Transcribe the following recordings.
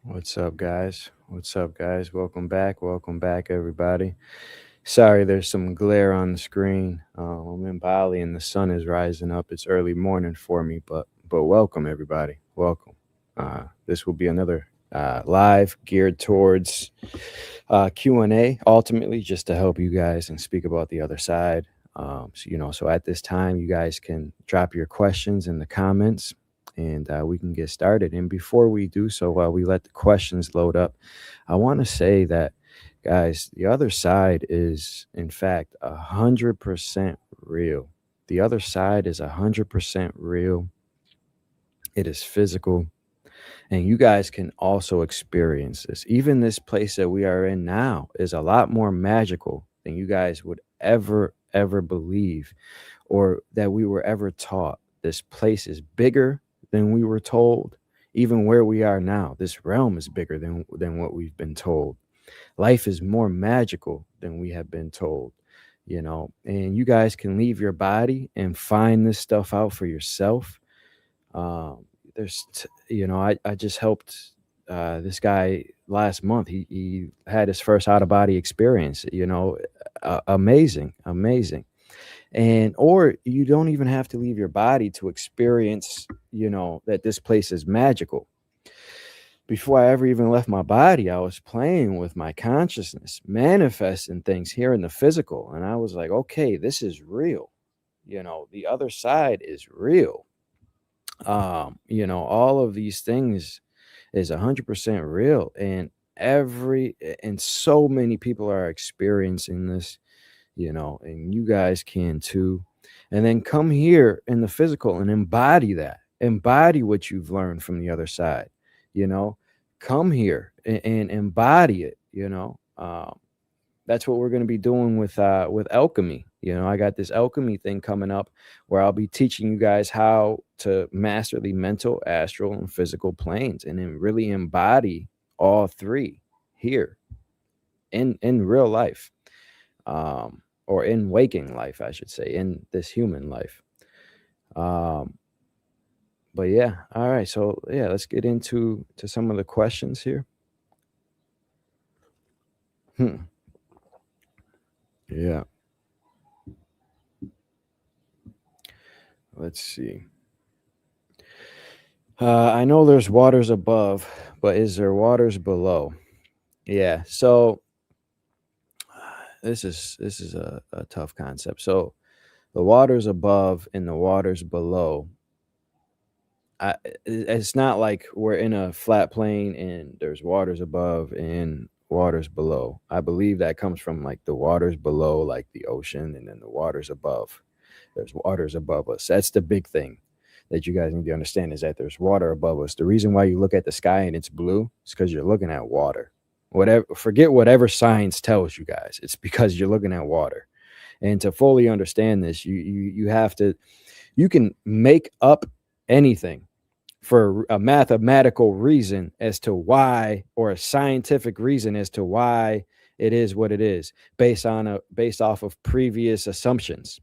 What's up, guys? What's up, guys? Welcome back. Welcome back, everybody. Sorry, there's some glare on the screen. I'm in Bali and the sun is rising up. It's early morning for me, but welcome, everybody. Welcome. This will be another live geared towards Q&A, ultimately, just to help you guys and speak about the other side. So at this time, you guys can drop your questions in the comments and we can get started. And before we do so, while we let the questions load up, I want to say that, guys, the other side is, in fact, 100% real. The other side is 100% real. It is physical. And you guys can also experience this. Even this place that we are in now is a lot more magical than you guys would ever believe or that we were ever taught. This place is bigger than we were told. Even where we are now, this realm is bigger than what we've been told. Life is more magical than we have been told, and you guys can leave your body and find this stuff out for yourself. I just helped this guy last month. He had his first out of body experience. Amazing. And or you don't even have to leave your body to experience, that this place is magical. Before I ever even left my body, I was playing with my consciousness, manifesting things here in the physical, and I was like, okay, this is real. The other side is real. All of these things is 100% real, and so many people are experiencing this, and you guys can too. And then come here in the physical and embody what you've learned from the other side. you know Come here and embody it. That's what we're going to be doing with alchemy. I got this alchemy thing coming up where I'll be teaching you guys how to master the mental, astral, and physical planes, and then really embody all three here in real life, or in waking life, I should say, in this human life. um but yeah, all right, so yeah, let's get into some of the questions here. Hmm. Yeah, let's see. I know there's waters above, but is there waters below? Yeah. So this is a tough concept. So the waters above and the waters below. It's not like we're in a flat plane and there's waters above and waters below. I believe that comes from like the waters below, like the ocean, and then the waters above. There's waters above us. That's the big thing that you guys need to understand, is that there's water above us. The reason why you look at the sky and it's blue is because you're looking at water. Whatever, forget whatever science tells you guys. It's because you're looking at water. And to fully understand this, you have to, you can make up anything for a mathematical reason as to why, or a scientific reason as to why it is what it is, based off of previous assumptions,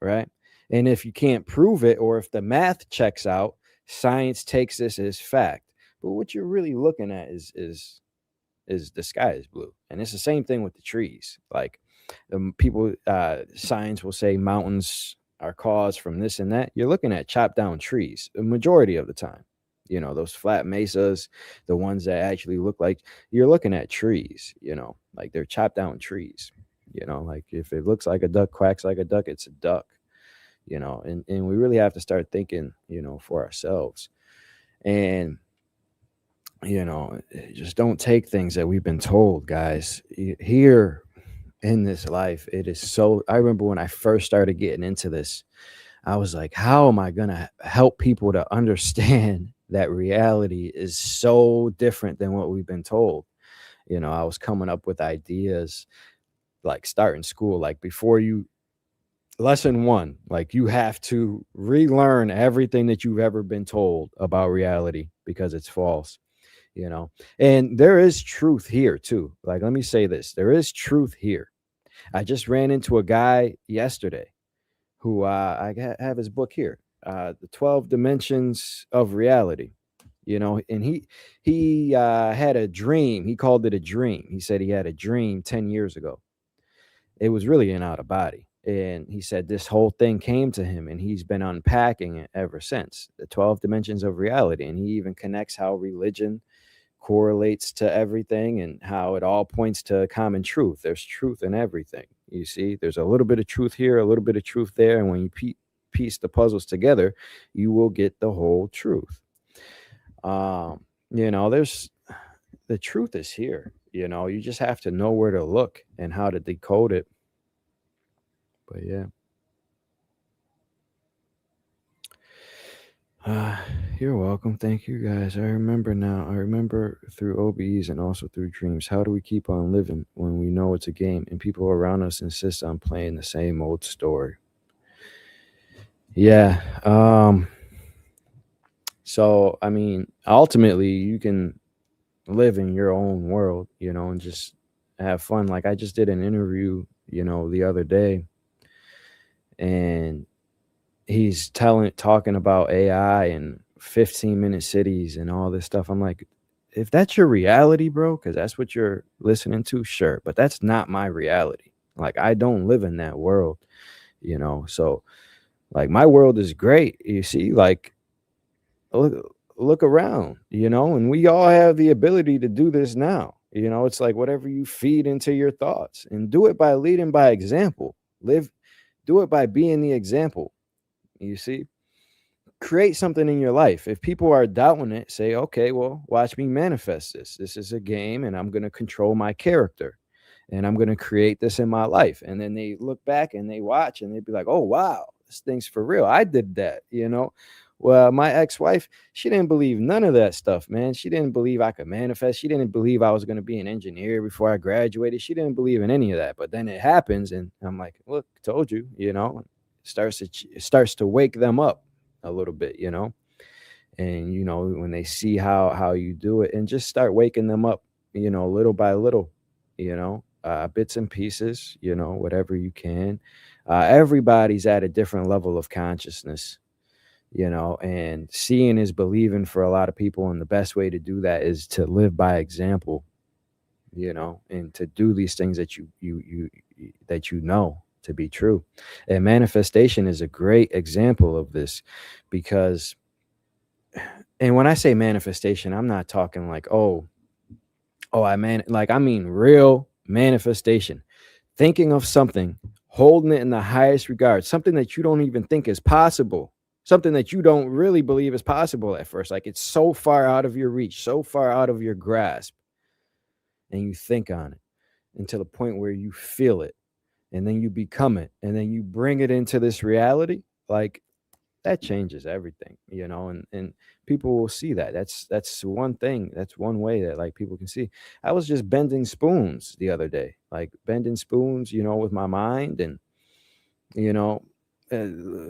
right? And if you can't prove it, or if the math checks out, science takes this as fact. But what you're really looking at is the sky is blue, and it's the same thing with the trees. Like, people, science will say mountains are caused from this and that. You're looking at chopped down trees the majority of the time. Those flat mesas, the ones that actually look like, you're looking at trees. Like they're chopped down trees. Like if it looks like a duck, quacks like a duck, it's a duck. And we really have to start thinking, for ourselves. And just don't take things that we've been told, guys. Here in this life, it is so. I remember when I first started getting into this, I was like, how am I going to help people to understand that reality is so different than what we've been told? I was coming up with ideas, like starting school, like before you, lesson one, like you have to relearn everything that you've ever been told about reality because it's false. And there is truth here too. Like, let me say this, there is truth here. I just ran into a guy yesterday who, have his book here, the 12 dimensions of reality. And he had a dream. He called it a dream. He said he had a dream 10 years ago. It was really an out of body. And he said this whole thing came to him, and he's been unpacking it ever since, the 12 dimensions of reality. And he even connects how religion correlates to everything and how it all points to common truth. There's truth in everything. You see, there's a little bit of truth here, a little bit of truth there. And when you piece the puzzles together, you will get the whole truth. There's the truth is here. You just have to know where to look and how to decode it. But yeah. You're welcome. Thank you, guys. I remember now. I remember through OBEs and also through dreams. How do we keep on living when we know it's a game and people around us insist on playing the same old story? Yeah. So, I mean, ultimately, you can live in your own world, and just have fun. Like I just did an interview, the other day, and he's talking about AI and 15-minute cities and all this stuff. I'm like, if that's your reality, bro, because that's what you're listening to, sure. But that's not my reality. Like, I don't live in that world, So, like, my world is great. You see, like, look around, and we all have the ability to do this now. It's like whatever you feed into your thoughts, and do it by leading by example. Do it by being the example. You see, create something in your life. If people are doubting it, say, okay, well, watch me manifest this. This is a game, and I'm going to control my character, and I'm going to create this in my life. And then they look back and they watch, and they'd be like, oh, wow, this thing's for real. I did that, Well, my ex-wife, she didn't believe none of that stuff, man. She didn't believe I could manifest. She didn't believe I was going to be an engineer before I graduated. She didn't believe in any of that. But then it happens, and I'm like, look, told you, it starts to wake them up a little bit, and when they see how you do it, and just start waking them up, little by little, bits and pieces, whatever you can. Everybody's at a different level of consciousness, and seeing is believing for a lot of people, and the best way to do that is to live by example, and to do these things that you know to be true. And manifestation is a great example of this, because, and when I say manifestation, I'm not talking like, I mean real manifestation, thinking of something, holding it in the highest regard, something that you don't even think is possible, something that you don't really believe is possible at first. Like, it's so far out of your reach, so far out of your grasp, and you think on it until the point where you feel it, and then you become it, and then you bring it into this reality. Like, that changes everything, and people will see that. That's one thing. That's one way that, like, people can see. I was just bending spoons the other day, like bending spoons, with my mind, and,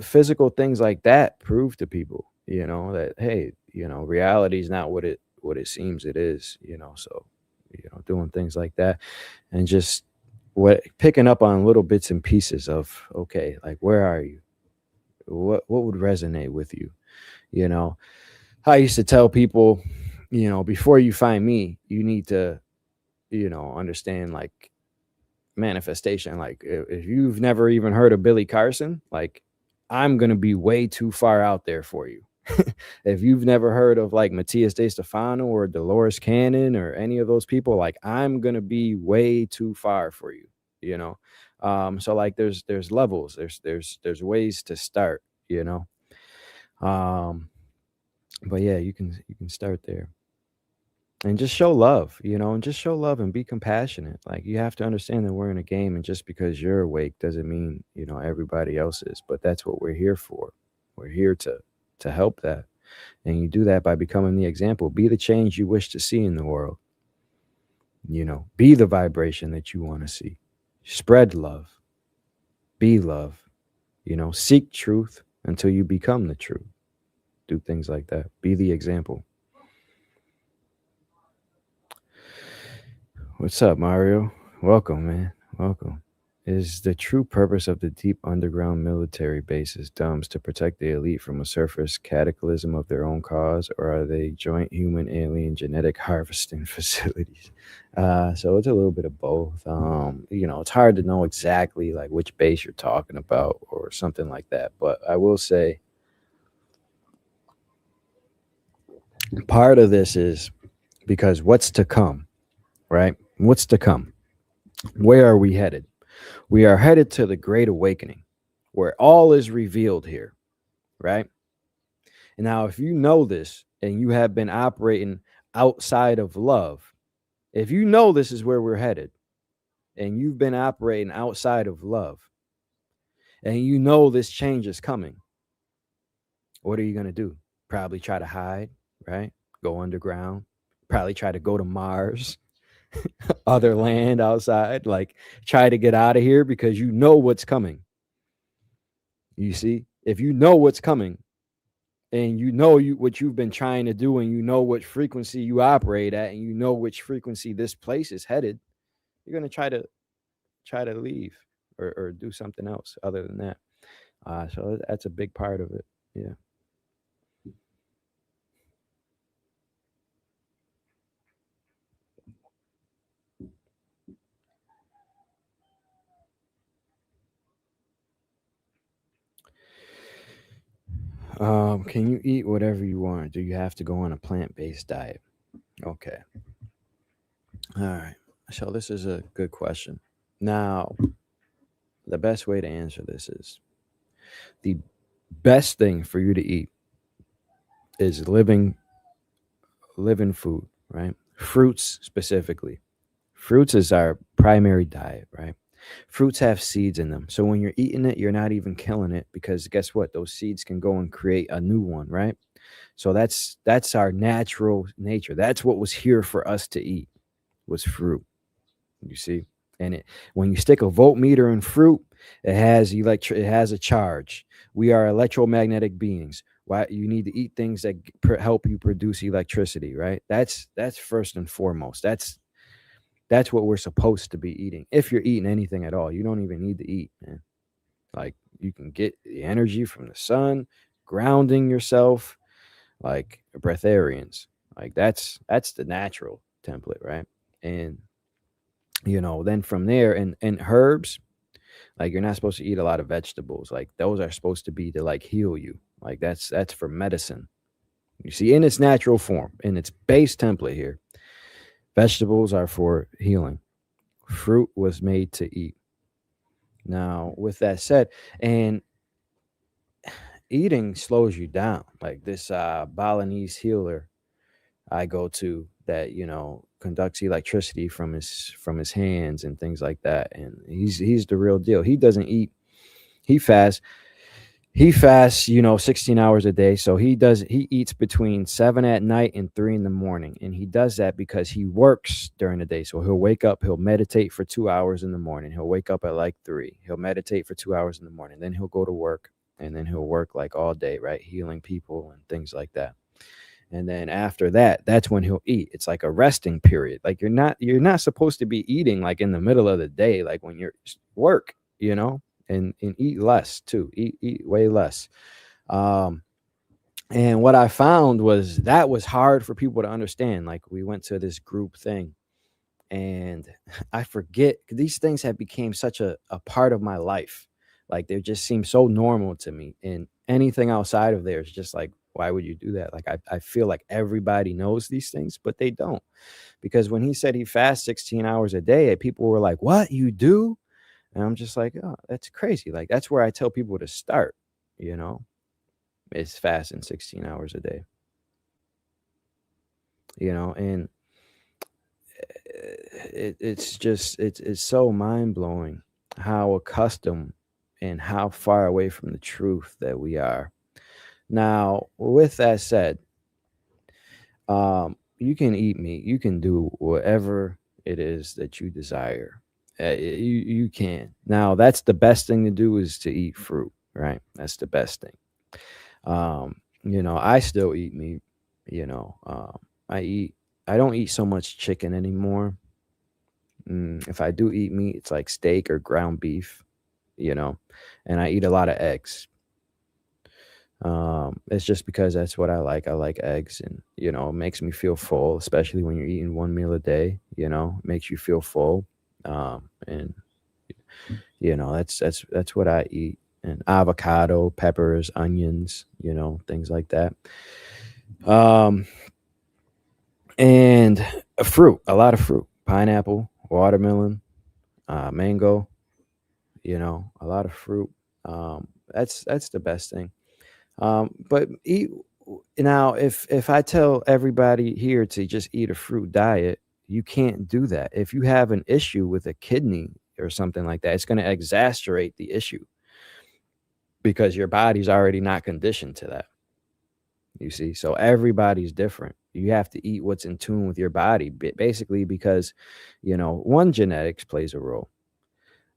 physical things like that prove to people, that, hey, reality is not what it seems it is, so, doing things like that, and just picking up on little bits and pieces of, okay, like, where are you? What would resonate with you? I used to tell people, before you find me, you need to, understand, like, manifestation. Like, if you've never even heard of Billy Carson, like, I'm gonna be way too far out there for you. If you've never heard of, like, Matthias De Stefano or Dolores Cannon or any of those people, like, I'm gonna be way too far for you, so, like, there's levels, there's ways to start, but yeah, you can start there, and just show love, and be compassionate. Like, you have to understand that we're in a game, and just because you're awake doesn't mean, everybody else is. But that's what we're here for. We're here to help that. And you do that by becoming the example. Be the change you wish to see in the world. Be the vibration that you want to see. Spread love. Be love. Seek truth until you become the truth. Do things like that. Be the example. What's up, Mario? Welcome, man. Welcome. Is the true purpose of the deep underground military bases DUMBs to protect the elite from a surface cataclysm of their own cause, or are they joint human alien genetic harvesting facilities? So it's a little bit of both. It's hard to know exactly like which base you're talking about or something like that. But I will say part of this is because what's to come, right? What's to come? Where are we headed? We are headed to the Great Awakening, where all is revealed here, right? And now, if you know this and you have been operating outside of love, if you know this is where we're headed and you've been operating outside of love and you know this change is coming, what are you going to do? Probably try to hide, right? Go underground, probably try to go to Mars, other land outside, like try to get out of here because you know what's coming. You see, if you know what's coming, and you know what you've been trying to do, and you know what frequency you operate at, and you know which frequency this place is headed, you're going to try to leave or do something else other than that. So that's a big part of it. Yeah. Can you eat whatever you want? Do you have to go on a plant-based diet? Okay. All right. So this is a good question. Now, the best way to answer this is the best thing for you to eat is living food, right? Fruits specifically. Fruits is our primary diet, right? Fruits have seeds in them. So when you're eating it, you're not even killing it because guess what? Those seeds can go and create a new one, right? So that's our natural nature. That's what was here for us to eat was fruit. You see? And when you stick a voltmeter in fruit, it has a charge. We are electromagnetic beings. Why you need to eat things that help you produce electricity, right? That's first and foremost. That's what we're supposed to be eating. If you're eating anything at all, you don't even need to eat, man. Like you can get the energy from the sun, grounding yourself, like breatharians. Like that's the natural template, right? And then from there and herbs, like you're not supposed to eat a lot of vegetables. Like those are supposed to be to like heal you. Like that's for medicine. You see, in its natural form, in its base template here, vegetables are for healing. Fruit was made to eat. Now, with that said, and eating slows you down. Like this Balinese healer I go to that conducts electricity from his hands and things like that, and he's the real deal. He doesn't eat. He fasts. He fasts, 16 hours a day. So he eats between 7 at night and 3 in the morning. And he does that because he works during the day. So he'll wake up, he'll meditate for 2 hours in the morning. He'll wake up at like 3. He'll meditate for 2 hours in the morning. Then he'll go to work and then he'll work like all day, right? Healing people and things like that. And then after that, that's when he'll eat. It's like a resting period. Like you're not supposed to be eating like in the middle of the day, like when you're work, and eat less too. Eat way less. Um, and what I found was that was hard for people to understand. Like we went to this group thing, and I forget these things have become such a part of my life. Like they just seem so normal to me. And anything outside of there is just like, why would you do that? Like I feel like everybody knows these things, but they don't. Because when he said he fasts 16 hours a day, people were like, what you do? And I'm just like, oh, that's crazy. Like that's where I tell people to start, you know, is fasting 16 hours a day, and it's so mind blowing how accustomed and how far away from the truth that we are. Now, with that said, you can eat meat, you can do whatever it is that you desire. You can. Now, that's the best thing to do is to eat fruit, right? That's the best thing. I still eat meat. You know, I eat. I don't eat so much chicken anymore. If I do eat meat, it's like steak or ground beef, and I eat a lot of eggs. It's just because that's what I like. I like eggs, and it makes me feel full, especially when you're eating one meal a day. It makes you feel full. And that's what I eat. And avocado, peppers, onions, things like that. Um, and fruit, a lot of fruit, pineapple, watermelon, mango. A lot of fruit. That's the best thing. But eat now. If I tell everybody here to just eat a fruit diet, you can't do that. If you have an issue with a kidney or something like that, it's going to exacerbate the issue because your body's already not conditioned to that. You see, so everybody's different. You have to eat what's in tune with your body, basically, because one, genetics plays a role.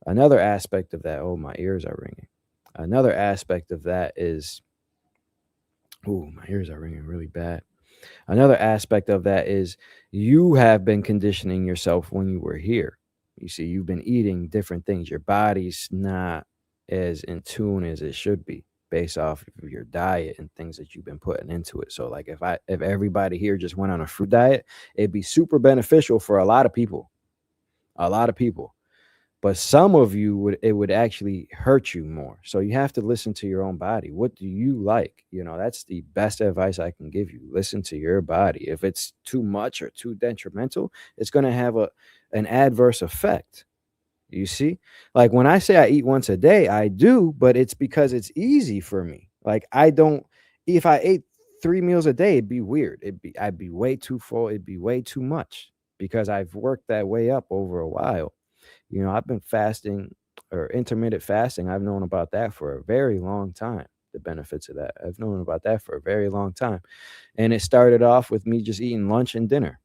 Another aspect of that, oh, my ears are ringing. Another aspect of that is, oh, my ears are ringing really bad. Another aspect of that is you have been conditioning yourself when you were here. You see, you've been eating different things. Your body's not as in tune as it should be based off of your diet and things that you've been putting into it. So like if everybody here just went on a fruit diet, it'd be super beneficial for a lot of people. A lot of people. But some of you would actually hurt you more. So you have to listen to your own body. What do you like? That's the best advice I can give you. Listen to your body. If it's too much or too detrimental, it's going to have an adverse effect. You see? Like when I say I eat once a day, I do, but it's because it's easy for me. Like I don't if I ate 3 meals a day, it'd be weird. I'd be way too full. It'd be way too much because I've worked that way up over a while. I've been fasting or intermittent fasting. I've known about that for a very long time. The benefits of that. I've known about that for a very long time. And it started off with me just eating lunch and dinner,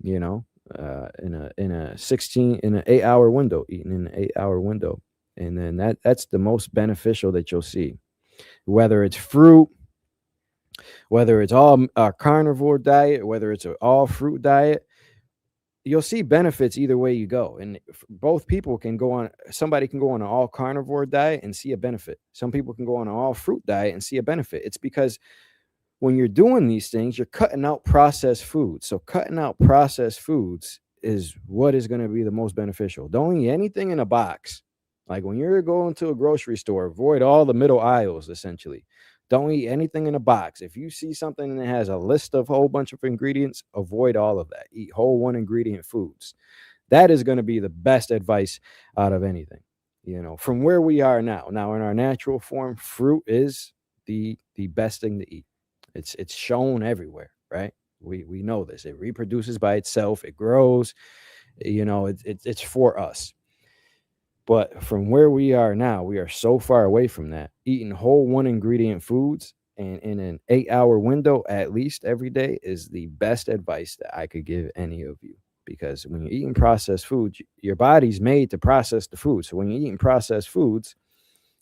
you know, in an 8-hour window, eating in an 8-hour window. And then that's the most beneficial that you'll see. Whether it's fruit, whether it's all a carnivore diet, whether it's an all fruit diet, you'll see benefits either way you go. And both people can go on, somebody can go on an all carnivore diet and see a benefit. Some people can go on an all fruit diet and see a benefit. It's because when you're doing these things, you're cutting out processed foods. So cutting out processed foods is what is going to be the most beneficial. Don't eat anything in a box. Like when you're going to a grocery store, avoid all the middle aisles, essentially. Don't eat anything in a box. If you see something that has a list of a whole bunch of ingredients, avoid all of that. Eat whole one ingredient foods. That is going to be the best advice out of anything. From where we are now. Now, in our natural form, fruit is the best thing to eat. It's shown everywhere, right? We know this. It reproduces by itself. It grows. It's for us. But from where we are now, we are so far away from that. Eating whole one ingredient foods and in an 8-hour window at least every day is the best advice that I could give any of you. Because when you're eating processed foods, your body's made to process the food. So when you're eating processed foods,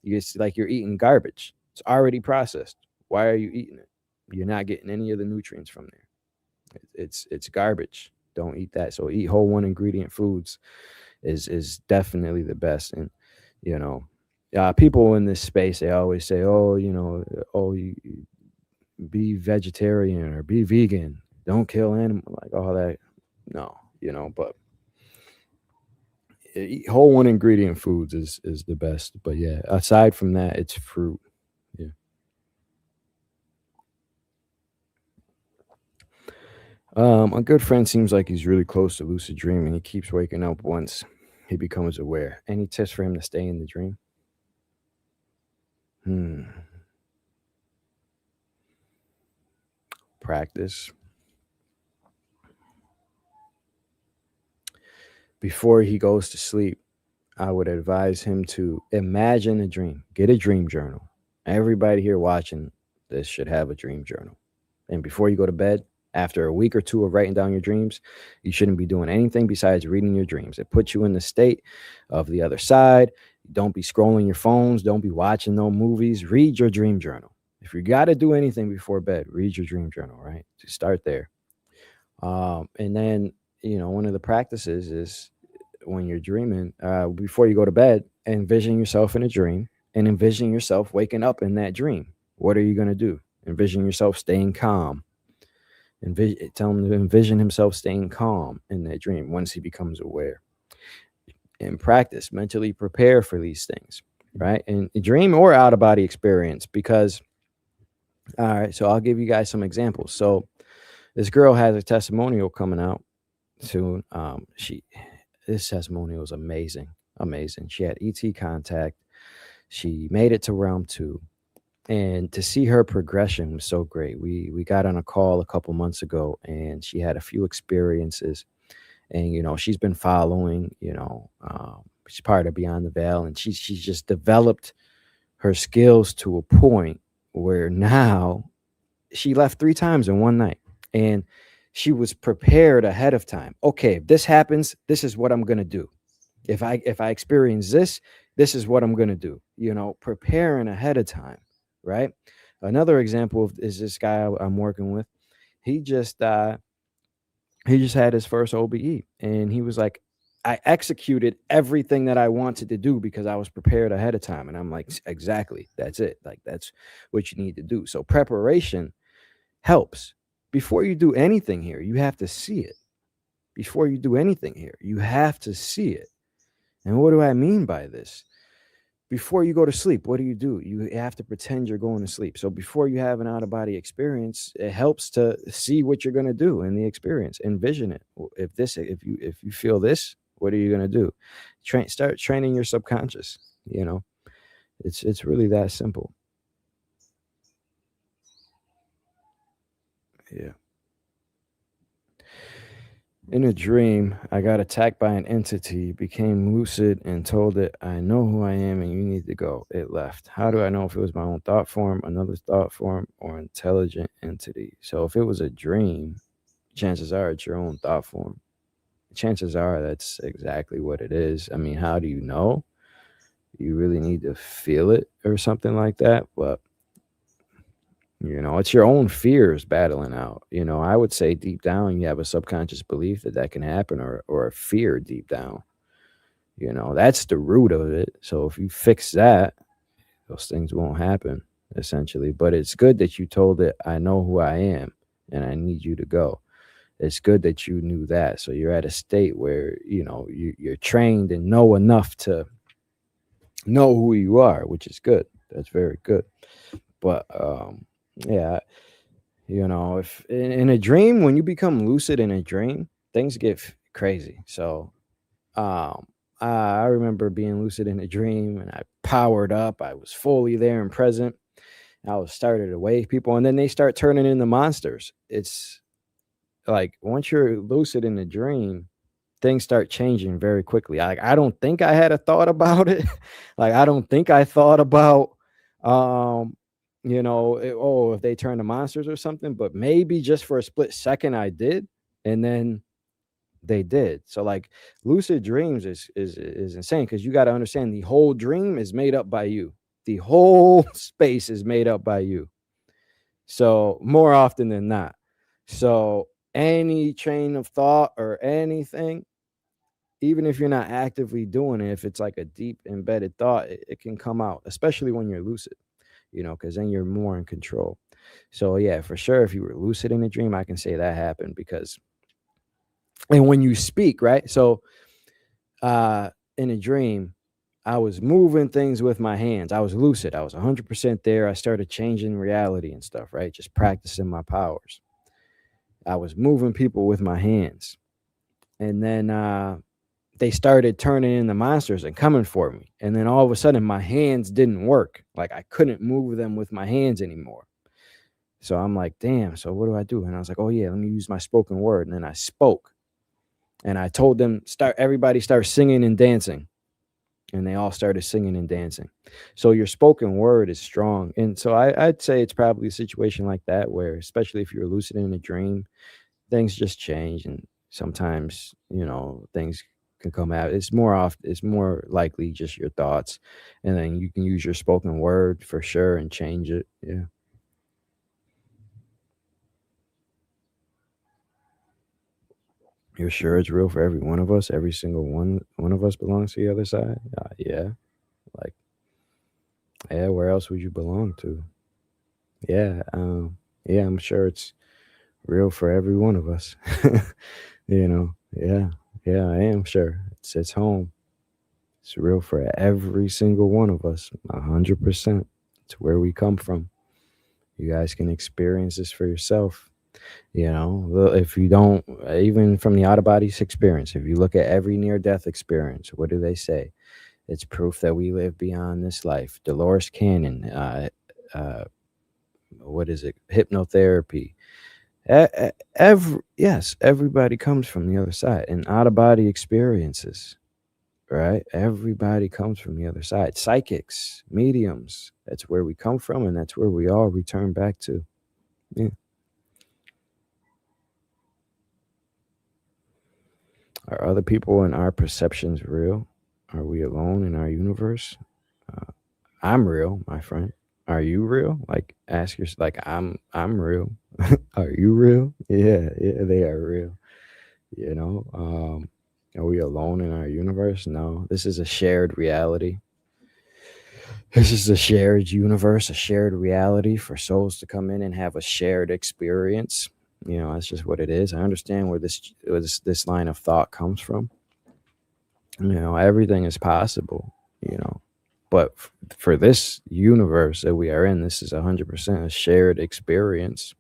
it's like you're eating garbage. It's already processed. Why are you eating it? You're not getting any of the nutrients from there. It's garbage. Don't eat that. So eat whole one ingredient foods is definitely the best. And people in this space, they always say, oh, you be vegetarian or be vegan, don't kill animals, like all that. No, but eat whole one ingredient foods is the best. But yeah, aside from that, it's fruit. Yeah. A good friend seems like he's really close to lucid dreaming. He keeps waking up once he becomes aware. Any tips for him to stay in the dream? Practice. Before he goes to sleep, I would advise him to imagine a dream. Get a dream journal. Everybody here watching this should have a dream journal. And before you go to bed, after a week or two of writing down your dreams, you shouldn't be doing anything besides reading your dreams. It puts you in the state of the other side. Don't be scrolling your phones. Don't be watching no movies. Read your dream journal. If you got to do anything before bed, read your dream journal, right? Just start there. And then one of the practices is when you're dreaming, before you go to bed, envision yourself in a dream and envision yourself waking up in that dream. What are you going to do? Envision yourself staying calm. Tell him to envision himself staying calm in that dream once he becomes aware. And practice, mentally prepare for these things, right? And dream or out of body experience, because, all right, so I'll give you guys some examples. So this girl has a testimonial coming out soon. This testimonial was amazing, amazing. She had ET contact. She made it to realm 2, and to see her progression was so great. We got on a call a couple months ago, and she had a few experiences, and she's been following. She's part of Beyond the Veil, and she's just developed her skills to a point where now she left 3 times in one night, and she was prepared ahead of time. Okay, if this happens, this is what I'm gonna do. If I experience this, this is what I'm gonna do. Preparing ahead of time, right? Another example is this guy I'm working with. He just had his first OBE, and he was like, I executed everything that I wanted to do because I was prepared ahead of time. And I'm like, exactly, that's it. Like, that's what you need to do. So preparation helps. Before you do anything here, you have to see it. Before you do anything here, you have to see it. And what do I mean by this? Before you go to sleep, what do? You have to pretend you're going to sleep. So before you have an out-of-body experience, it helps to see what you're going to do in the experience. Envision it. If you feel this, what are you going to do? Start training your subconscious. It's really that simple. Yeah. In a dream, I got attacked by an entity, became lucid, and told it, I know who I am and you need to go. It left. How do I know if it was my own thought form, another thought form, or intelligent entity? So if it was a dream, chances are it's your own thought form. Chances are that's exactly what it is. I mean, how do you know? You really need to feel it or something like that. But it's your own fears battling out. I would say deep down, you have a subconscious belief that can happen, or a fear deep down. That's the root of it. So if you fix that, those things won't happen, essentially. But it's good that you told it, I know who I am and I need you to go. It's good that you knew that. So you're at a state where, you're trained and know enough to know who you are, which is good. That's very good. But yeah, if in a dream, when you become lucid in a dream, things get crazy. So I remember being lucid in a dream, and I powered up. I was fully there and present. I was started to wave people, and then they start turning into monsters. It's like once you're lucid in a dream, things start changing very quickly. I don't think I had a thought about it. Like, I don't think I thought about, if they turn to monsters or something, but maybe just for a split second I did, and then they did. So like lucid dreams is insane, because you got to understand the whole dream is made up by you. The whole space is made up by you. So more often than not. So any train of thought or anything, even if you're not actively doing it, if it's like a deep embedded thought, it can come out, especially when you're lucid, because then you're more in control. So yeah, for sure, if you were lucid in a dream, I can say that happened. And when you speak, right? So in a dream, I was moving things with my hands. I was lucid. I was 100% there. I started changing reality and stuff, right? Just practicing my powers. I was moving people with my hands. And then they started turning into monsters and coming for me. And then all of a sudden, my hands didn't work. Like, I couldn't move them with my hands anymore. So I'm like, damn, so what do I do? And I was like, oh yeah, let me use my spoken word. And then I spoke. And I told them, everybody start singing and dancing. And they all started singing and dancing. So your spoken word is strong. And so I'd say it's probably a situation like that, where, especially if you're lucid in a dream, things just change. And sometimes, things can come out. It's more likely just your thoughts. And then you can use your spoken word for sure and change it. Yeah. You're sure it's real for every one of us? Every single one of us belongs to the other side? Yeah. Like, yeah, where else would you belong to? Yeah, yeah, I'm sure it's real for every one of us. Yeah, yeah, I am sure. It's home. It's real for every single one of us, 100%. It's where we come from. You guys can experience this for yourself. If you don't, even from the out of bodies experience, if you look at every near death experience, what do they say? It's proof that we live beyond this life. Dolores Cannon, uh, what is it? Hypnotherapy. Yes, everybody comes from the other side, and out of body experiences, right? Everybody comes from the other side. Psychics, mediums. That's where we come from, and that's where we all return back to. Yeah. Are other people and our perceptions real? Are we alone in our universe? Uh, I'm real, my friend. Are you real? Like, ask yourself. Like, I'm real. Are you real? Yeah, yeah, they are real. Are we alone in our universe? No, this is a shared reality. This is a shared universe, a shared reality for souls to come in and have a shared experience. That's just what it is. I understand where this line of thought comes from. Everything is possible. But for this universe that we are in, this is 100% a shared experience.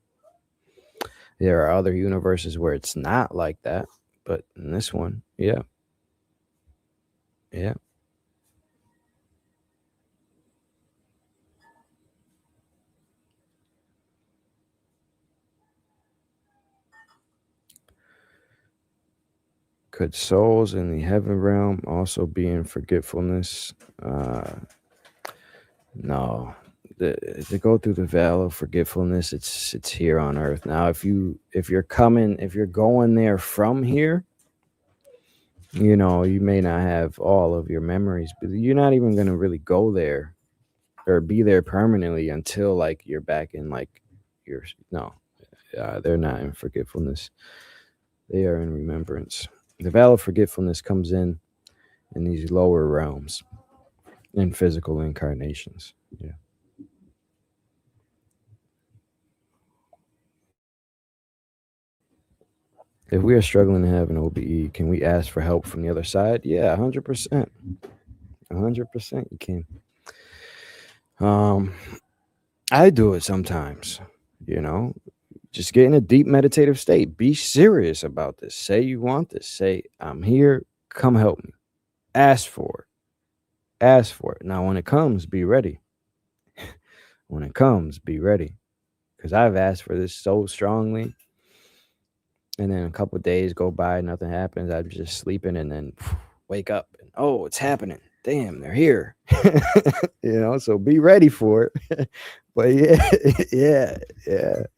There are other universes where it's not like that, but in this one, yeah, yeah. Could souls in the heaven realm also be in forgetfulness? No. To go through the veil of forgetfulness, it's here on earth. Now, if you're going there from here, you may not have all of your memories, but you're not even gonna really go there or be there permanently until like you're back in like your no. They're not in forgetfulness. They are in remembrance. The veil of forgetfulness comes in these lower realms in physical incarnations. Yeah. If we are struggling to have an OBE, can we ask for help from the other side? Yeah, 100%. 100% you can. Um, I do it sometimes, you know. Just get in a deep meditative state. Be serious about this. Say you want this. Say, I'm here. Come help me. Ask for it. Ask for it. Now, when it comes, be ready. When it comes, be ready. Because I've asked for this so strongly. And then a couple of days go by, nothing happens. I'm just sleeping and then wake up and oh, it's happening. Damn, they're here. So be ready for it. But yeah,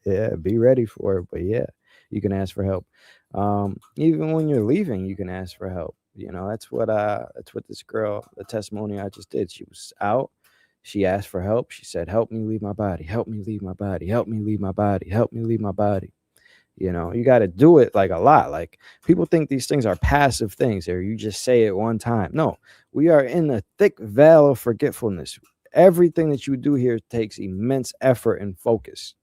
yeah, be ready for it. But yeah, you can ask for help. Even when you're leaving, you can ask for help. That's what this girl, the testimony I just did. She was out. She asked for help. She said, "Help me leave my body. Help me leave my body. Help me leave my body. Help me leave my body." You got to do it like a lot. Like people think these things are passive things or you just say it one time. No, we are in the thick veil of forgetfulness. Everything that you do here takes immense effort and focus.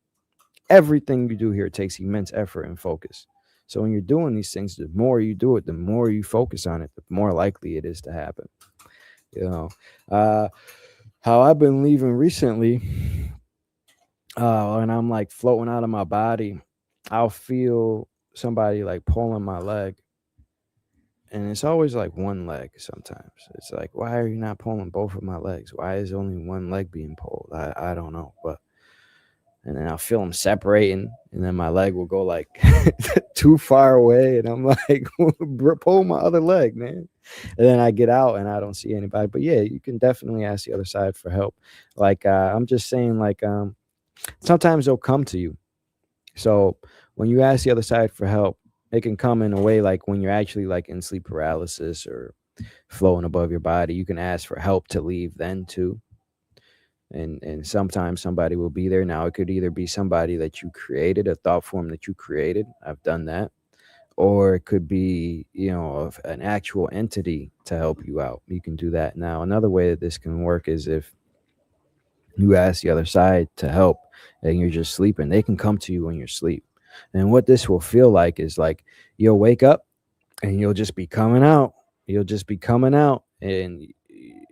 Everything you do here takes immense effort and focus. So when you're doing these things, the more you do it, the more you focus on it, the more likely it is to happen. You know, uh, how I've been leaving recently, and I'm like floating out of my body, I'll feel somebody like pulling my leg. And it's always like one leg sometimes. It's like, why are you not pulling both of my legs? Why is only one leg being pulled? I don't know. But and then I'll feel them separating, and then my leg will go like too far away, and I'm like, pull my other leg, man. And then I get out and I don't see anybody. But yeah, you can definitely ask the other side for help. Like I'm just saying, like sometimes they'll come to you. So when you ask the other side for help, it can come in a way like when you're actually like in sleep paralysis or floating above your body. You can ask for help to leave then too. And sometimes somebody will be there. Now it could either be somebody that you created, a thought form that you created. I've done that. or it could be, of an actual entity to help you out. You can do that. Now, another way that this can work is if you ask the other side to help and you're just sleeping, they can come to you when you're asleep. And what this will feel like is like you'll wake up and you'll just be coming out. You'll just be coming out, and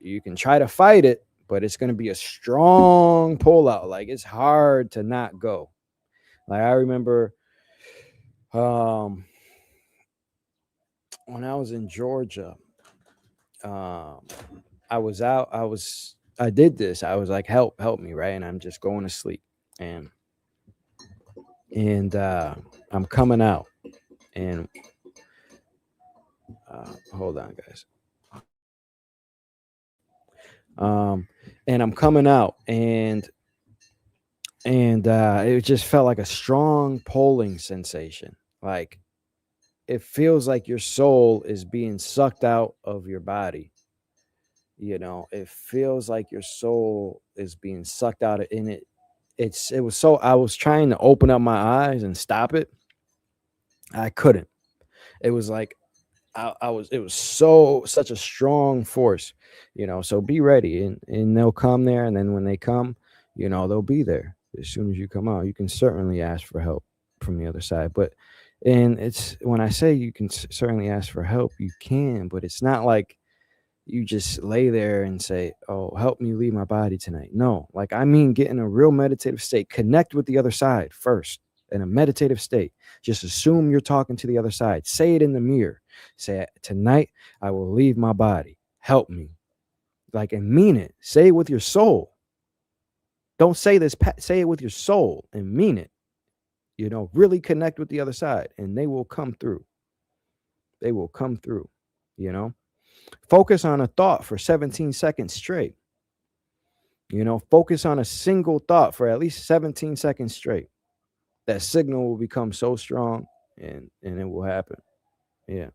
you can try to fight it, but it's going to be a strong pull out. Like it's hard to not go. Like I remember when I was in Georgia, um, I did this. I was like, help me, right? And I'm just going to sleep, and I'm coming out, and hold on, guys. And I'm coming out, and it just felt like a strong pulling sensation. Like it feels like your soul is being sucked out of your body. It feels like your soul is being sucked out in it. It was so I was trying to open up my eyes and stop it. I couldn't. It was like I was it was so such a strong force, so be ready, and they'll come there, and then when they come, they'll be there as soon as you come out. You can certainly ask for help from the other side, but and it's when I say you can certainly ask for help, you can, but it's not like you just lay there and say, "Oh, help me leave my body tonight." No, like I mean, get in a real meditative state. Connect with the other side first in a meditative state. Just assume you're talking to the other side. Say it in the mirror. Say, "Tonight, I will leave my body. Help me." Like, and mean it. Say it with your soul. Don't say this. Say it with your soul and mean it. Really connect with the other side, and they will come through. They will come through. Focus on a thought for 17 seconds straight. Focus on a single thought for at least 17 seconds straight. That signal will become so strong, and it will happen. Yeah.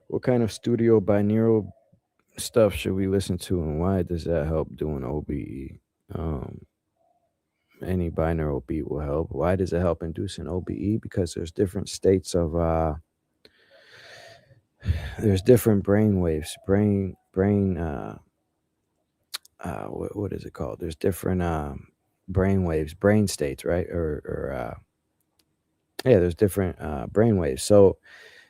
What kind of studio binaural stuff should we listen to, and why does that help doing OBE? Um, any binaural beat will help. Why does it help inducing OBE? Because there's different states of there's different brain waves, brain what is it called? There's different brain waves, brain states, right? Or yeah, there's different brain waves. So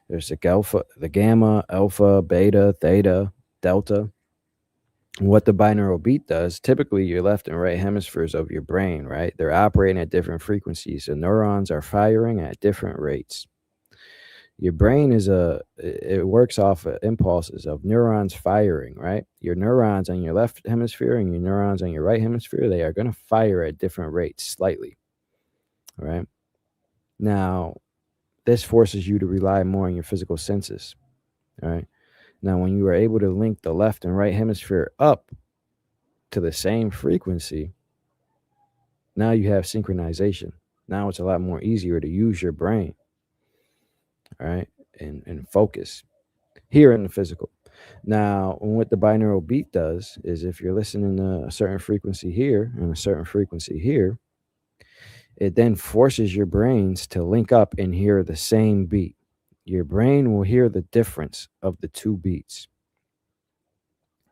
there's the gamma, alpha, beta, theta, delta. And what the binaural beat does, typically your left and right hemispheres of your brain, right? They're operating at different frequencies. The neurons are firing at different rates. Your brain it works off of impulses of neurons firing, right? Your neurons on your left hemisphere and your neurons on your right hemisphere, they are going to fire at different rates slightly, right? Now, this forces you to rely more on your physical senses, all right? Now, when you are able to link the left and right hemisphere up to the same frequency, now you have synchronization. Now it's a lot more easier to use your brain, all right, and focus here in the physical. Now, what the binaural beat does is if you're listening to a certain frequency here and a certain frequency here, it then forces your brains to link up and hear the same beat. Your brain will hear the difference of the two beats.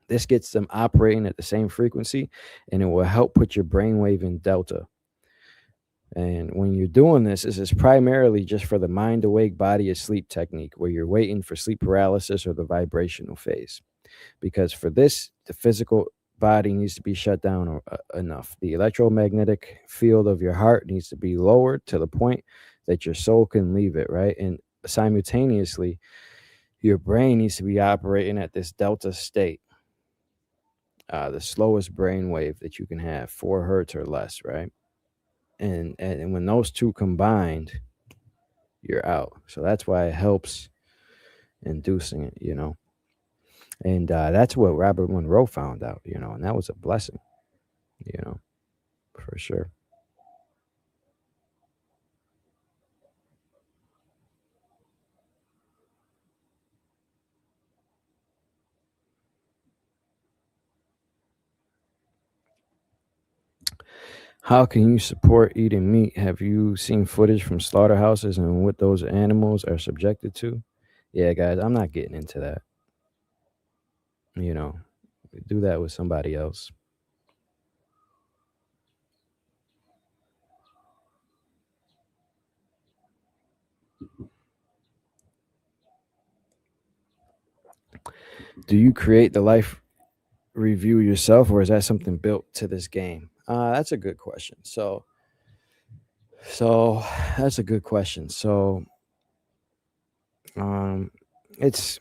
This gets them operating at the same frequency, and it will help put your brainwave in delta. And when you're doing this is primarily just for the mind awake, body asleep technique, where you're waiting for sleep paralysis or the vibrational phase. Because for this, the physical body needs to be shut down enough. The electromagnetic field of your heart needs to be lowered to the point that your soul can leave it, right? And simultaneously, your brain needs to be operating at this delta state, the slowest brain wave that you can have, 4 hertz or less, right? And when those two combined, you're out. So that's why it helps inducing it. And that's what Robert Monroe found out, and that was a blessing, you know, for sure. How can you support eating meat? Have you seen footage from slaughterhouses and what those animals are subjected to? Yeah, guys, I'm not getting into that. You know, do that with somebody else. Do you create the life review yourself, or is that something built to this game? That's a good question. So that's a good question. Um, it's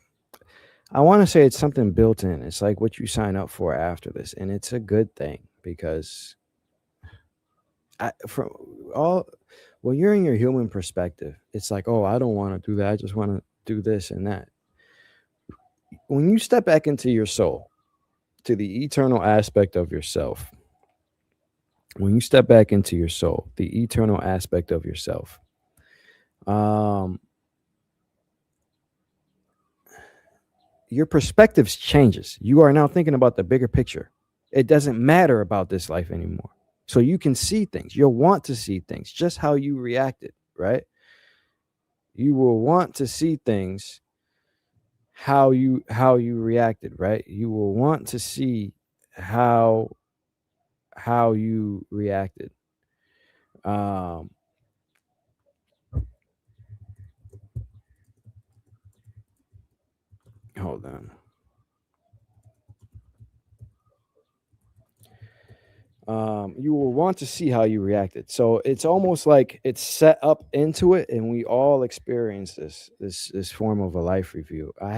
I want to say it's something built in. It's like what you sign up for after this, and it's a good thing because from all when you're in your human perspective, it's like, oh, I don't want to do that. I just want to do this and that. When you step back into your soul, to the eternal aspect of yourself, when you step back into your soul, the eternal aspect of yourself, um, your perspectives changes. You are now thinking about the bigger picture. It doesn't matter about this life anymore. So you can see things. You'll want to see things just how you reacted, right? You will want to see things how you reacted, right? You will want to see how how you reacted. Um hold on. You will want to see how you reacted. So it's almost like it's set up into it, and we all experience this form of a life review. I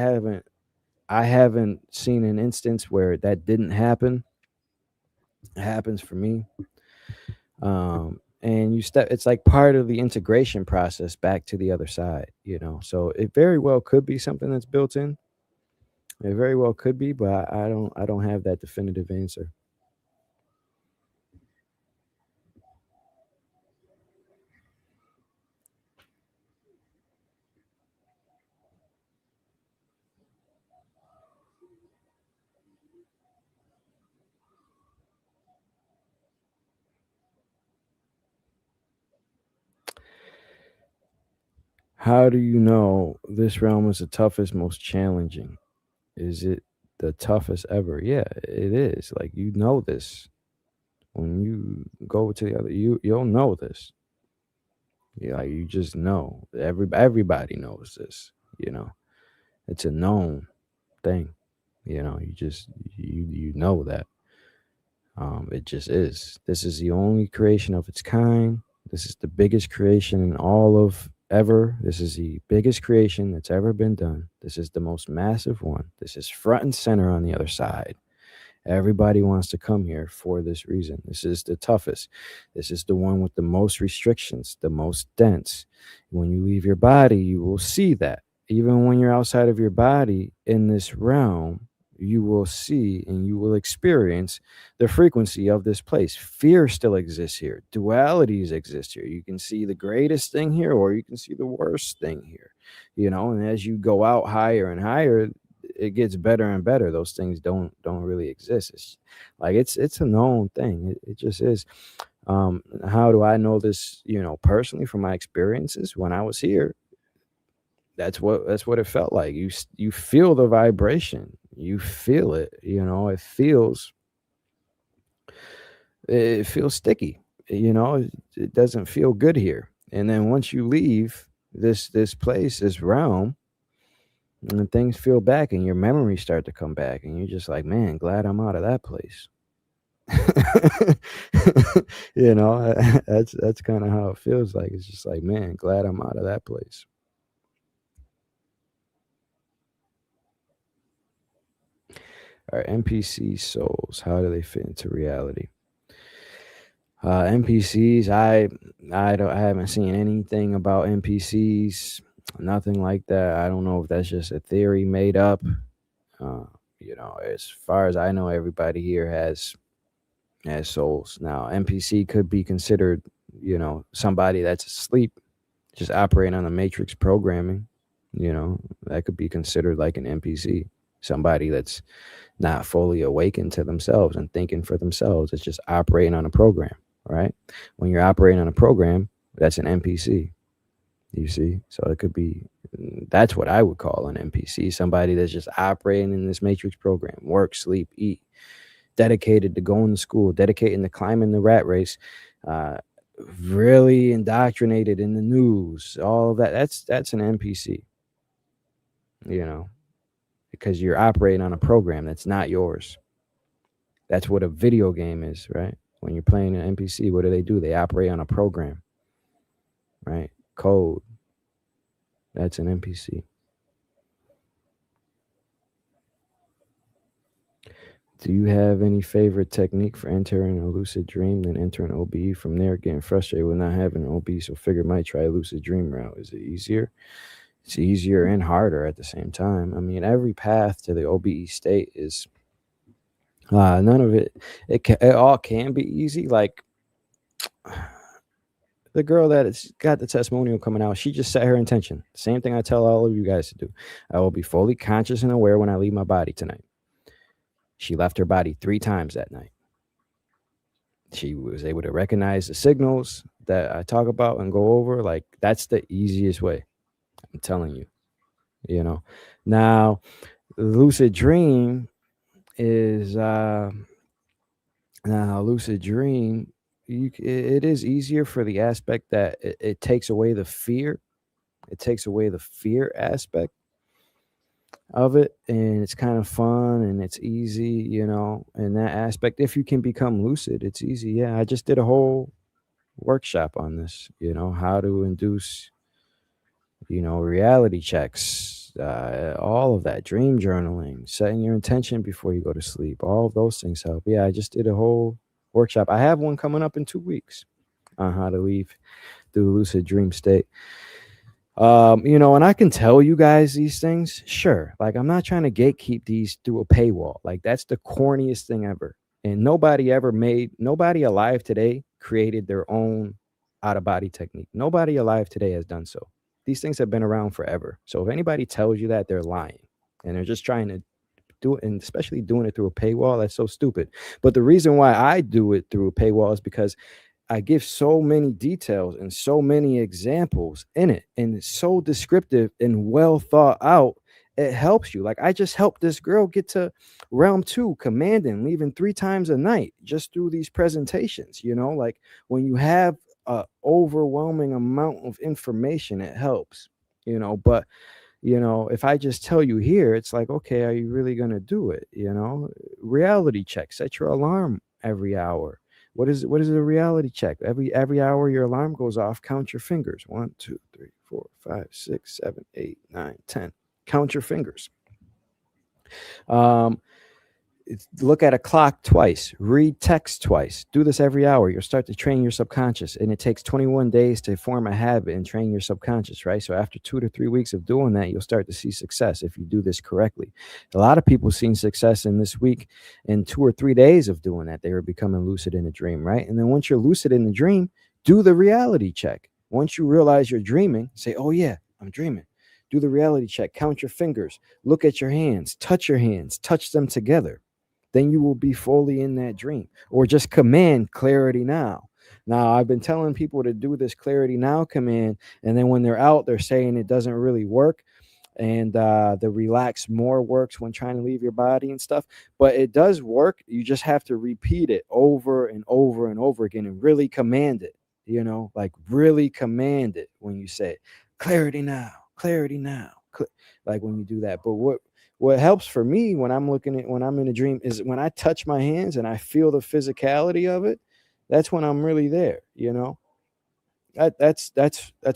haven't seen an instance where that didn't happen. It happens for me. And it's like part of the integration process back to the other side. So it very well could be something that's built in. It very well could be, but I don't have that definitive answer. How do you know this realm is the toughest, most challenging? Is it the toughest ever? Yeah, it is. Like, this when you go to the other, you'll know this. Yeah, like, you just know. Everybody knows this. You know, it's a known thing. You know that. It just is. This is the only creation of its kind. This is the biggest creation in all of ever. This is the biggest creation that's ever been done. This is the most massive one. This is front and center on the other side. Everybody wants to come here for this reason. This is the toughest. This is the one with the most restrictions, the most dense. When you leave your body, you will see that. Even when you're outside of your body in this realm, you will see and you will experience the frequency of this place. Fear still exists here. Dualities exist here. You can see the greatest thing here, or you can see the worst thing here. And as you go out higher and higher, it gets better and better. Those things don't really exist. It's a known thing. It just is. How do I know this? Personally from my experiences when I was here. That's what it felt like. You feel the vibration. You feel it. It feels sticky. It doesn't feel good here. And then once you leave this place, this realm, and things feel back and your memories start to come back and you're just like, man, glad I'm out of that place. That's kind of how it feels like. It's just like, man, glad I'm out of that place. All right, NPC souls, how do they fit into reality? NPCs, I haven't seen anything about NPCs, nothing like that. I don't know if that's just a theory made up. uh, as far as I know, everybody here has souls. Now, NPC could be considered, somebody that's asleep, just operating on the matrix programming. That could be considered like an NPC, somebody that's not fully awakened to themselves and thinking for themselves. It's just operating on a program. right? When you're operating on a program, that's an NPC. You see? So it could be, that's what I would call an NPC, somebody that's just operating in this matrix program, work, sleep, eat, dedicated to going to school, dedicated to climbing the rat race, uh, really indoctrinated in the news, all of that. That's an NPC, you know, because you're operating on a program that's not yours. That's what a video game is, right? When you're playing an NPC, what do? They operate on a program, right? Code. That's an NPC. Do you have any favorite technique for entering a lucid dream, then entering OBE from there, getting frustrated with not having an OBE, so figured might try a lucid dream route? Is it easier? It's easier and harder at the same time. I mean, every path to the OBE state is none of it. It all can be easy. Like the girl that has got the testimonial coming out, she just set her intention. Same thing I tell all of you guys to do. I will be fully conscious and aware when I leave my body tonight. She left her body 3 times that night. She was able to recognize the signals that I talk about and go over. Like, that's the easiest way. I'm telling you, you know. Now, lucid dream is lucid dream, it is easier for the aspect that it takes away the fear. It takes away the fear aspect of it, and it's kind of fun and it's easy, you know, in that aspect. If you can become lucid, it's easy. Yeah, I just did a whole workshop on this, you know, how to induce, you know, reality checks, all of that, dream journaling, setting your intention before you go to sleep, all of those things help. Yeah, I just did a whole workshop. I have one coming up in 2 weeks on how to leave the lucid dream state. You know, and I can tell you guys these things, sure. Like, I'm not trying to gatekeep these through a paywall. Like, that's the corniest thing ever. And nobody alive today created their own out of body technique. Nobody alive today has done so. These things have been around forever. So if anybody tells you that, they're lying, and they're just trying to do it, and especially doing it through a paywall, that's so stupid. But the reason why I do it through a paywall is because I give so many details and so many examples in it, and it's so descriptive and well thought out. It helps you. Like, I just helped this girl get to realm 2, commanding, leaving 3 times a night just through these presentations. You know, like, when you have a overwhelming amount of information, it helps, you know. But, you know, if I just tell you here, it's like, okay, are you really going to do it? You know, reality check, set your alarm every hour. What is a reality check? Every hour your alarm goes off, count your fingers. 1, 2, 3, 4, 5, 6, 7, 8, 9, 10. Count your fingers. Look at a clock twice, read text twice, do this every hour. You'll start to train your subconscious, and it takes 21 days to form a habit and train your subconscious, right? So after 2 to 3 weeks of doing that, you'll start to see success if you do this correctly. A lot of people seen success in this week. In 2 or 3 days of doing that, they were becoming lucid in a dream, right? And then once you're lucid in the dream, do the reality check. Once you realize you're dreaming, say, oh yeah, I'm dreaming. Do the reality check, count your fingers, look at your hands, touch them together. Then you will be fully in that dream. Or just command clarity now. Now, I've been telling people to do this clarity now command, and then when they're out, they're saying it doesn't really work. And the relax more works when trying to leave your body and stuff. But it does work. You just have to repeat it over and over and over again and really command it, you know, like really command it when you say clarity now, like when you do that. But what helps for me when I'm in a dream is when I touch my hands and I feel the physicality of it. That's when I'm really there, you know. That's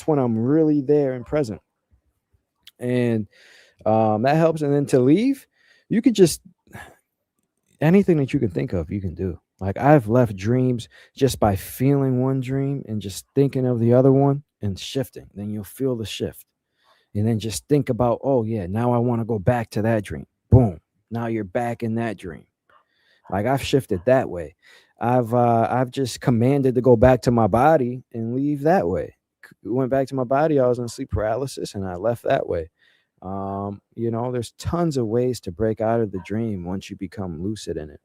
when I'm really there and present, and that helps. And then to leave, you could just, anything that you can think of, you can do. Like, I've left dreams just by feeling one dream and just thinking of the other one and shifting. Then you'll feel the shift. And then just think about, oh yeah, now I want to go back to that dream. Boom. Now you're back in that dream. Like, I've shifted that way. I've just commanded to go back to my body and leave that way. Went back to my body. I was in sleep paralysis and I left that way. You know, there's tons of ways to break out of the dream once you become lucid in it.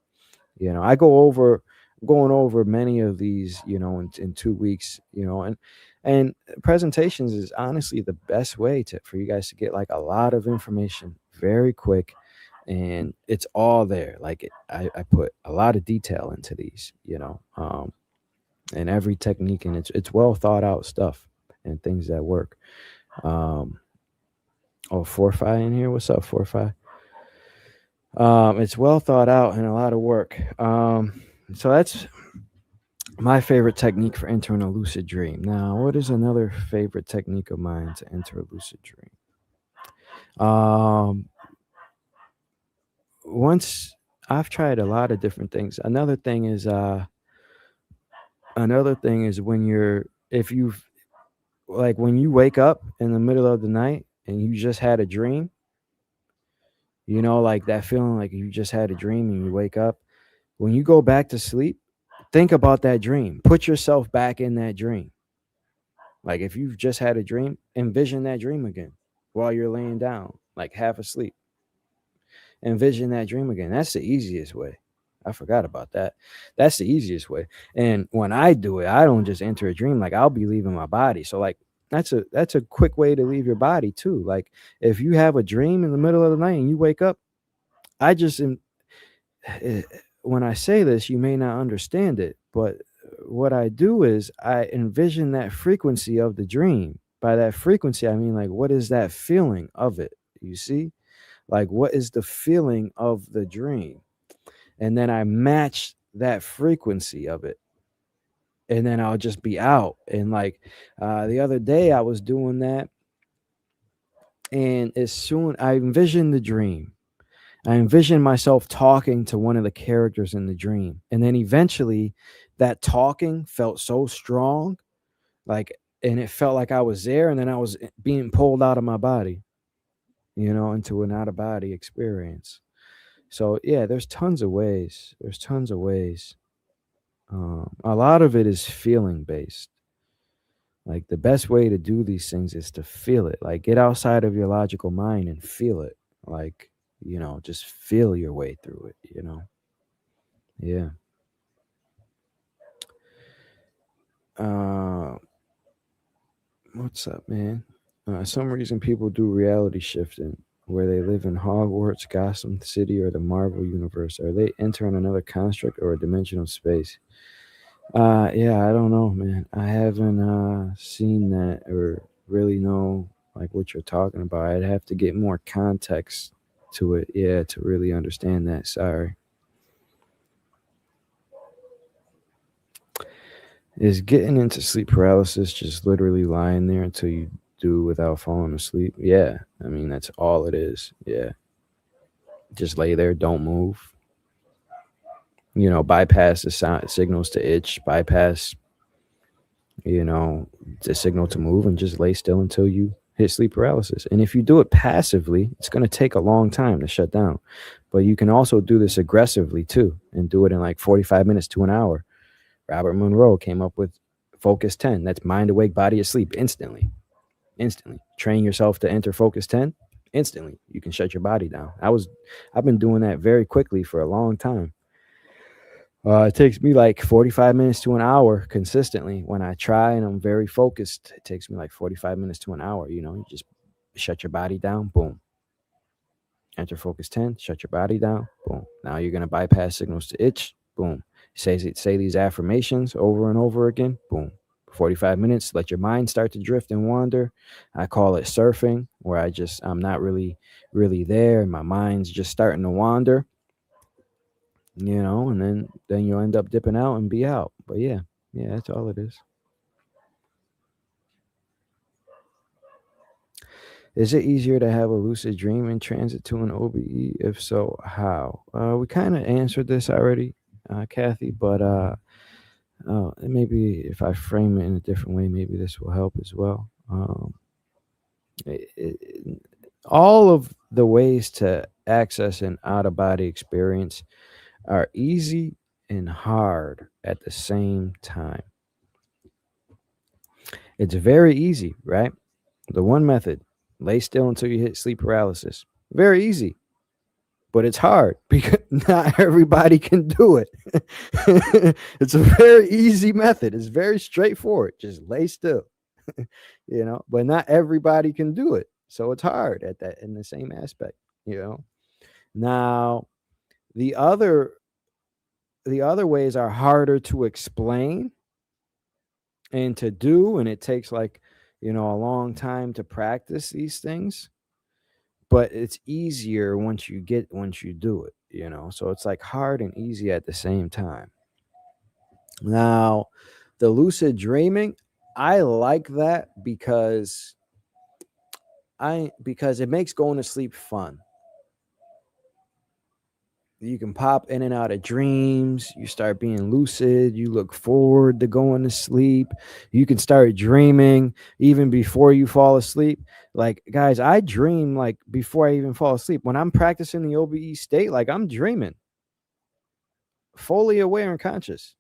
You know, I go over going over many of these, in 2 weeks, and presentations is honestly the best way to for you guys to get like a lot of information very quick, and it's all there. Like I put a lot of detail into these, and every technique, and it's well thought out stuff and things that work. Um, oh, 4-5 in here. What's up, 4-5? It's well thought out and a lot of work. So that's my favorite technique for entering a lucid dream. Now, what is another favorite technique of mine to enter a lucid dream? Once I've tried a lot of different things. Another thing is when you're if you've like when you wake up in the middle of the night and you just had a dream, like that feeling like you just had a dream and you wake up. When you go back to sleep, think about that dream. Put yourself back in that dream. Like if you've just had a dream, envision that dream again while you're laying down, like half asleep. Envision that dream again. That's the easiest way. I forgot about that. That's the easiest way. And when I do it, I don't just enter a dream. Like I'll be leaving my body. So like that's a quick way to leave your body too. Like if you have a dream in the middle of the night and you wake up, I just am eh, when I say this, you may not understand it, but what I do is I envision that frequency of the dream. By that frequency, I mean like what is that feeling of it? You see? Like what is the feeling of the dream? And then I match that frequency of it. And then I'll just be out. And like the other day I was doing that, and as soon I envisioned the dream, I envisioned myself talking to one of the characters in the dream. And then eventually that talking felt so strong, like, and it felt like I was there, and then I was being pulled out of my body, into an out of body experience. So yeah, there's tons of ways. There's tons of ways. A lot of it is feeling based. Like the best way to do these things is to feel it. Like get outside of your logical mind and feel it. Like, just feel your way through it. Yeah. Uh, what's up, man? Some reason people do reality shifting where they live in Hogwarts, Gotham City, or the Marvel universe. Are they entering another construct or a dimensional space? Yeah, I don't know, man. I haven't seen that or really know like what you're talking about. I'd have to get more context to it, yeah, to really understand that. Sorry. Is getting into sleep paralysis just literally lying there until you do without falling asleep? Yeah, I mean that's all it is. Yeah, just lay there, don't move. Bypass the signals to itch, bypass you know, the signal to move, and just lay still until you hit sleep paralysis. And if you do it passively, it's going to take a long time to shut down. But you can also do this aggressively too and do it in like 45 minutes to an hour. Robert Monroe came up with Focus 10. That's mind awake, body asleep instantly. Instantly. Train yourself to enter Focus 10 instantly. You can shut your body down. I've been doing that very quickly for a long time. It takes me like 45 minutes to an hour consistently when I try and I'm very focused. It takes me like 45 minutes to an hour. You just shut your body down, boom. Enter Focus 10, shut your body down, boom. Now you're going to bypass signals to itch, boom. Say these affirmations over and over again, boom. 45 minutes, let your mind start to drift and wander. I call it surfing, where I'm not really there and my mind's just starting to wander. And then you'll end up dipping out and be out. But yeah, that's all it is. Is it easier to have a lucid dream in transit to an OBE? If so, how? We kind of answered this already, Kathy, but maybe if I frame it in a different way, maybe this will help as well. It, it, all of the ways to access an out of body experience are easy and hard at the same time. It's very easy, right? The one method, lay still until you hit sleep paralysis. Very easy. but it's hard because not everybody can do it. It's a very easy method. It's very straightforward. Just lay still, but not everybody can do it. So it's hard at that in the same aspect, you know. Now, the other the other ways are harder to explain and to do, and it takes like, a long time to practice these things, but it's easier once you do it, so it's like hard and easy at the same time. Now, the lucid dreaming, I like that because it makes going to sleep fun. You can pop in and out of dreams. You start being lucid. You look forward to going to sleep. You can start dreaming even before you fall asleep. Like, guys, I dream like before I even fall asleep. When I'm practicing the OBE state, like I'm dreaming, fully aware and conscious.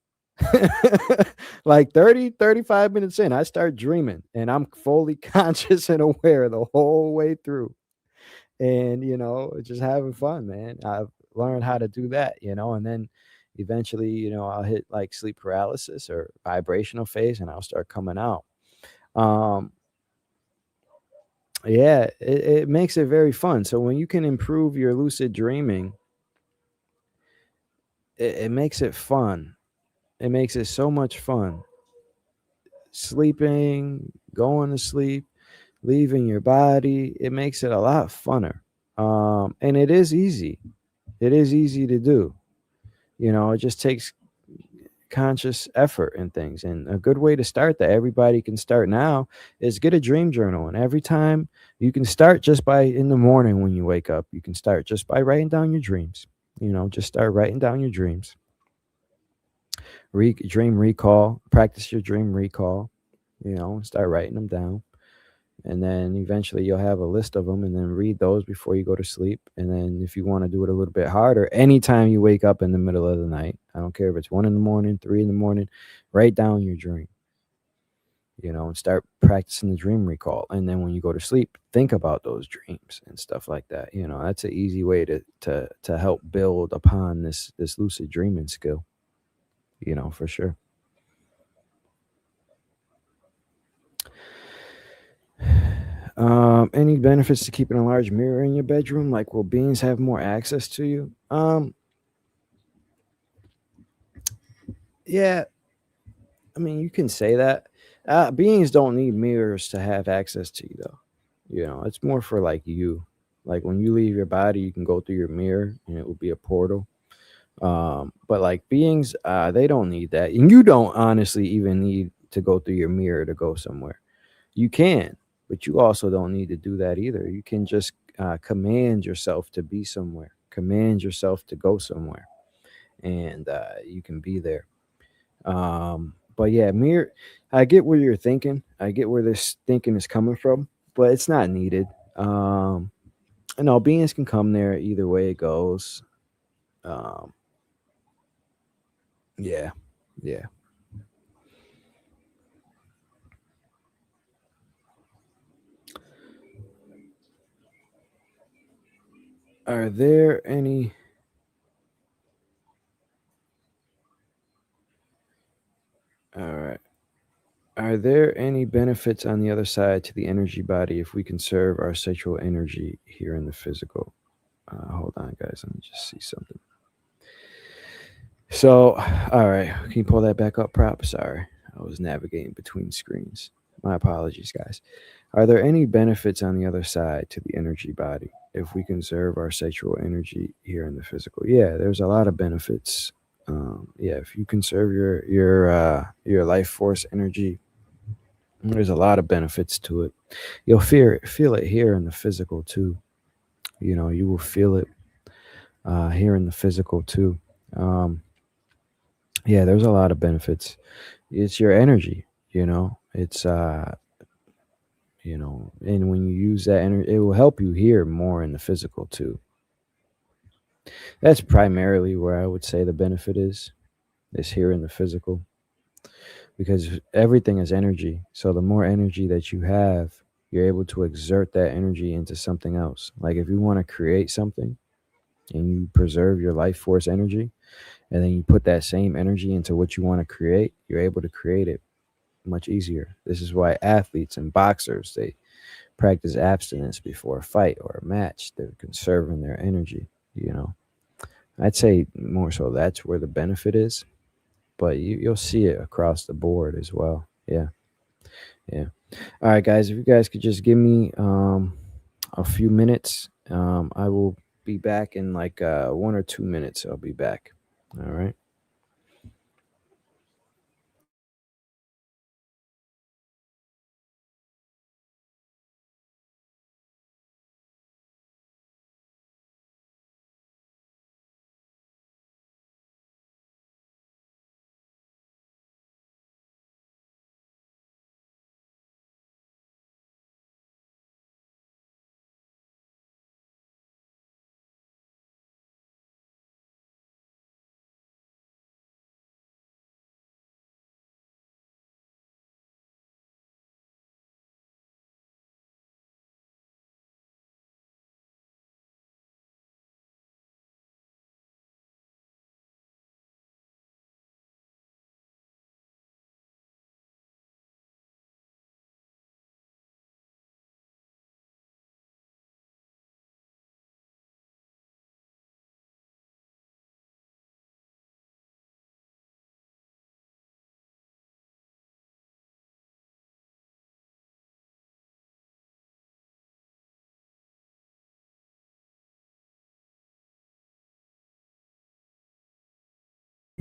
Like 30-35 minutes in, I start dreaming and I'm fully conscious and aware the whole way through. And just having fun, man. I've learned how to do that, and then eventually, I'll hit like sleep paralysis or vibrational phase and I'll start coming out. um yeah, it makes it very fun. So when you can improve your lucid dreaming, it makes it fun. It makes it so much fun. Sleeping, going to sleep, leaving your body, it makes it a lot funner. And it is easy. It is easy to do. It just takes conscious effort and things. And a good way to start that everybody can start now is get a dream journal. And every time you can start just by in the morning when you wake up, you can start just by writing down your dreams. Just start writing down your dreams. Dream recall, practice your dream recall, start writing them down. And then eventually you'll have a list of them and then read those before you go to sleep. And then if you want to do it a little bit harder, anytime you wake up in the middle of the night, I don't care if it's 1 in the morning, 3 in the morning, write down your dream, and start practicing the dream recall. And then when you go to sleep, think about those dreams and stuff like that. That's an easy way to help build upon this lucid dreaming skill, for sure. Any benefits to keeping a large mirror in your bedroom? Like, will beings have more access to you? Yeah, I mean, you can say that. Beings don't need mirrors to have access to you, though. It's more for like you. Like when you leave your body, you can go through your mirror, and it will be a portal. But like beings, they don't need that, and you don't honestly even need to go through your mirror to go somewhere. You can, but you also don't need to do that either. You can just command yourself to be somewhere, command yourself to go somewhere, and you can be there. But yeah, mirror, I get where you're thinking. I get where this thinking is coming from, but it's not needed. No, beings can come there either way it goes. Um, yeah, yeah. Are there any? All right. Are there any benefits on the other side to the energy body if we conserve our sexual energy here in the physical? Hold on, guys. Let me just see something. So, all right. Can you pull that back up, prop? Sorry. I was navigating between screens. My apologies, guys. Are there any benefits on the other side to the energy body if we conserve our sexual energy here in the physical? Yeah, there's a lot of benefits. Yeah, if you conserve your life force energy, there's a lot of benefits to it. You'll feel it here in the physical too. You will feel it here in the physical too. Um, yeah, there's a lot of benefits. It's your energy. It's and when you use that energy, it will help you hear more in the physical too. That's primarily where I would say the benefit is here in the physical, because everything is energy. So the more energy that you have, you're able to exert that energy into something else. Like if you want to create something, and you preserve your life force energy, and then you put that same energy into what you want to create, you're able to create it much easier. This is why athletes and boxers, they practice abstinence before a fight or a match. They're conserving their energy, you know. I'd say more so that's where the benefit is, but you'll see it across the board as well. Yeah. Yeah. All right, guys, if you guys could just give me a few minutes, I will be back in like 1 or 2 minutes. I'll be back. All right.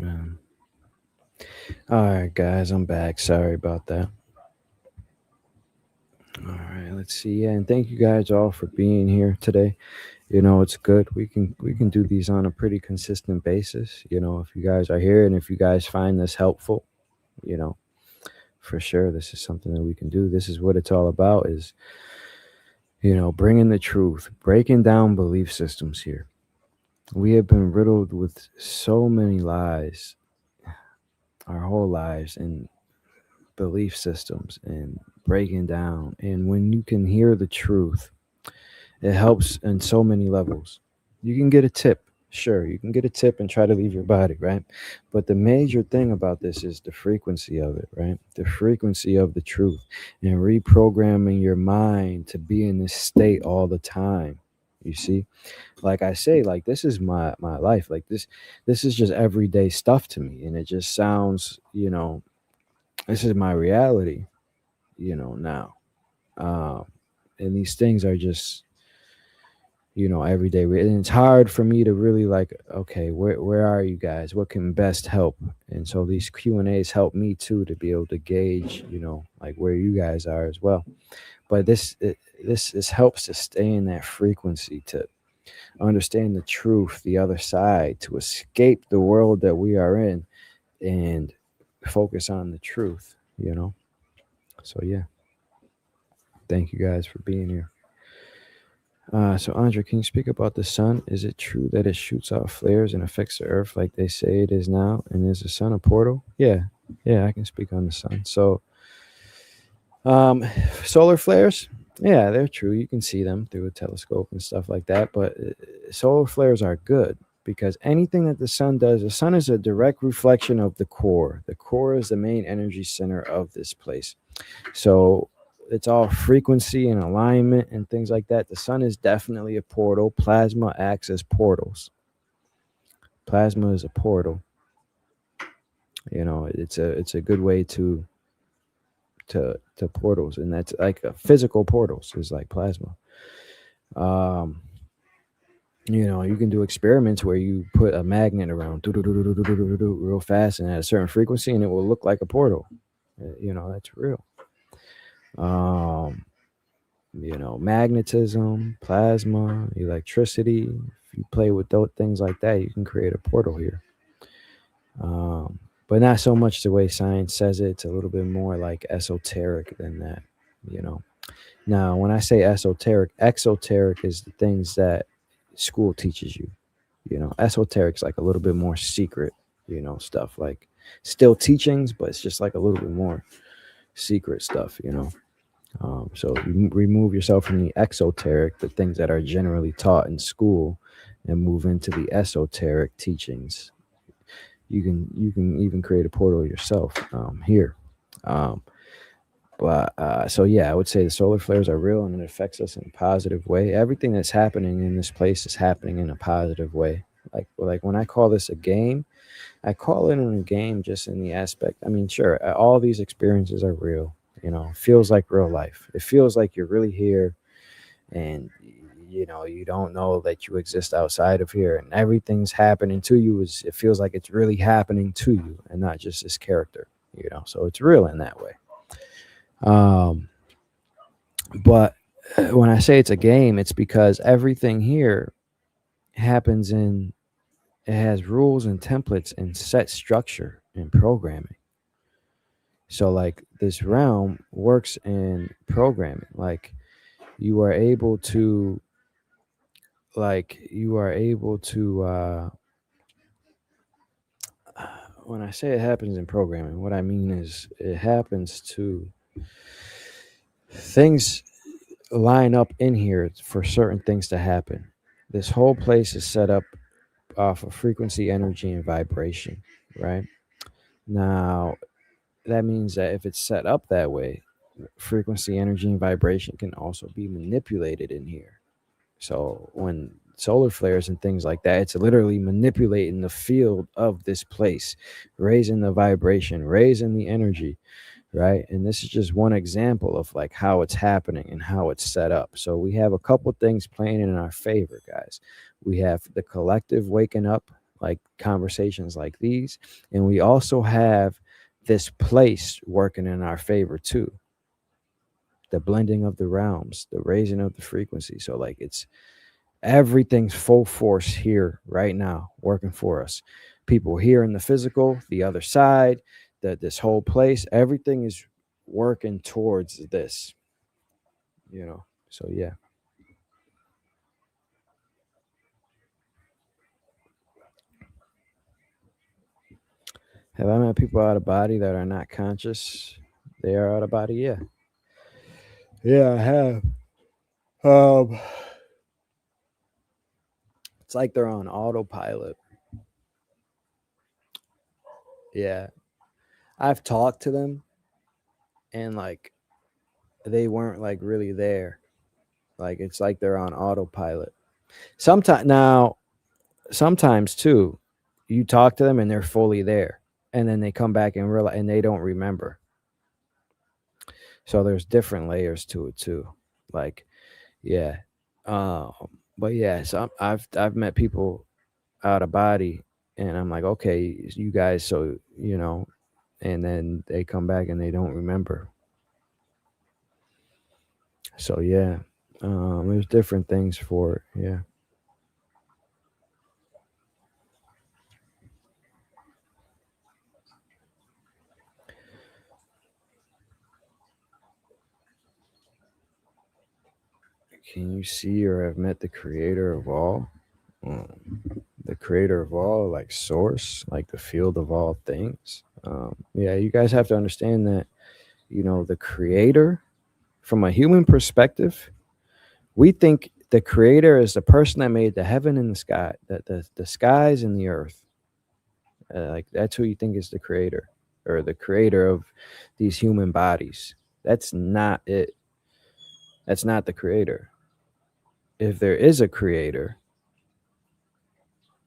Um, all right, guys, I'm back. Sorry about that. All right, let's see. Yeah, and thank you guys all for being here today. You know, it's good. We can do these on a pretty consistent basis. You know, if you guys are here and if you guys find this helpful, you know, for sure, this is something that we can do. This is what it's all about. Is bringing the truth, breaking down belief systems here. We have been riddled with so many lies our whole lives, and belief systems and breaking down. And when you can hear the truth, it helps in so many levels. You can get a tip. Sure, you can get a tip and try to leave your body, right? But the major thing about this is the frequency of it, right? The frequency of the truth and reprogramming your mind to be in this state all the time. You see? Like I say, like this is my life. Like this is just everyday stuff to me. And it just sounds, this is my reality, now. Um, and these things are just everyday and it's hard for me to really like, okay, where are you guys, what can best help? And so these Q&As help me too to be able to gauge like where you guys are as well. But this helps to stay in that frequency, to understand the truth, the other side, to escape the world that we are in and focus on the truth. So yeah, thank you guys for being here. So, Andre, can you speak about the sun? Is it true that it shoots out flares and affects the earth like they say it is now? And is the sun a portal? Yeah, yeah, I can speak on the sun. So, um, solar flares, yeah, they're true. You can see them through a telescope and stuff like that. But solar flares are good because anything that the sun is a direct reflection of the core. The core is the main energy center of this place. So it's all frequency and alignment and things like that. The sun is definitely a portal. Plasma acts as portals. Plasma is a portal. It's a good way to portals, and that's like a physical portals is like plasma. Um, you can do experiments where you put a magnet around real fast and at a certain frequency, and it will look like a portal. That's real. Um, magnetism, plasma, electricity. If you play with those things like that, you can create a portal here. But not so much the way science says it. It's a little bit more like esoteric than that, you know. Now, when I say esoteric, exoteric is the things that school teaches you. Esoteric's like a little bit more secret, stuff like still teachings, but it's just like a little bit more secret stuff. So you remove yourself from the exoteric, the things that are generally taught in school, and move into the esoteric teachings. You can even create a portal yourself here. Um, but so yeah, I would say the solar flares are real and it affects us in a positive way. Everything that's happening in this place is happening in a positive way. Like when I call this a game, I call it in a game just in the aspect. I mean, sure, all these experiences are real. It feels like real life. It feels like you're really here, and you don't know that you exist outside of here, and everything's happening to you. It feels like it's really happening to you, and not just this character. So it's real in that way. Um, but when I say it's a game, it's because everything here happens in. It has rules and templates and set structure and programming. So like this realm works in programming. Like you are able to you are able to when I say it happens in programming, what I mean is it happens to things line up in here for certain things to happen. This whole place is set up off of frequency, energy, and vibration, right? Now, that means that if it's set up that way, frequency, energy, and vibration can also be manipulated in here. So when solar flares and things like that, it's literally manipulating the field of this place, raising the vibration, raising the energy, right? And this is just one example of like how it's happening and how it's set up. So we have a couple things playing in our favor, guys. We have the collective waking up, like conversations like these, and we also have this place working in our favor too. The blending of the realms, the raising of the frequency. So like it's everything's full force here right now working for us. People here in the physical, the other side, this whole place, everything is working towards this. So yeah. Have I met people out of body that are not conscious? They are out of body, yeah. Yeah, I have. um it's like they're on autopilot. Yeah, I've talked to them, and like they weren't like really there. Like it's like they're on autopilot. Sometimes too, you talk to them and they're fully there, and then they come back and realize, and they don't remember. So there's different layers to it too. Like, yeah, um, but yeah, so I've met people out of body, and I'm like, okay, you guys, so and then they come back and they don't remember. So yeah, there's different things for it. Yeah. Can you see or have met the creator of all? The creator of all, like source, like the field of all things. Yeah, you guys have to understand that, the creator, from a human perspective, we think the creator is the person that made the heaven and the sky, the skies and the earth. Like that's who you think is the creator, or the creator of these human bodies. That's not it. That's not the creator. If there is a creator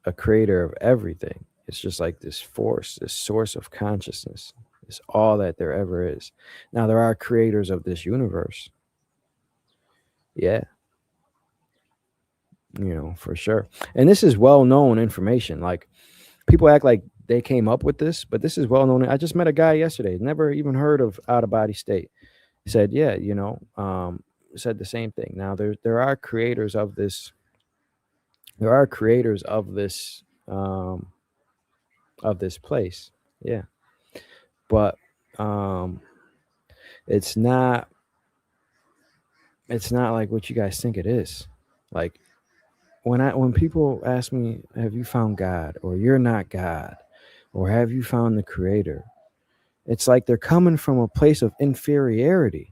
of everything, it's just like this force, this source of consciousness. It's all that there ever is. Now, there are creators of this universe. Yeah, for sure. And this is well known information. Like, people act like they came up with this, but this is well known. I just met a guy yesterday, never even heard of out of body state. He said, yeah, said the same thing. Now, there are creators of this. There are creators of this place. Yeah. But um it's not like what you guys think it is. Like when people ask me, have you found God, or you're not God, or have you found the creator, it's like they're coming from a place of inferiority,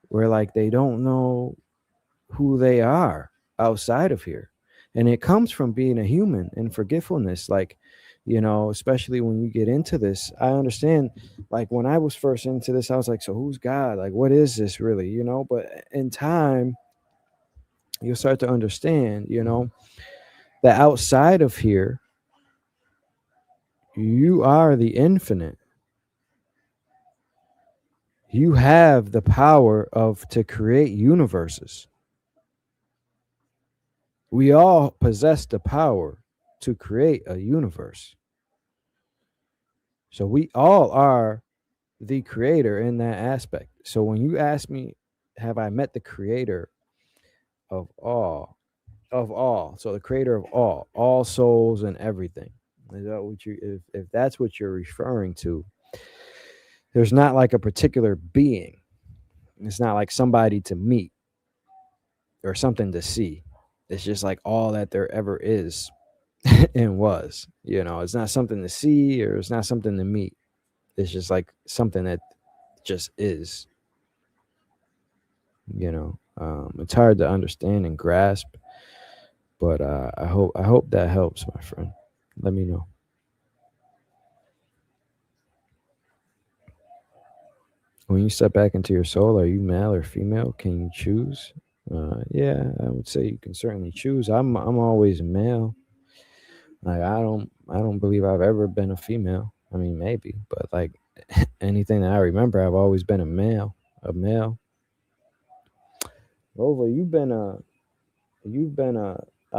where like they don't know who they are outside of here. And it comes from being a human and forgetfulness. Like, especially when you get into this, I understand. Like when I was first into this, I was like, so who's God? Like, what is this really? But in time, you'll start to understand, that outside of here, you are the infinite. You have the power of to create universes. We all possess the power to create a universe. So we all are the creator in that aspect. So when you ask me, have I met the creator of all, so the creator of all souls and everything? Is that what if that's what you're referring to? There's not like a particular being. It's not like somebody to meet or something to see. It's just like all that there ever is and was. It's not something to see or it's not something to meet. It's just like something that just is. It's hard to understand and grasp, but I hope that helps, my friend. Let me know. When you step back into your soul, are you male or female? Can you choose? Yeah, I would say you can certainly choose. I'm always male. Like I don't believe I've ever been a female. I mean, maybe, but like anything that I remember, I've always been a male. A male. Over, you've been a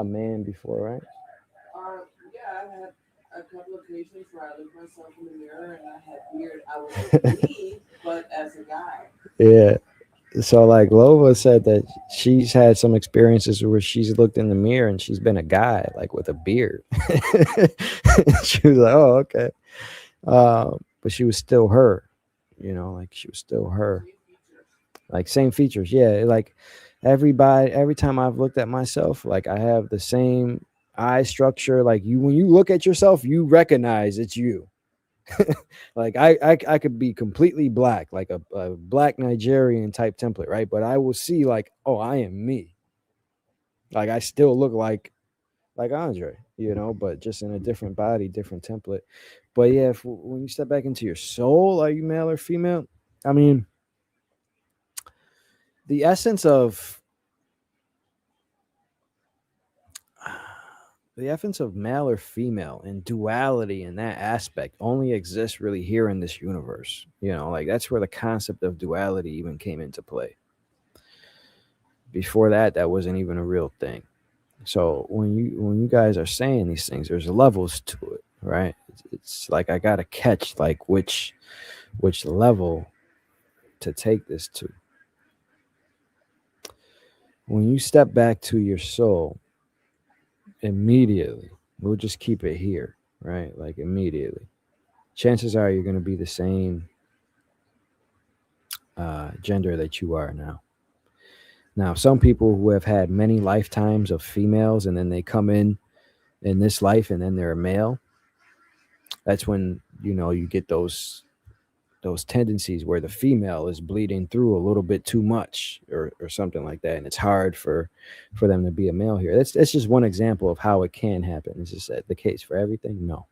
man before, right? Yeah, I've had a couple of occasions where I looked myself in the mirror and I had weird. I was me, but as a guy. Yeah. So like Lova said that she's had some experiences where she's looked in the mirror and she's been a guy like with a beard. She was like, "Oh, okay," but she was still her. Like she was still her. Same features. Like same features. Yeah, like every time I've looked at myself, like I have the same eye structure. Like when you look at yourself, you recognize it's you. Like I could be completely black, like a black Nigerian type template, right? But I will see like, oh, I am me. Like I still look like Andre, but just in a different body, different template. But yeah, when you step back into your soul, are you male or female? I mean, the essence of male or female and duality in that aspect only exists really here in this universe. Like that's where the concept of duality even came into play. Before that, that wasn't even a real thing. So when you guys are saying these things, there's levels to it, right? It's like I gotta catch like which level to take this to. When you step back to your soul, immediately, we'll just keep it here, right? Like immediately. Chances are you're gonna be the same gender that you are now. Now, some people who have had many lifetimes of females and then they come in this life and then they're a male, that's when you get those tendencies where the female is bleeding through a little bit too much or something like that, and it's hard for them to be a male here. That's just one example of how it can happen. Is this the case for everything? No,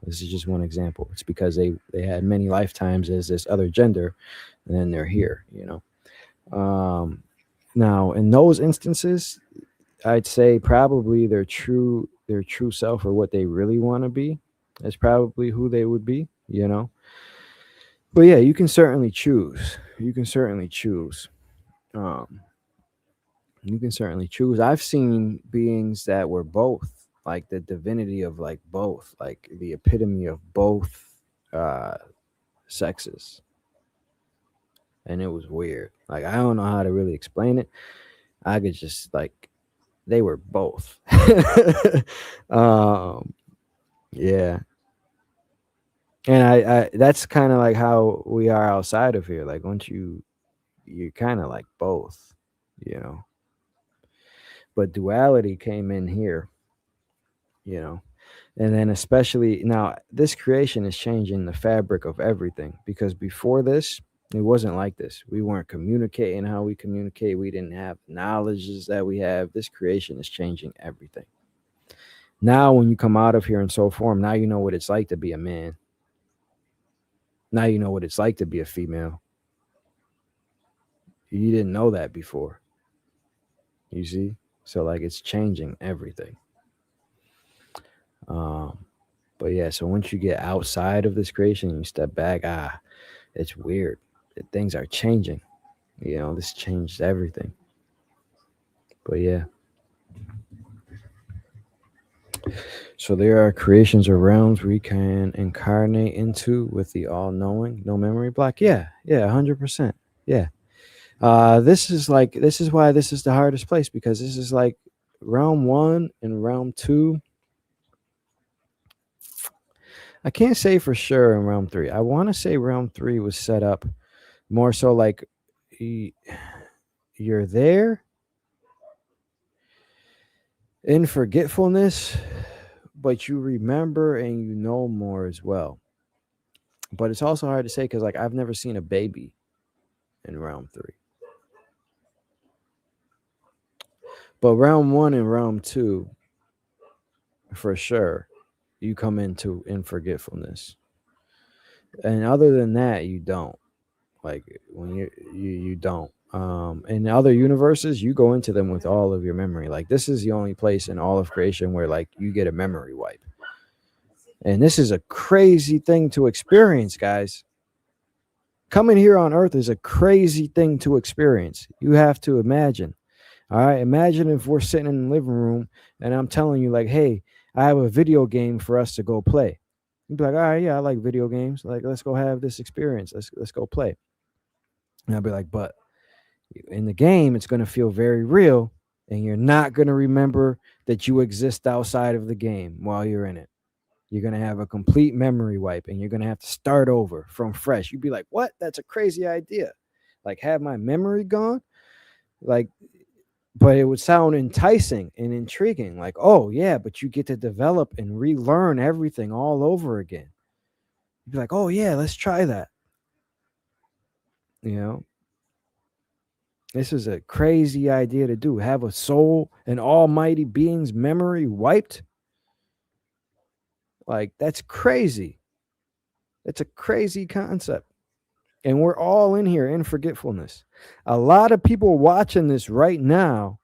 this is just one example. It's because they had many lifetimes as this other gender and then they're here. Now in those instances, I'd say probably their true self or what they really want to be is probably who they would be. But yeah, you can certainly choose. Um, you can certainly choose. I've seen beings that were both, like the divinity of like both, like the epitome of both uh, sexes, and it was weird. Like I don't know how to really explain it. I could just like they were both. um, yeah, and I that's kind of like how we are outside of here. Like once you're kind of like both, you know. But duality came in here, you know. And then especially now this creation is changing the fabric of everything because before this it wasn't like this. We weren't communicating how we communicate. We didn't have knowledges that we have. This creation is changing everything. Now, when you come out of here in soul form, now you know what it's like to be a man. Now you know what it's like to be a female. You didn't know that before. You see? So, like, it's changing everything. Um, but yeah, so once you get outside of this creation and you step back, it's weird. Things are changing. This changed everything. But yeah. So there are creations or realms we can incarnate into with the all knowing, no memory block. Yeah, yeah, 100%. Yeah. This is why this is the hardest place, because this is like realm one and realm two. I can't say for sure in realm three. I want to say realm three was set up more so like y- you're there in forgetfulness, but you remember and you know more as well. But it's also hard to say because, like, I've never seen a baby in round three. But round one and round two, for sure, you come into in forgetfulness. And other than that, you don't. Like when you don't. In other universes, you go into them with all of your memory. Like this is the only place in all of creation where like you get a memory wipe. And this is a crazy thing to experience, guys. Coming here on Earth is a crazy thing to experience. You have to imagine. All right. Imagine if we're sitting in the living room and I'm telling you, like, hey, I have a video game for us to go play. You'd be like, all right, yeah, I like video games. Like, let's go have this experience. Let's go play. And I'll be like, but in the game, it's going to feel very real. And you're not going to remember that you exist outside of the game while you're in it. You're going to have a complete memory wipe and you're going to have to start over from fresh. You'd be like, what? That's a crazy idea. Like, have my memory gone? Like, but it would sound enticing and intriguing. Like, oh, yeah, but you get to develop and relearn everything all over again. You'd be like, oh, yeah, let's try that. You know, this is a crazy idea to do. Have a soul, an almighty being's memory wiped. Like, that's crazy. It's a crazy concept. And we're all in here in forgetfulness. A lot of people watching this right now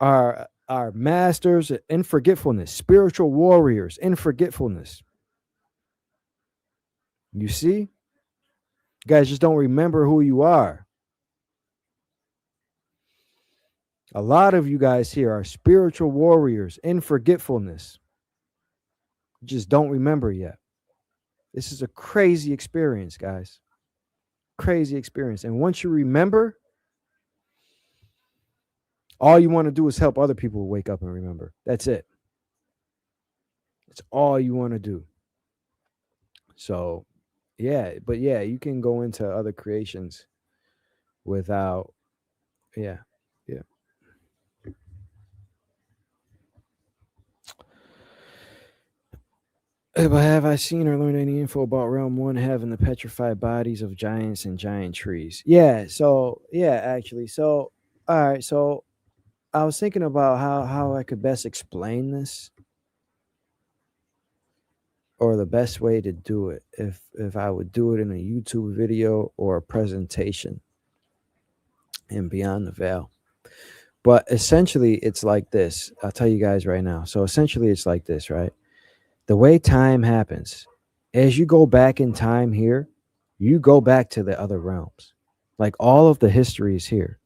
are masters in forgetfulness, spiritual warriors in forgetfulness. You see? You guys just don't remember who you are. A lot of you guys here are spiritual warriors in forgetfulness. You just don't remember yet. This is a crazy experience, guys. Crazy experience. And once you remember, all you want to do is help other people wake up and remember. That's it. It's all you want to do. So, yeah, but yeah, you can go into other creations without, yeah, yeah. But have I seen or learned any info about Realm 1 having the petrified bodies of giants and giant trees? Yeah, so, yeah, actually. So, all right, so I was thinking about how I could best explain this, or the best way to do it, if I would do it in a YouTube video or a presentation in Beyond the Veil. But essentially, it's like this. I'll tell you guys right now. So essentially, it's like this, right? The way time happens, as you go back in time here, you go back to the other realms. Like all of the history is here.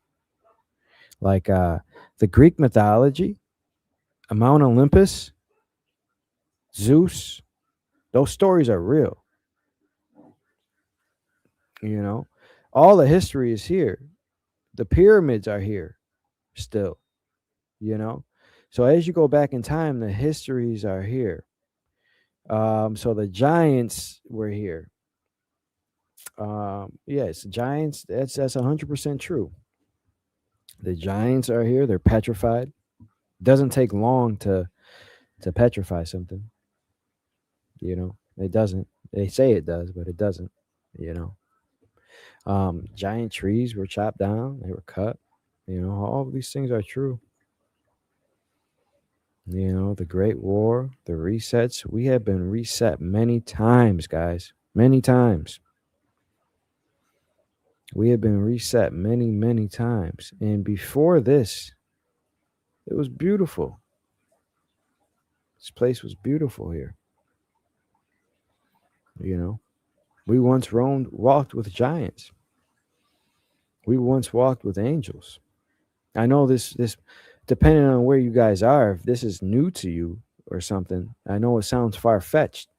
Like the Greek mythology, Mount Olympus, Zeus, those stories are real. You know, all the history is here. The pyramids are here still, you know. So as you go back in time, the histories are here. So the giants were here. Yes, giants. That's 100% true. The giants are here. They're petrified. Doesn't take long to petrify something. You know, it doesn't. They say it does, but it doesn't. You know, giant trees were chopped down. They were cut. You know, all of these things are true. The Great War, the resets. We have been reset many times, guys. Many times. We have been reset many, many times. And before this, it was beautiful. This place was beautiful here. You know, we once walked with giants. We once walked with angels. I know this, depending on where you guys are, if this is new to you or something, I know it sounds far fetched,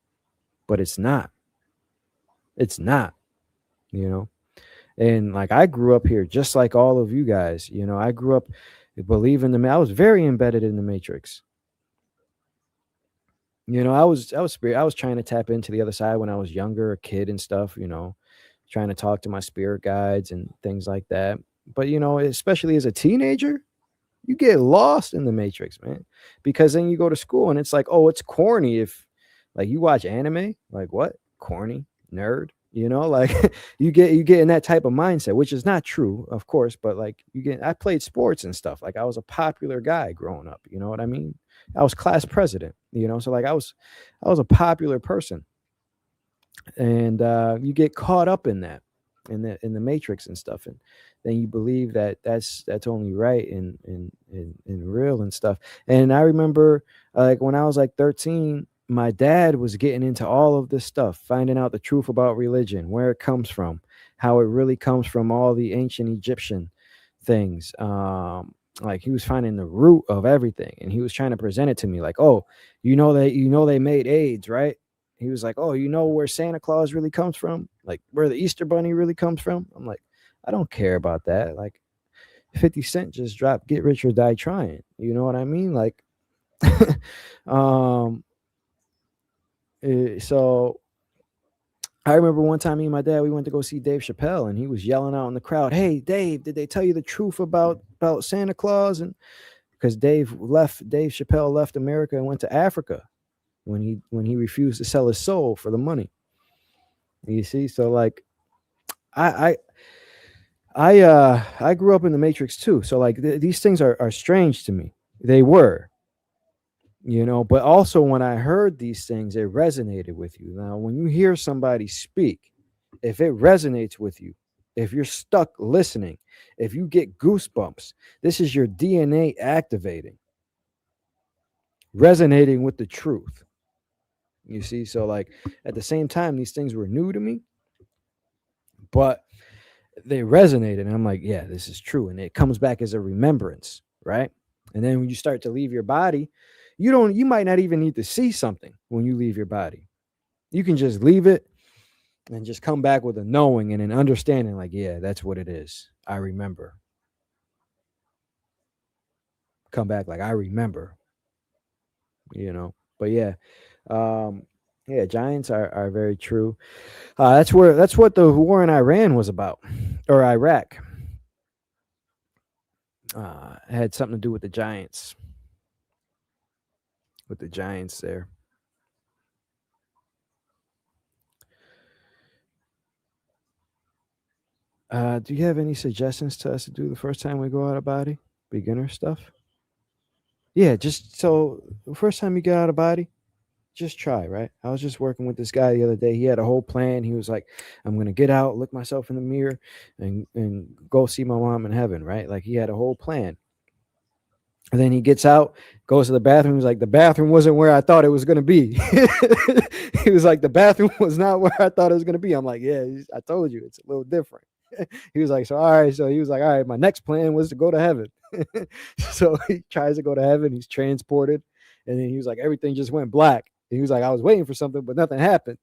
but it's not. It's not, you know. And like I grew up here just like all of you guys. I grew up believing I was very embedded in the matrix. I was trying to tap into the other side when I was younger, a kid and stuff, trying to talk to my spirit guides and things like that. But especially as a teenager, you get lost in the matrix, man. Because then you go to school and it's like, oh, it's corny if like you watch anime, like what? Corny, nerd, like you get in that type of mindset, which is not true, of course, but like I played sports and stuff. Like I was a popular guy growing up, you know what I mean? I was class president, so like I was a popular person, and you get caught up in that, in the matrix and stuff, and then you believe that that's only right and real and stuff. And I remember like when I was like 13, my dad was getting into all of this stuff, finding out the truth about religion, where it comes from, how it really comes from all the ancient Egyptian things. Like he was finding the root of everything, and he was trying to present it to me like, oh, they made AIDS, right? He was like, oh, you know where Santa Claus really comes from, like where the Easter Bunny really comes from. I'm like, I don't care about that. Like 50 Cent just dropped Get Rich or Die Trying, you know what I mean? Like um so I remember one time me and my dad, we went to go see Dave Chappelle, and he was yelling out in the crowd, "Hey, Dave, did they tell you the truth about Santa Claus?" And because Dave Chappelle left America and went to Africa when he refused to sell his soul for the money. You see, so like I I grew up in the Matrix too. So like these things are strange to me. They were, but also when I heard these things, it resonated with you. Now, when you hear somebody speak, if it resonates with you, if you're stuck listening, if you get goosebumps, this is your DNA activating, resonating with the truth. You see, so like at the same time, these things were new to me, but they resonated. And I'm like, yeah, this is true. And it comes back as a remembrance, right? And then when you start to leave your body, you might not even need to see something when you leave your body. You can just leave it and just come back with a knowing and an understanding, like, yeah, that's what it is. I remember. Come back like I remember, But um, yeah, giants are very true. That's what the war in Iran was about, or Iraq. It had something to do with the giants there. Do you have any suggestions to us to do the first time we go out of body? Beginner stuff? Yeah, just so the first time you get out of body, just try, right? I was just working with this guy the other day. He had a whole plan. He was like, I'm gonna get out, look myself in the mirror, and go see my mom in heaven, right? Like he had a whole plan. And then he gets out, goes to the bathroom. He's like, the bathroom wasn't where I thought it was going to be. He was like, the bathroom was not where I thought it was going to be. I'm like, yeah, I told you it's a little different. He was like, so, all right. So he was like, all right, my next plan was to go to heaven. So he tries to go to heaven. He's transported. And then he was like, everything just went black. He was like, I was waiting for something, but nothing happened.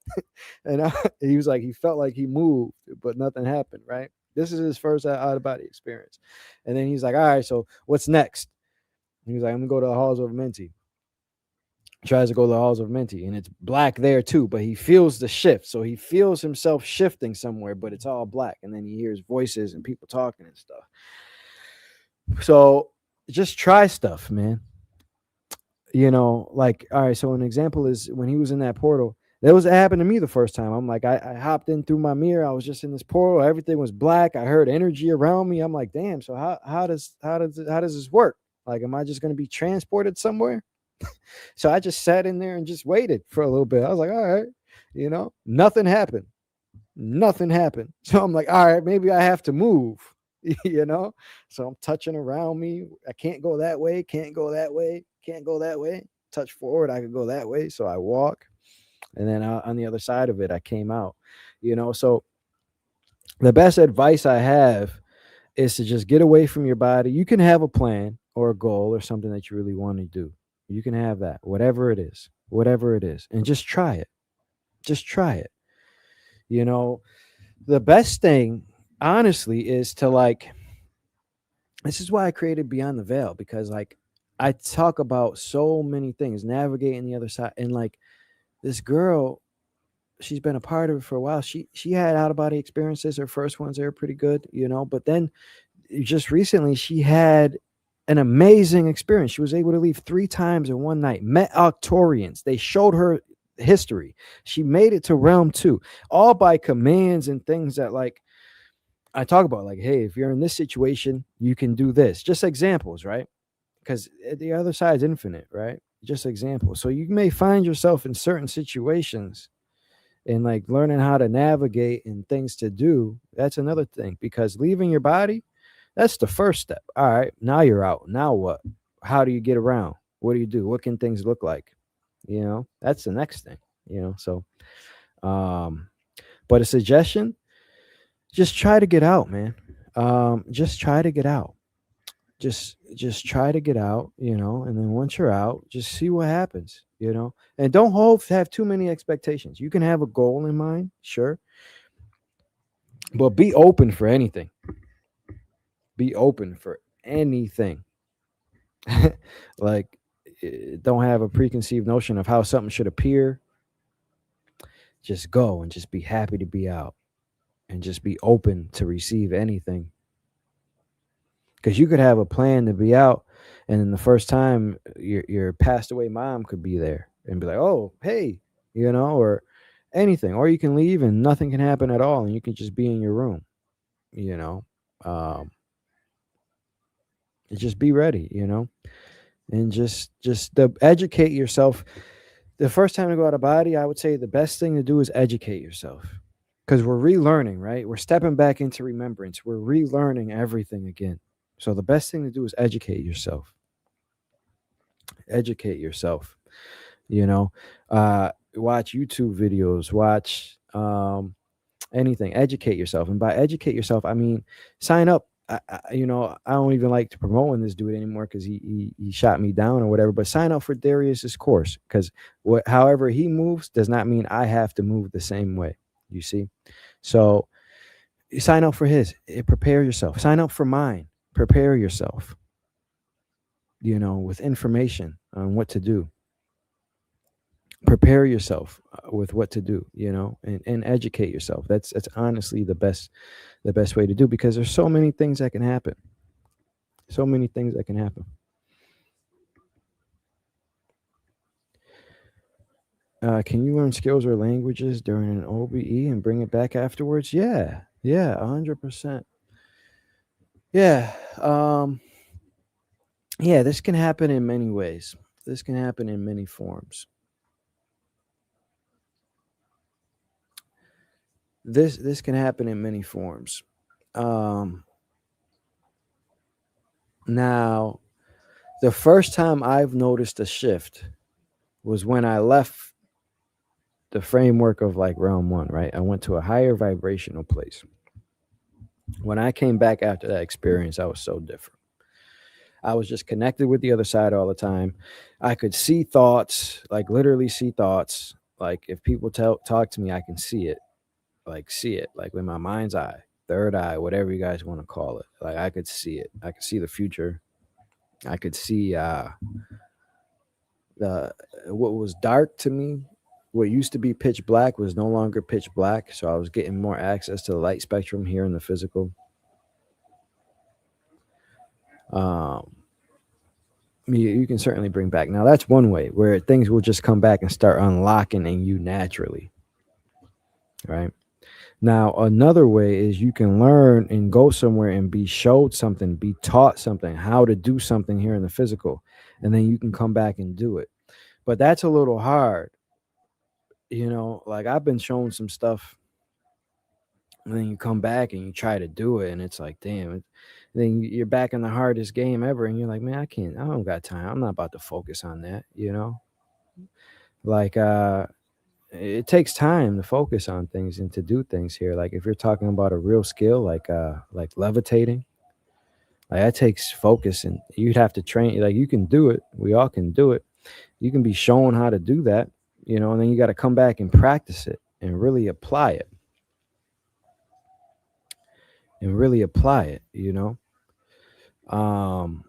He was like, he felt like he moved, but nothing happened, right? This is his first out of body experience. And then he's like, all right, so what's next? He was like, I'm gonna go to the halls of Menti. Tries to go to the halls of Menti, and it's black there too, but he feels the shift. So he feels himself shifting somewhere, but it's all black. And then he hears voices and people talking and stuff. So just try stuff, man. Like, all right, so an example is when he was in that portal. That was happened to me the first time. I'm like, I hopped in through my mirror. I was just in this portal. Everything was black. I heard energy around me. I'm like, damn. So how does this work? Like, am I just gonna be transported somewhere? So I just sat in there and just waited for a little bit. I was like, all right, nothing happened. Nothing happened. So I'm like, all right, maybe I have to move, you know? So I'm touching around me. I can't go that way, can't go that way, can't go that way. Touch forward, I could go that way. So I walk. And then on the other side of it, I came out, So the best advice I have is to just get away from your body. You can have a plan or a goal or something that you really want to do. You can have that, whatever it is, and just try it. Just try it. You know, the best thing, honestly, is to this is why I created Beyond the Veil, because I talk about so many things, navigating the other side. And this girl, she's been a part of it for a while. She had out of body experiences. Her first ones, they were pretty good, but then just recently she had an amazing experience. She was able to leave 3 times in one night, met Arcturians. They showed her history. She made it to realm 2, all by commands and things that I talk about, hey, if you're in this situation, you can do this. Just examples, right? Because the other side is infinite, right? Just examples. So you may find yourself in certain situations, and learning how to navigate and things to do, that's another thing. Because leaving your body, that's the first step. All right, now you're out. Now what? How do you get around? What do you do? What can things look like? That's the next thing. So but a suggestion, just try to get out, man. Just try to get out. Just try to get out, and then once you're out, just see what happens, and don't have too many expectations. You can have a goal in mind, sure, but be open for anything. Be open for anything. like don't have a preconceived notion of how something should appear. Just go and just be happy to be out, and just be open to receive anything. Because you could have a plan to be out, and then the first time your passed away mom could be there and be like, oh, hey, or anything. Or you can leave and nothing can happen at all, and you can just be in your room, you know. Um, just be ready, and just educate yourself. The first time to go out of body, I would say the best thing to do is educate yourself, because we're relearning, right? We're stepping back into remembrance. We're relearning everything again. So the best thing to do is educate yourself. Educate yourself. Watch YouTube videos. Watch anything. Educate yourself, and by educate yourself, I mean sign up. I don't even like to promote this dude anymore because he shot me down or whatever. But sign up for Darius's course, because however he moves does not mean I have to move the same way. You see, so sign up for his. Prepare yourself. Sign up for mine. Prepare yourself. With information on what to do. Prepare yourself with what to do. And educate yourself. That's honestly the best way to do, because there's so many things that can happen. So many things that can happen. Can you learn skills or languages during an OBE and bring it back afterwards? Yeah, 100%. Yeah, yeah. This can happen in many ways. This can happen in many forms. This can happen in many forms. Now, the first time I've noticed a shift was when I left the framework of realm 1, right? I went to a higher vibrational place. When I came back after that experience, I was so different. I was just connected with the other side all the time. I could see thoughts, literally see thoughts. If people talk to me, I can see it, with my mind's eye, third eye, whatever you guys want to call it. I could see it. I could see the future. I could see what was dark to me. What used to be pitch black was no longer pitch black. So I was getting more access to the light spectrum here in the physical. You can certainly bring back. Now, that's one way where things will just come back and start unlocking in you naturally. Right? Now, another way is you can learn and go somewhere and be showed something, be taught something, how to do something here in the physical, and then you can come back and do it. But that's a little hard, like I've been shown some stuff, and then you come back and you try to do it, and it's like, damn it. Then you're back in the hardest game ever, and you're like, man, I don't got time. I'm not about to focus on that. Like, it takes time to focus on things and to do things here. Like if you're talking about a real skill, like levitating, like that takes focus, and you'd have to train. Like you can do it. We all can do it. You can be shown how to do that, and then you got to come back and practice it and really apply it and really apply it. Um,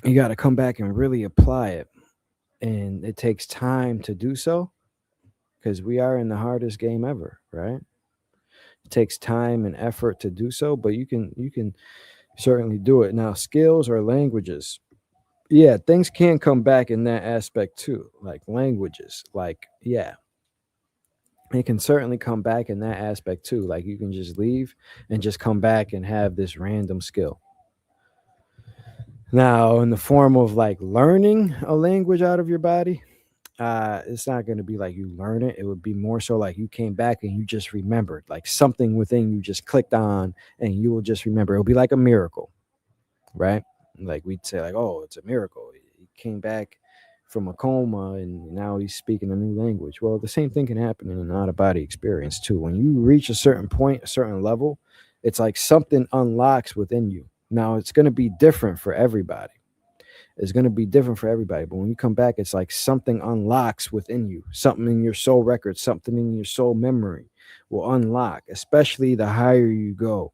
you got to come back and really apply it, and it takes time to do so because we are in the hardest game ever, right? It takes time and effort to do so, but you can certainly do it. Now, skills or languages, yeah, things can come back in that aspect too, like languages. Like, yeah, it can certainly come back in that aspect too. Like you can just leave and just come back and have this random skill. Now, in the form of like learning a language out of your body, it's not going to be like you learn it. It would be more so like you came back and you just remembered, like something within you just clicked on, and you will just remember. It'll be like a miracle, right? Like we'd say, like, oh, it's a miracle. He came back from a coma and now he's speaking a new language. Well, the same thing can happen in an out of body experience too. When you reach a certain point, a certain level, it's like something unlocks within you. Now it's going to be different for everybody. It's going to be different for everybody. But when you come back, it's like something unlocks within you, something in your soul record, something in your soul memory will unlock, especially the higher you go.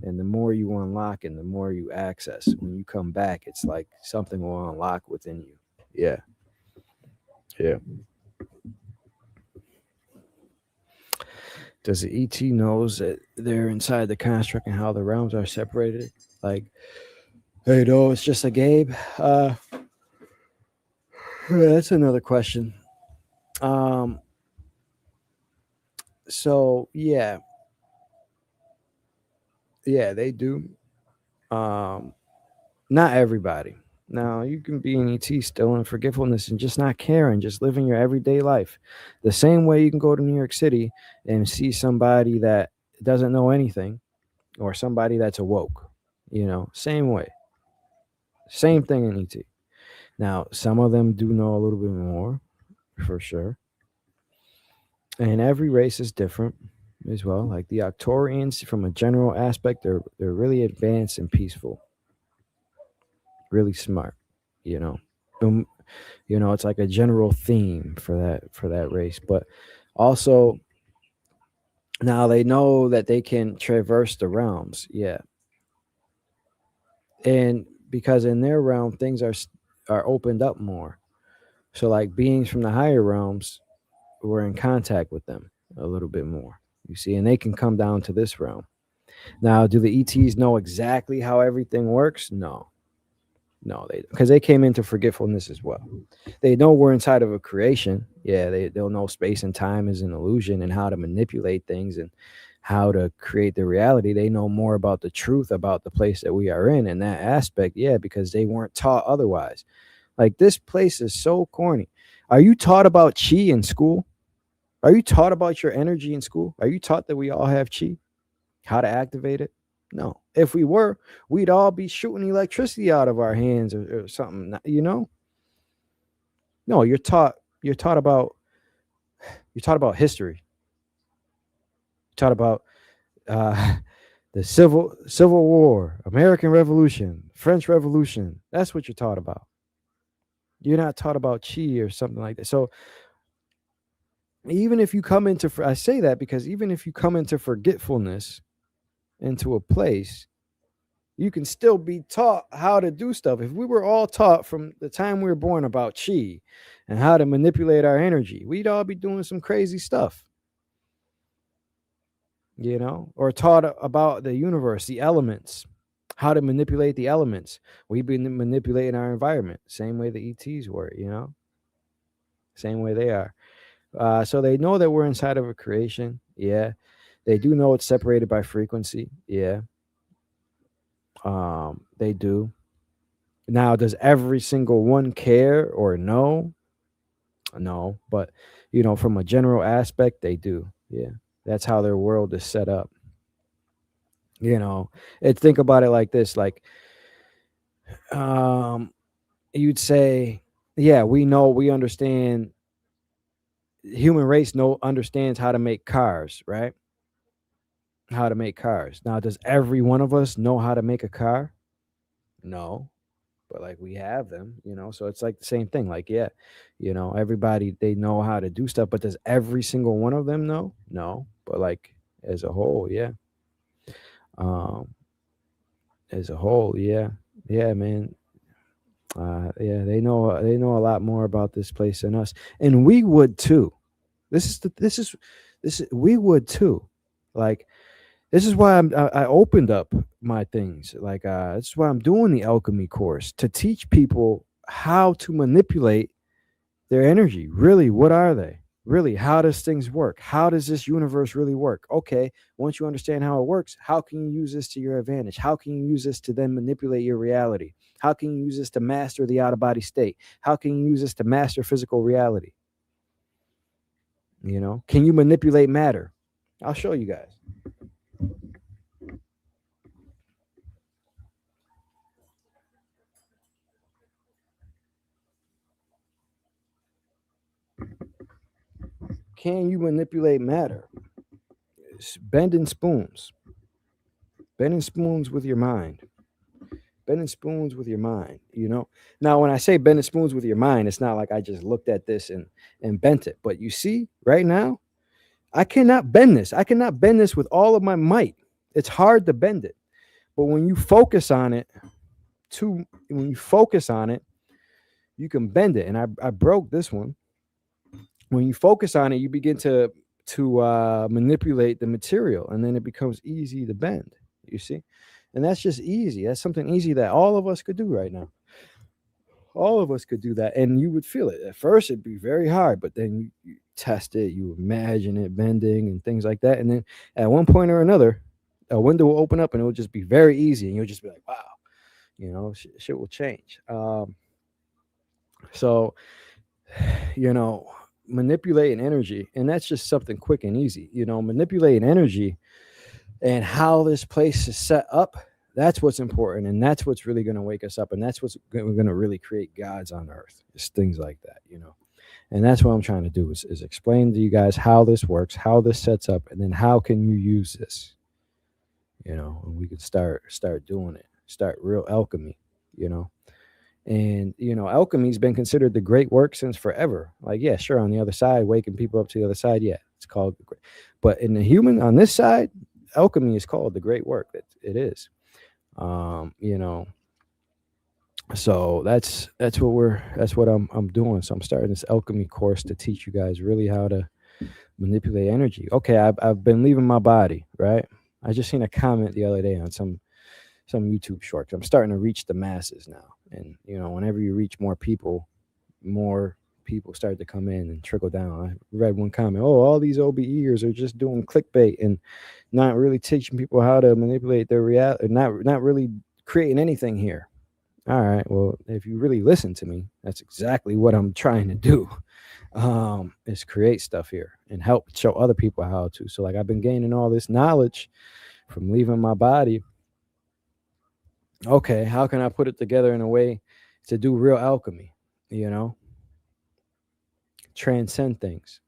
And the more you unlock and the more you access, when you come back, it's like something will unlock within you. Yeah. Yeah. Does the ET knows that they're inside the construct and how the realms are separated? Like, hey, no, it's just a game. That's another question. Um, so yeah, they do. Um, Not everybody. Now, you can be an ET still in forgetfulness and just not caring, just living your everyday life. The same way you can go to New York City and see somebody that doesn't know anything or somebody that's awoke, same way. Same thing in ET. Now, some of them do know a little bit more, for sure. And every race is different as well. Like the Octorians, from a general aspect, they're really advanced and peaceful, really smart, you know. Um, it's like a general theme for that race. But also now they know that they can traverse the realms. Yeah. And because in their realm things are opened up more. So like beings from the higher realms were in contact with them a little bit more. You see, and they can come down to this realm. Now, do the ETs know exactly how everything works? No. No, because they came into forgetfulness as well. They know we're inside of a creation. Yeah, they'll know space and time is an illusion and how to manipulate things and how to create the reality. They know more about the truth about the place that we are in that aspect. Yeah, because they weren't taught otherwise. Like this place is so corny. Are you taught about chi in school? Are you taught about your energy in school? Are you taught that we all have chi? How to activate it? No. If we were, we'd all be shooting electricity out of our hands or something. No, you're taught about history. You're taught about uh, the Civil War, American Revolution, French Revolution. That's what you're taught about. You're not taught about chi or something like that. So even if you come into, I say that because even if you come into forgetfulness into a place, you can still be taught how to do stuff. If we were all taught from the time we were born about chi and how to manipulate our energy, we'd all be doing some crazy stuff, or taught about the universe, the elements, how to manipulate the elements. We've been manipulating our environment, same way the ETs were, same way they are. So they know that we're inside of a creation. Yeah. They do know it's separated by frequency. Yeah. They do. Now, does every single one care or know? No, but from a general aspect, they do. Yeah, that's how their world is set up. You know, think about it like this: like, um, you'd say, yeah, we understand. Human race understands how to make cars, right? How to make cars. Now, does every one of us know how to make a car? No, but like we have them. So it's like the same thing. Like, yeah, everybody they know how to do stuff, but does every single one of them know? No, but like as a whole, yeah. Um, as a whole, yeah, yeah, man. Yeah, they know a lot more about this place than us, and we would too. This is we would too. Like, this is why I opened up my things. Like, this is why I'm doing the alchemy course to teach people how to manipulate their energy. Really, what are they? Really, how does things work? How does this universe really work? Okay, once you understand how it works, how can you use this to your advantage? How can you use this to then manipulate your reality? How can you use this to master the out of body state? How can you use this to master physical reality? Can you manipulate matter? I'll show you guys. Can you manipulate matter? Bending spoons. Bending spoons with your mind. Bending spoons with your mind. Now, when I say bending spoons with your mind, it's not like I just looked at this and bent it. But you see, right now, I cannot bend this. I cannot bend this with all of my might. It's hard to bend it. But when you focus on it, when you focus on it, you can bend it. And I broke this one. When you focus on it, you begin to manipulate the material, and then it becomes easy to bend. You see, and that's just easy. That's something easy that all of us could do right now. All of us could do that, and you would feel it. At first, it'd be very hard, but then you test it, you imagine it bending and things like that, and then at one point or another, a window will open up, and it will just be very easy, and you'll just be like, "Wow." Shit will change. So you know, manipulating energy, and that's just something quick and easy. Manipulating energy and how this place is set up. That's what's important, and that's what's really going to wake us up, and that's what's going to really create gods on earth. It's things like that. And that's what I'm trying to do is explain to you guys how this works, how this sets up, and then how can you use this. And we can start doing it. Start real alchemy. You know, and alchemy's been considered the great work since forever. Like, yeah, sure, on the other side, waking people up to the other side, yeah, it's called the great. But in the human on this side, alchemy is called the great work. It is. Um, you know, so that's what I'm doing. So I'm starting this alchemy course to teach you guys really how to manipulate energy. Okay, I've been leaving my body, right? I just seen a comment the other day on some YouTube short. I'm starting to reach the masses now, and whenever you reach more people start to come in and trickle down. I read one comment, "Oh, all these OBEers are just doing clickbait and not really teaching people how to manipulate their reality, not really creating anything here." All right, well, if you really listen to me, that's exactly what I'm trying to do. Is create stuff here and help show other people how to. So, like, I've been gaining all this knowledge from leaving my body. Okay, how can I put it together in a way to do real alchemy? You know, transcend things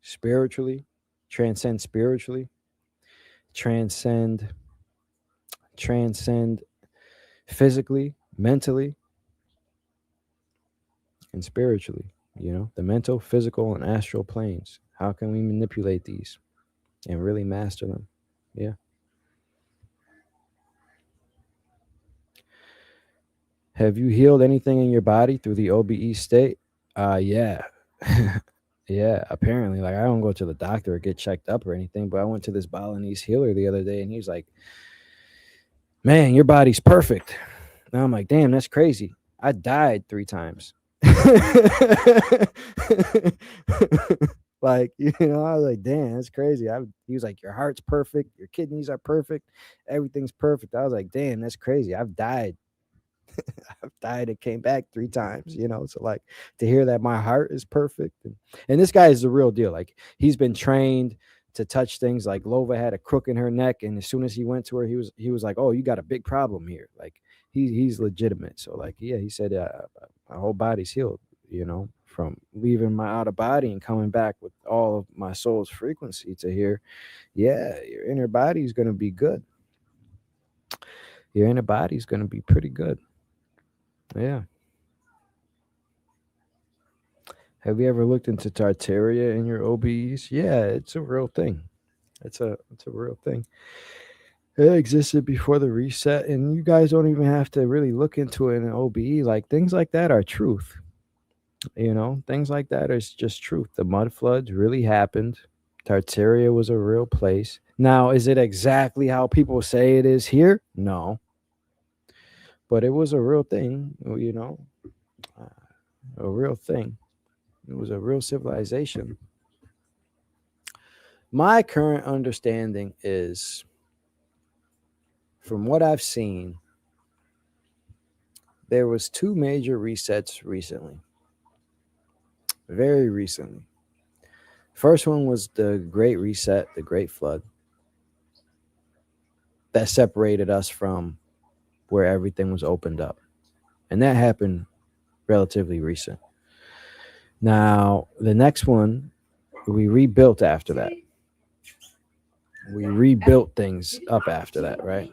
spiritually, transcend spiritually, transcend, transcend physically, mentally, and spiritually. The mental, physical, and astral planes. How can we manipulate these and really master them? Yeah. Have you healed anything in your body through the OBE state? Yeah. Yeah, apparently. Like, I don't go to the doctor or get checked up or anything, but I went to this Balinese healer the other day, and he's like, "Man, your body's perfect." And I'm like, "Damn, that's crazy. I died 3 times." Like, I was like, "Damn, that's crazy." He was like, "Your heart's perfect. Your kidneys are perfect. Everything's perfect." I was like, "Damn, that's crazy. I've died I've died and came back 3 times, So like to hear that my heart is perfect, and this guy is the real deal. Like he's been trained to touch things. Like Lova had a crook in her neck, and as soon as he went to her, he was like, "Oh, you got a big problem here." Like he's legitimate. So like yeah, he said my whole body's healed. From leaving my outer body and coming back with all of my soul's frequency to hear, yeah, your inner body's gonna be good. Your inner body's gonna be pretty good. Yeah. Have you ever looked into Tartaria in your OBEs? Yeah, it's a real thing. It's a real thing. It existed before the reset, and you guys don't even have to really look into it in an OBE. Like things like that are truth. Things like that is just truth. The mud floods really happened. Tartaria was a real place. Now, is it exactly how people say it is here? No, but it was a real thing. Uh, a real thing. It was a real civilization. My current understanding is, from what I've seen, there was 2 major resets recently, very recently. First one was the Great Reset, the Great Flood, that separated us from where everything was opened up, and that happened relatively recent. Now, the next one, we rebuilt after that. We rebuilt things up after that, right?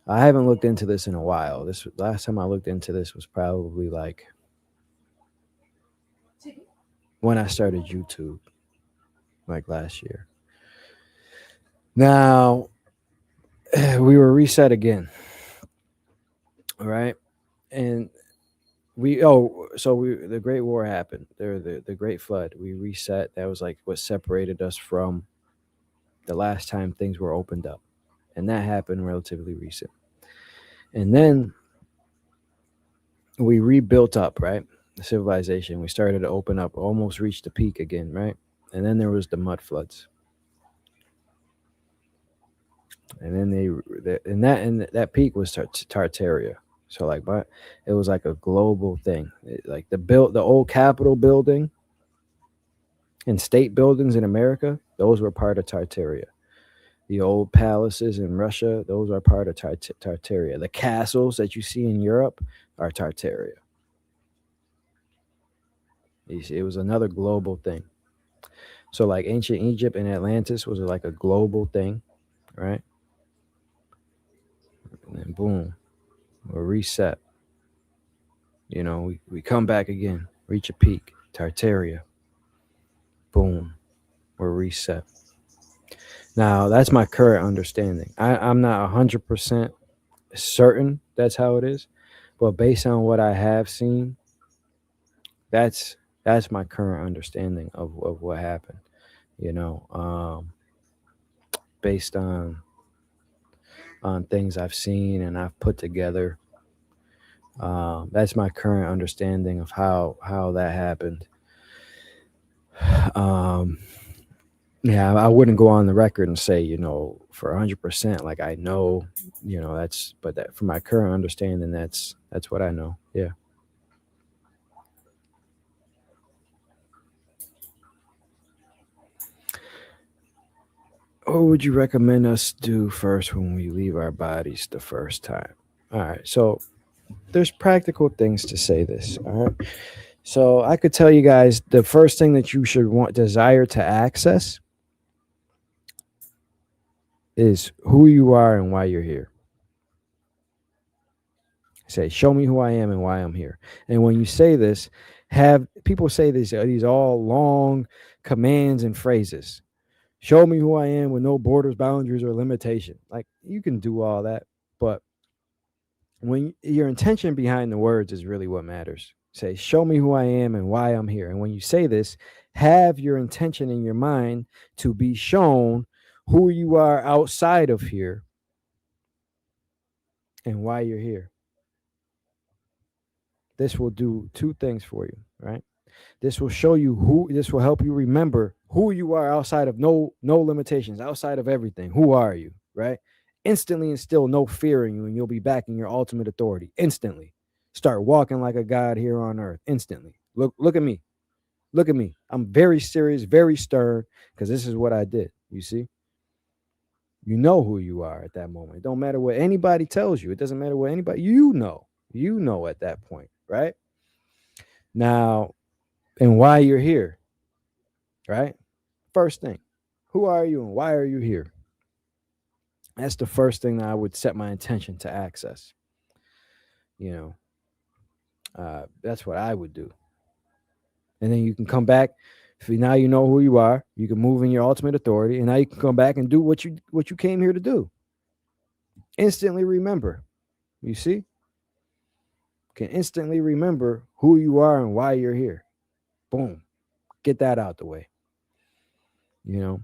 I haven't looked into this in a while. This last time I looked into this was probably like when I started YouTube, like last year. Now, we were reset again, all right? And the Great War happened. The Great Flood. We reset. That was like what separated us from the last time things were opened up. And that happened relatively recent. And then we rebuilt up, right? The civilization. We started to open up, almost reached the peak again, right? And then there was the mud floods. And then that peak was Tartaria. So like, but it was like a global thing. Like the old Capitol building and state buildings in America, those were part of Tartaria. The old palaces in Russia, those are part of Tartaria. The castles that you see in Europe are Tartaria. You see, it was another global thing. So like ancient Egypt and Atlantis was like a global thing, right? And then boom, we're reset. We come back again, reach a peak, Tartaria. Boom, we're reset. Now that's my current understanding. I'm not 100% certain that's how it is, but based on what I have seen, that's that's my current understanding of what happened. You know, based on things I've seen and I've put together. That's my current understanding of how that happened. Um, yeah, I wouldn't go on the record and say for 100% like I know that's but that from my current understanding that's what I know. Yeah. What would you recommend us do first when we leave our bodies the first time? All right. So there's practical things to say this. All right. So I could tell you guys the first thing that you should desire to access is who you are and why you're here. Say, show me who I am and why I'm here. And when you say this, have people say these all long commands and phrases. Show me who I am with no borders, boundaries, or limitation. Like you can do all that, but when your intention behind the words is really what matters. Say, show me who I am and why I'm here. And when you say this, have your intention in your mind to be shown who you are outside of here and why you're here. This will do 2 things for you, right? This will help you remember who you are outside of no limitations, outside of everything. Who are you, right? Instantly instill no fear in you, and you'll be back in your ultimate authority. Instantly. Start walking like a god here on earth. Instantly. Look at me. Look at me. I'm very serious, very stern, because this is what I did. You see? You know who you are at that moment. It don't matter what anybody tells you. It doesn't matter what anybody you know. You know at that point, right? Now, and why you're here, right? First thing. Who are you and why are you here? That's the first thing that I would set my intention to access. You know, that's what I would do. And then you can come back. If now you know who you are, you can move in your ultimate authority, and now you can come back and do what you came here to do. Instantly remember. You see, can instantly remember who you are and why you're here. Boom, get that out the way. You know,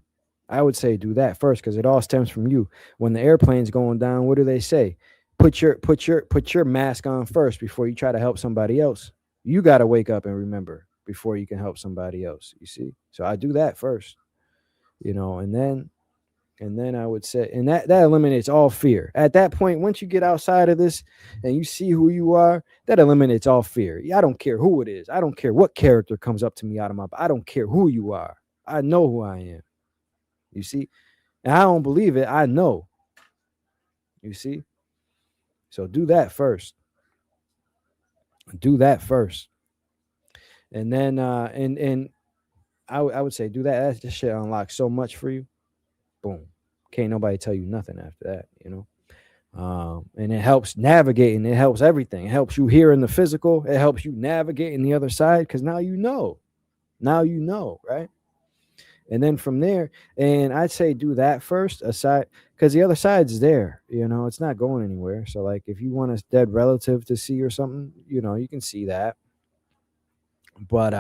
I would say do that first because it all stems from you. When the airplane's going down, what do they say? Put your mask on first before you try to help somebody else. You got to wake up and remember before you can help somebody else. You see, so I do that first. And then I would say, and that eliminates all fear. At that point, once you get outside of this and you see who you are, that eliminates all fear. I don't care who it is. I don't care what character comes up to me out of my. I don't care who you are. I know who I am. You see, and I don't believe it. I know. You see, so do that first. Do that first, and then and I would say do that. That shit unlocks so much for you. Boom. Can't nobody tell you nothing after that. And it helps navigating. It helps everything. It helps you here in the physical. It helps you navigate in the other side because now you know. Now you know, right? And then from there, and I'd say do that first, aside, because the other side's there. It's not going anywhere. So, like, if you want a dead relative to see or something, you can see that. But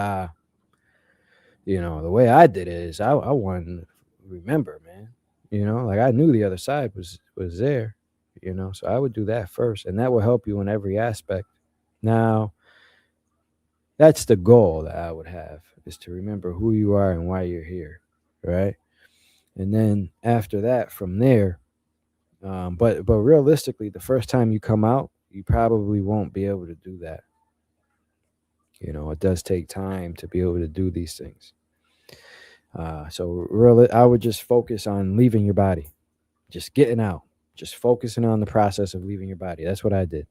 the way I did it is I wanted to remember, man. Like I knew the other side was there. So I would do that first, and that will help you in every aspect. Now, that's the goal that I would have is to remember who you are and why you're here, right? And then after that, from there, but realistically, the first time you come out, you probably won't be able to do that. It does take time to be able to do these things. So really, I would just focus on leaving your body, just getting out, just focusing on the process of leaving your body. That's what I did.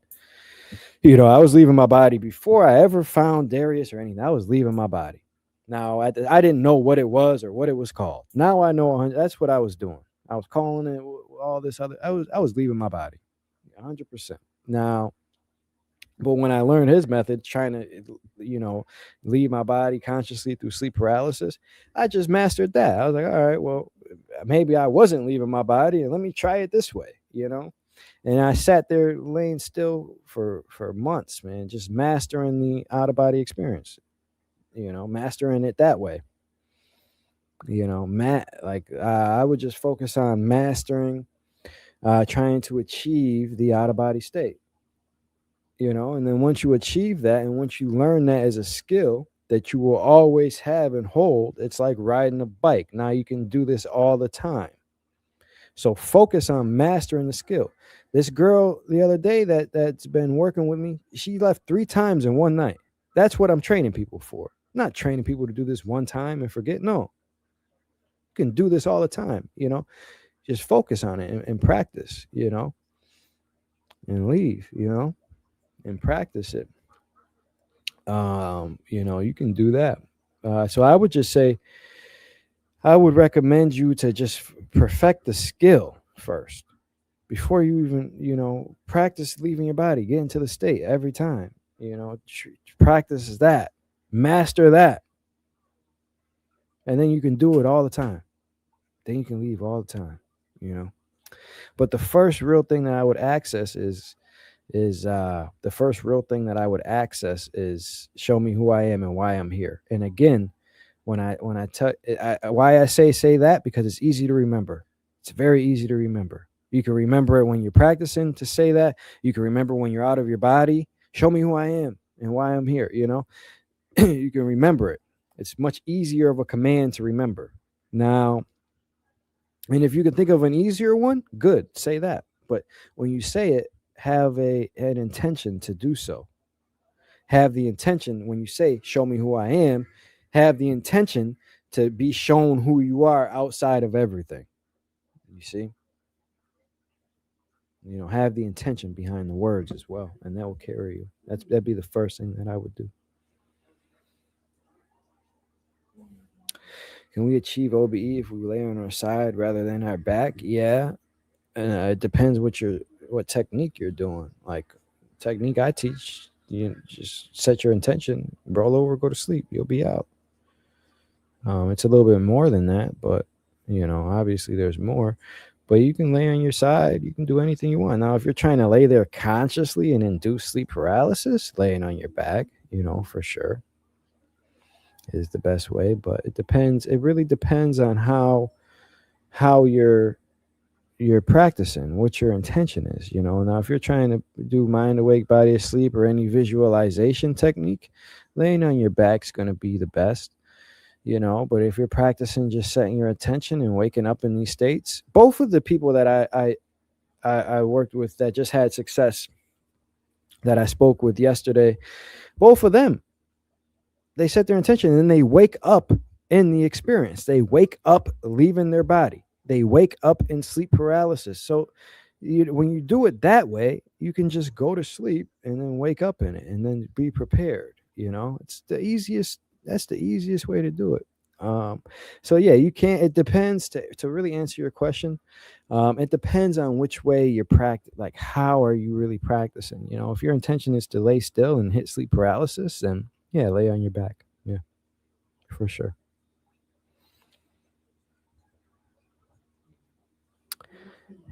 I was leaving my body before I ever found Darius or anything. I was leaving my body. Now, I didn't know what it was or what it was called. Now I know that's what I was doing. I was calling it all this other. I was leaving my body, 100%. Now, but when I learned his method, trying to, leave my body consciously through sleep paralysis, I just mastered that. I was like, all right, well, maybe I wasn't leaving my body, and let me try it this way. And I sat there laying still for months, man, just mastering the out of body experience. Mastering it that way. I would just focus on mastering, trying to achieve the out of body state. And then once you achieve that, and once you learn that as a skill that you will always have and hold, it's like riding a bike. Now you can do this all the time. So focus on mastering the skill. This girl the other day that's been working with me, she left 3 times in one night. That's what I'm training people for. I'm not training people to do this one time and forget. No, you can do this all the time. Just focus on it and practice, and leave, and practice it. You can do that. So I would just say, I would recommend you to just perfect the skill first before you even, practice leaving your body, get into the state every time, practice that, master that. And then you can do it all the time. Then you can leave all the time. But the first real thing that I would access is the first real thing that I would access is show me who I am and why I'm here. And again, when I tell why I say that, because it's easy to remember. It's very easy to remember. You can remember it when you're practicing to say that. You can remember when you're out of your body. Show me who I am and why I'm here. You can remember it. It's much easier of a command to remember. Now, And if you can think of an easier one, good, say that. But when you say it, have an intention to do so. Have the intention when you say, show me who I am, have the intention to be shown who you are outside of everything. You see? Have the intention behind the words as well, and that will carry you. That'd be the first thing that I would do. Can we achieve OBE if we lay on our side rather than our back? Yeah, and it depends what technique you're doing. Like technique I teach, you just set your intention, roll over, go to sleep. You'll be out. It's a little bit more than that, but obviously there's more. But you can lay on your side. You can do anything you want. Now, if you're trying to lay there consciously and induce sleep paralysis, laying on your back, for sure is the best way. But it depends. It really depends on how you're practicing, what your intention is. Now, if you're trying to do mind awake, body asleep, or any visualization technique, laying on your back is going to be the best. But if you're practicing just setting your attention and waking up in these states, both of the people that I worked with that just had success that I spoke with yesterday, both of them, they set their intention and they wake up in the experience. They wake up leaving their body. They wake up in sleep paralysis. So when you do it that way, you can just go to sleep and then wake up in it and then be prepared. It's the easiest. That's the easiest way to do it. So yeah, you can't. It depends to really answer your question. It depends on which way you're practice. Like, how are you really practicing? If your intention is to lay still and hit sleep paralysis, then yeah, lay on your back. Yeah, for sure.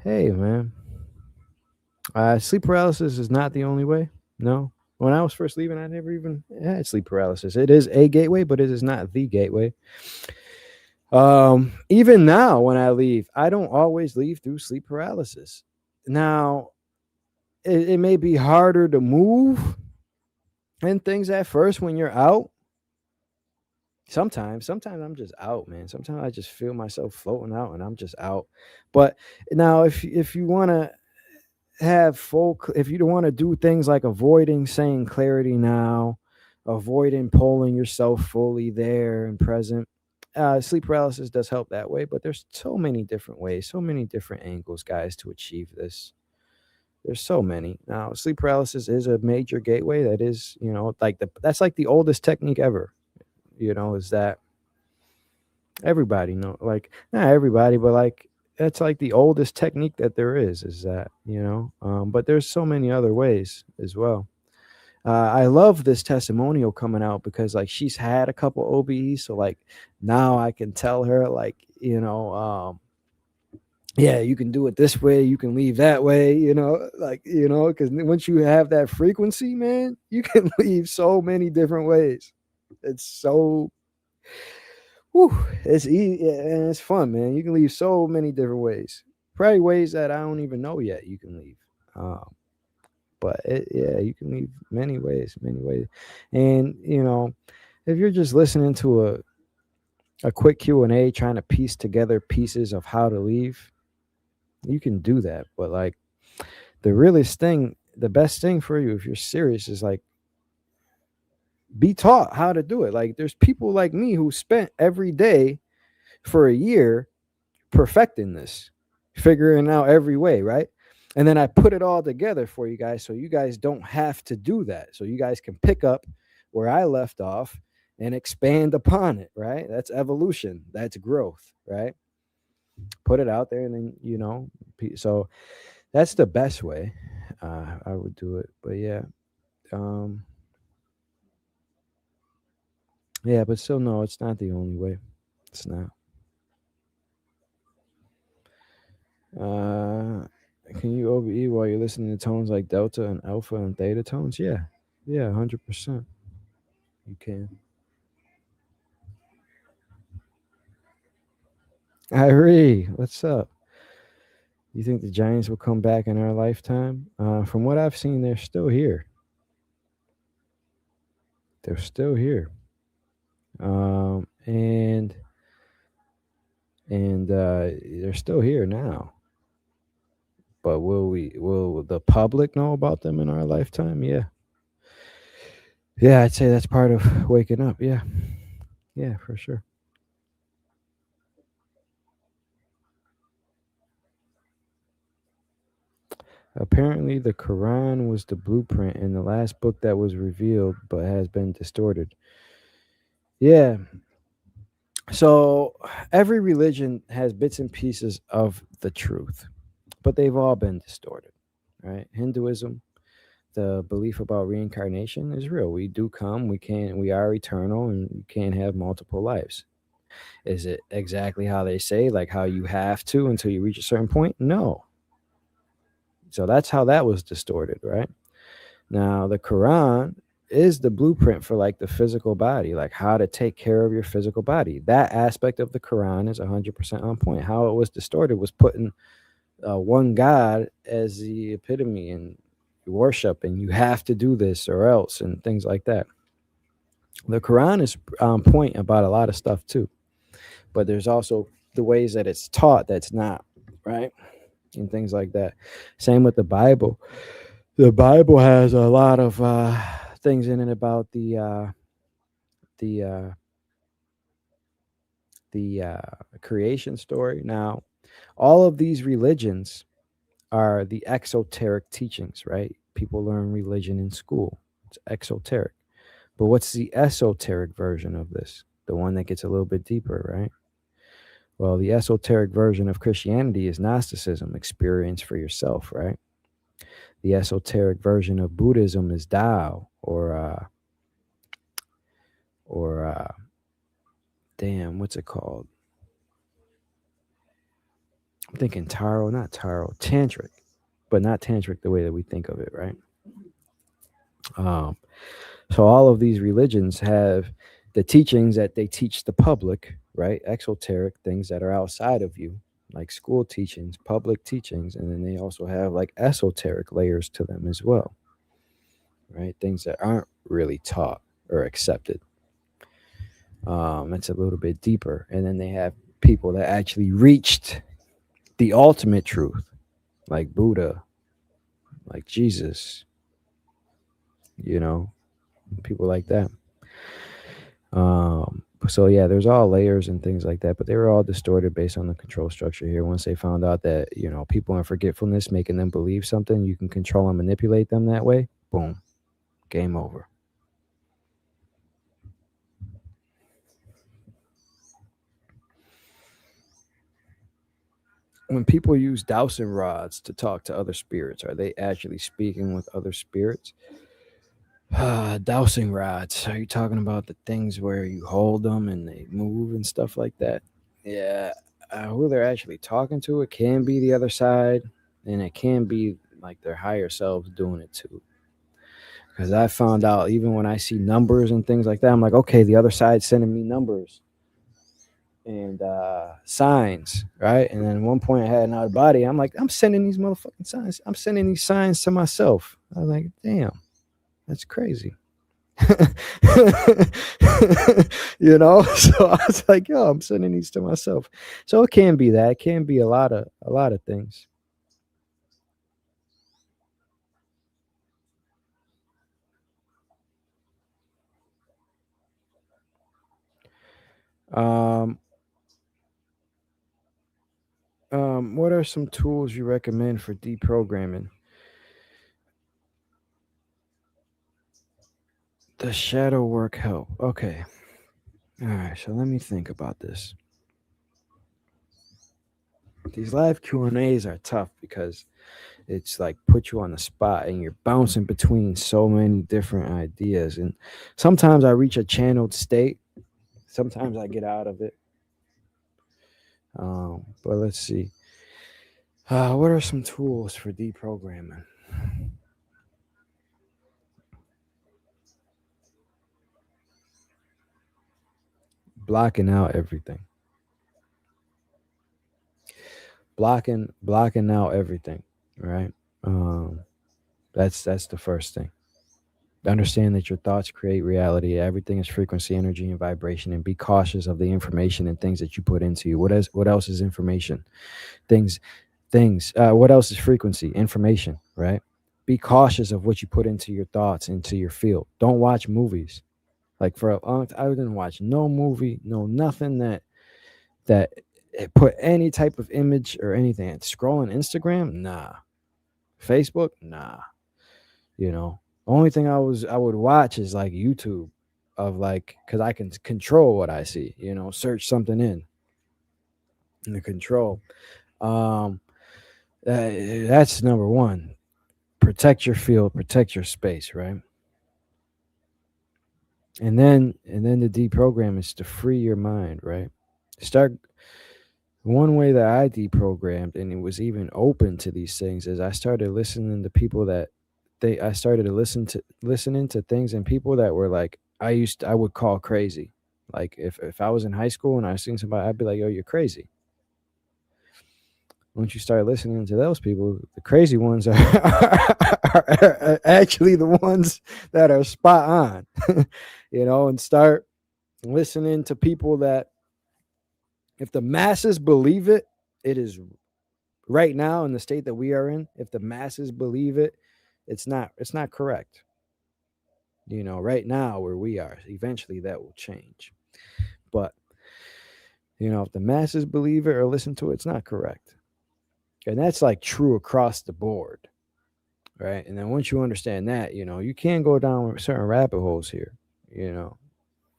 Hey, man. Sleep paralysis is not the only way. No. When I was first leaving, I never even had sleep paralysis. It is a gateway, but it is not the gateway. Even now, when I leave, I don't always leave through sleep paralysis. Now, it may be harder to move and things at first when you're out. Sometimes I'm just out, man. Sometimes I just feel myself floating out and I'm just out. But now, if you want to if you don't want to do things like avoiding saying clarity now, avoiding polling yourself fully there and present, sleep paralysis does help that way. But there's so many different ways, so many different angles, guys, to achieve this. There's so many. Now, sleep paralysis is a major gateway. That is, that's like the oldest technique ever. Is that everybody know, like, not everybody, but like that's like the oldest technique that there is that, but there's so many other ways as well. I love this testimonial coming out because like she's had a couple OBEs, so like now I can tell her like, yeah, you can do it this way, you can leave that way, like, because once you have that frequency, man, you can leave so many different ways. It's so whew, it's easy and it's fun, man. You can leave so many different ways. Probably ways that I don't even know yet. You can leave, but yeah, you can leave many ways, many ways. And if you're just listening to a quick Q&A, trying to piece together pieces of how to leave, you can do that. But like the realest thing, the best thing for you, if you're serious, is like be taught how to do it. Like there's people like me who spent every day for a year perfecting this, figuring out every way, right? And then I put it all together for you guys so you guys don't have to do that. So you guys can pick up where I left off and expand upon it, right? That's evolution, that's growth, right? Put it out there and then, so that's the best way I would do it. But yeah, um, yeah, but still, no, it's not the only way. It's not. Uh, can you OBE while you're listening to tones like delta and alpha and theta tones? Yeah, yeah, 100%. You can. Irie, what's up? You think the Giants will come back in our lifetime? From what I've seen, they're still here. They're still here. And and they're still here now. But will the public know about them in our lifetime? Yeah. Yeah, I'd say that's part of waking up. Yeah. Yeah, for sure. Apparently, the Quran was the blueprint and the last book that was revealed but has been distorted. Yeah. So every religion has bits and pieces of the truth, but they've all been distorted, right? Hinduism, the belief about reincarnation is real. We do come, we are eternal, and you can't have multiple lives. Is it exactly how they say, like how you have to until you reach a certain point? No. So that's how that was distorted, right? Now, the Quran is the blueprint for like the physical body, like how to take care of your physical body. That aspect of the Quran is 100% on point. How it was distorted was putting one God as the epitome and worship, and you have to do this or else, and things like that. The Quran is on point about a lot of stuff too, but there's also the ways that it's taught that's not, right? And things like that. Same with the Bible. The Bible has a lot of things in it about the uh, the creation story. Now, all of these religions are the exoteric teachings, right? People learn religion in school. It's exoteric. But what's the esoteric version of this? The one that gets a little bit deeper, right? Well, the esoteric version of Christianity is Gnosticism, experience for yourself, right? The esoteric version of Buddhism is Tao, or damn, what's it called? I'm thinking Taro, not Taro, Tantric, but not Tantric the way that we think of it, right? Um, so all of these religions have the teachings that they teach the public, right? Exoteric things that are outside of you, like school teachings, public teachings, and then they also have like esoteric layers to them as well, right? Things that aren't really taught or accepted. That's a little bit deeper, and then they have people that actually reached the ultimate truth, like Buddha, like Jesus, you know, people like that. So yeah, there's all layers and things like that, but they were all distorted based on the control structure here. Once they found out that, people in forgetfulness, making them believe something, you can control and manipulate them that way, boom, game over. When people use dowsing rods to talk to other spirits, are they actually speaking with other spirits? Dowsing rods. Are you talking about the things where you hold them and they move and stuff like that? Yeah. Who they're actually talking to, it can be the other side, and it can be like their higher selves doing it too. Because I found out even when I see numbers and things like that, I'm like, okay, the other side's sending me numbers and signs, right? And then at one point I had an out of body. I'm like, I'm sending these motherfucking signs. I'm sending these signs to myself. I was like, damn, that's crazy. So I was like, yo, I'm sending these to myself. So it can be that. It can be a lot of things. Um, what are some tools you recommend for deprogramming? The shadow work help. Okay. All right. So let me think about this. These live Q and A's are tough because it's like put you on the spot and you're bouncing between so many different ideas. And sometimes I reach a channeled state. Sometimes I get out of it. But let's see. What are some tools for deprogramming? Blocking out everything. Blocking out everything. Right. Um, that's the first thing. Understand that your thoughts create reality. Everything is frequency, energy, and vibration. And be cautious of the information and things that you put into you. What else is information? Things, things. What else is frequency? Information, right? Be cautious of what you put into your thoughts, into your field. Don't watch movies. Like for a long time, I didn't watch no movie, no nothing that it put any type of image or anything. Scrolling Instagram, nah. Facebook, nah. You know, only thing I would watch is like YouTube, of like, because I can control what I see. You know, search something in and the control. Um, that's number one. Protect your field, protect your space, right? And then the deprogram is to free your mind, right? Start One way that I deprogrammed and it was even open to these things is I started listening to people that I started to listening to things and people that were like I would call crazy. Like if I was in high school and I seen somebody, I'd be like, yo, you're crazy. Once you start listening to those people, the crazy ones are actually the ones that are spot on. And start listening to people that, if the masses believe it, it is right now in the state that we are in. If the masses believe it, it's not correct. Right now where we are, eventually that will change. But if the masses believe it or listen to it, it's not correct. And that's like true across the board, right? And then once you understand that, you can go down certain rabbit holes here, you know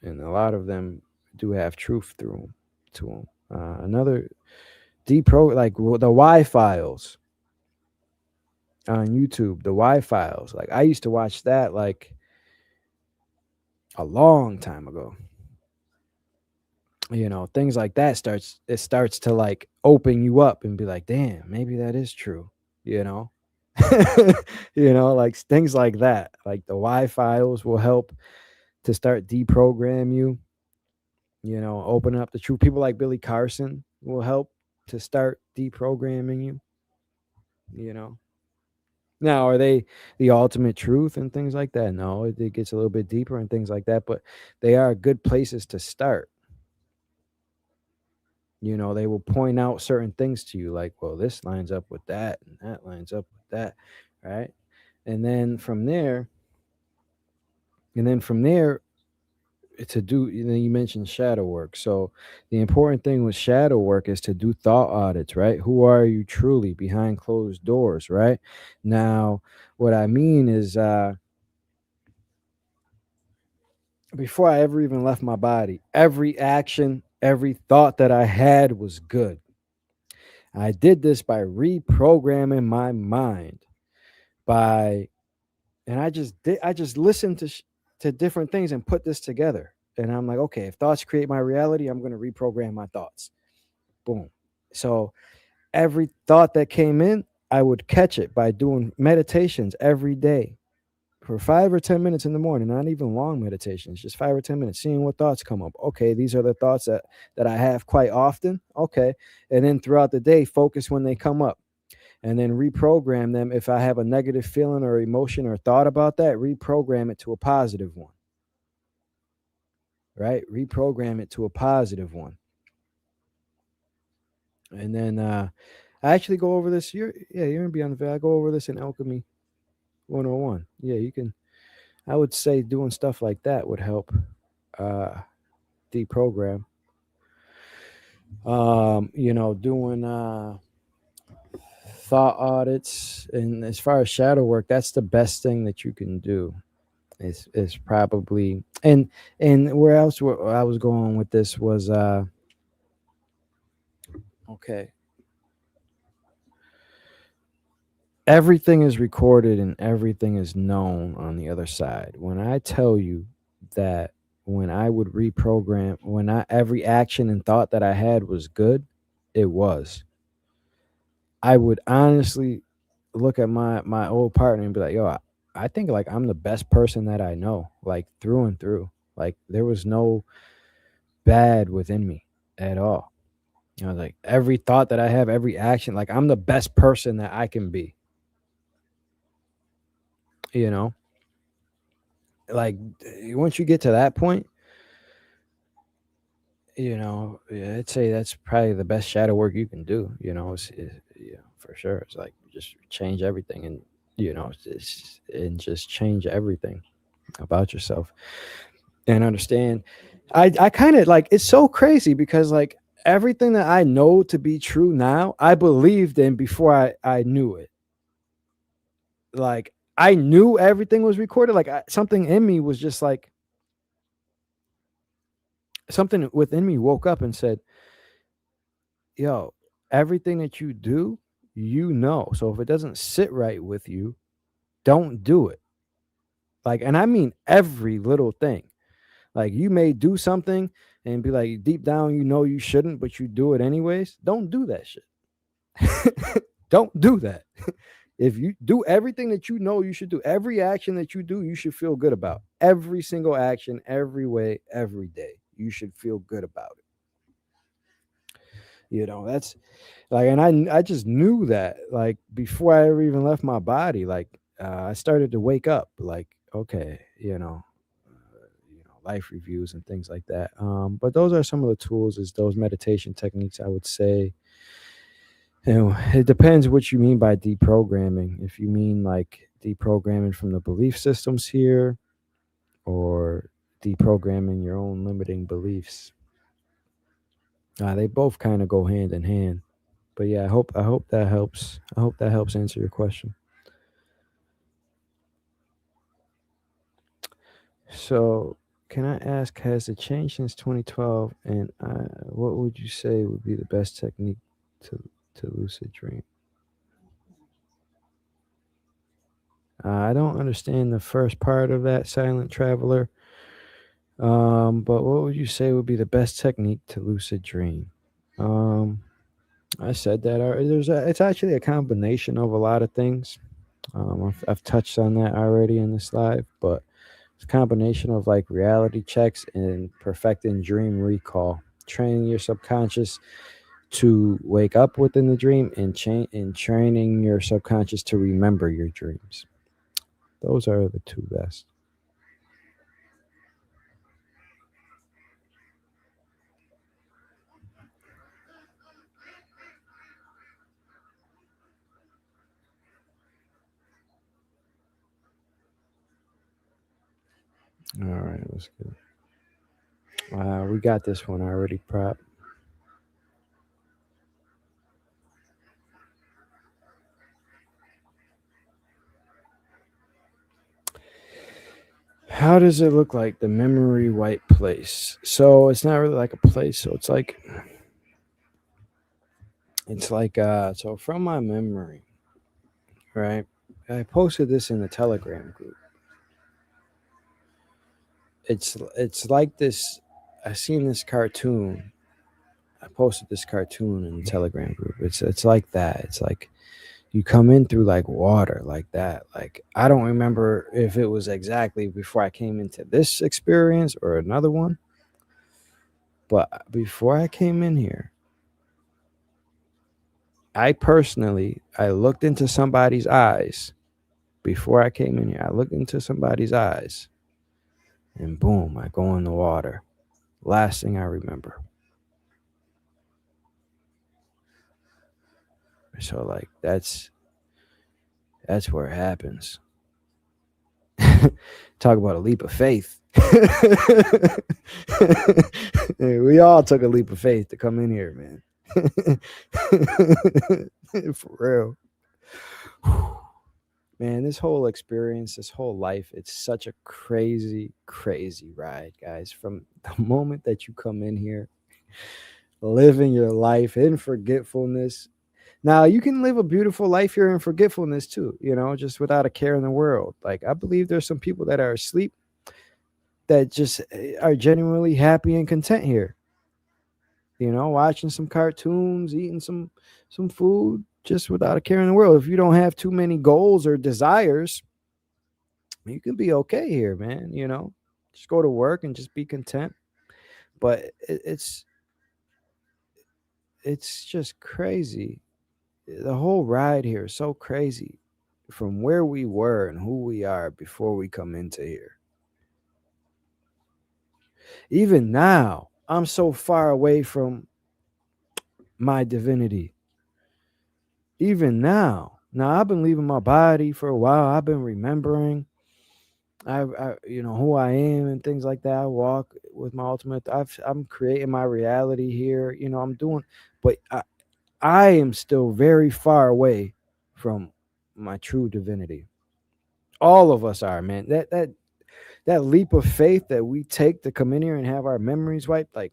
and a lot of them do have truth through them, to them. Another deep like the Y files on YouTube, the Y files. Like I used to watch that like a long time ago. Things like that starts to like open you up and be like, damn, maybe that is true. You know, like things like that. Like the Y files will help to start deprogram you. Open up the truth. People like Billy Carson will help to start deprogramming you. You know, Now, are they the ultimate truth and things like that? No, it gets a little bit deeper and things like that, but they are good places to start. They will point out certain things to you, like, well, this lines up with that, and that lines up with that, right? And then from there, and then from there, to do, you mentioned shadow work. So the important thing with shadow work is to do thought audits, right? Who are you truly behind closed doors, right? Now, what I mean is, before I ever even left my body, every action, every thought that I had was good. I did this by reprogramming my mind by and I just listened to different things and put this together. And I'm like, okay, if thoughts create my reality, I'm going to reprogram my thoughts. Boom. So every thought that came in, I would catch it by doing meditations every day for 5 or 10 minutes in the morning, not even long meditations, just 5 or 10 minutes, seeing what thoughts come up. Okay, these are the thoughts that I have quite often. Okay. And then throughout the day, focus when they come up and then reprogram them. If I have a negative feeling or emotion or thought about that, reprogram it to a positive one, right? Reprogram it to a positive one. And then I actually go over this. You're gonna be on the video. I go over this in Alchemy 101. Yeah, you can. I would say doing stuff like that would help uh, deprogram. Doing thought audits, and as far as shadow work, that's the best thing that you can do. Is probably and where else I was going with this was okay. Everything is recorded and everything is known on the other side. When I tell you that when I would reprogram, when I every action and thought that I had was good, it was. I would honestly look at my old partner and be like, "Yo, I think like I'm the best person that I know, like through and through. Like there was no bad within me at all. Like every thought that I have, every action, like I'm the best person that I can be. You know, Like once you get to that point, yeah, I'd say that's probably the best shadow work you can do. Yeah, for sure. It's like just change everything, and and just change everything about yourself and understand. I kind of like it's so crazy because like everything that I know to be true now, I believed in before I knew it. Like I knew everything was recorded. Like something in me was just like something within me woke up and said, yo, everything that you do, So if it doesn't sit right with you, don't do it. Like, and I mean every little thing. Like, you may do something and be like, deep down, you shouldn't, but you do it anyways. Don't do that shit. Don't do that. If you do everything that you should do, every action that you do, you should feel good about. Every single action, every way, every day, you should feel good about it. That's like, and I just knew that like before I ever even left my body. Like I started to wake up. Like okay, life reviews and things like that. But those are some of the tools, is those meditation techniques. I would say, it depends what you mean by deprogramming. If you mean like deprogramming from the belief systems here, or deprogramming your own limiting beliefs, they both kind of go hand in hand. But yeah, I hope that helps. I hope that helps answer your question. So, can I ask, has it changed since 2012? And what would you say would be the best technique to lucid dream? I don't understand the first part of that, silent traveler. But what would you say would be the best technique to lucid dream? Um, I said that it's actually a combination of a lot of things. I've touched on that already in this live, but it's a combination of like reality checks and perfecting dream recall, training your subconscious to wake up within the dream, and training your subconscious to remember your dreams. Those are the two best. All right, let's go. We got this one already, prop. How does it look like the memory white place? So it's not really like a place. So so from my memory, right? I posted this in the Telegram group. It's like this. I seen this cartoon. I posted this cartoon in the Telegram group. It's like that. It's like you come in through like water, like that. Like I don't remember if it was exactly before I came into this experience or another one, but before I came in here, I looked into somebody's eyes. Before I came in here, I looked into somebody's eyes, and boom, I go in the water. Last thing I remember. So like that's where it happens. Talk about a leap of faith. We all took a leap of faith to come in here, man. For real. Man, this whole experience, this whole life, it's such a crazy, crazy ride, guys. From the moment that you come in here, living your life in forgetfulness. Now, you can live a beautiful life here in forgetfulness too, just without a care in the world. Like, I believe there's some people that are asleep that just are genuinely happy and content here, watching some cartoons, eating some food, just without a care in the world. If you don't have too many goals or desires, you can be okay here, man. Just go to work and just be content. But it's just crazy. The whole ride here is so crazy from where we were and who we are before we come into here. Even now, I'm so far away from my divinity. Even now. Now I've been leaving my body for a while. I've been remembering who I am and things like that. I walk with my ultimate. I'm creating my reality here. I'm doing, but I am still very far away from my true divinity. All of us are, man. That leap of faith that we take to come in here and have our memories wiped, like,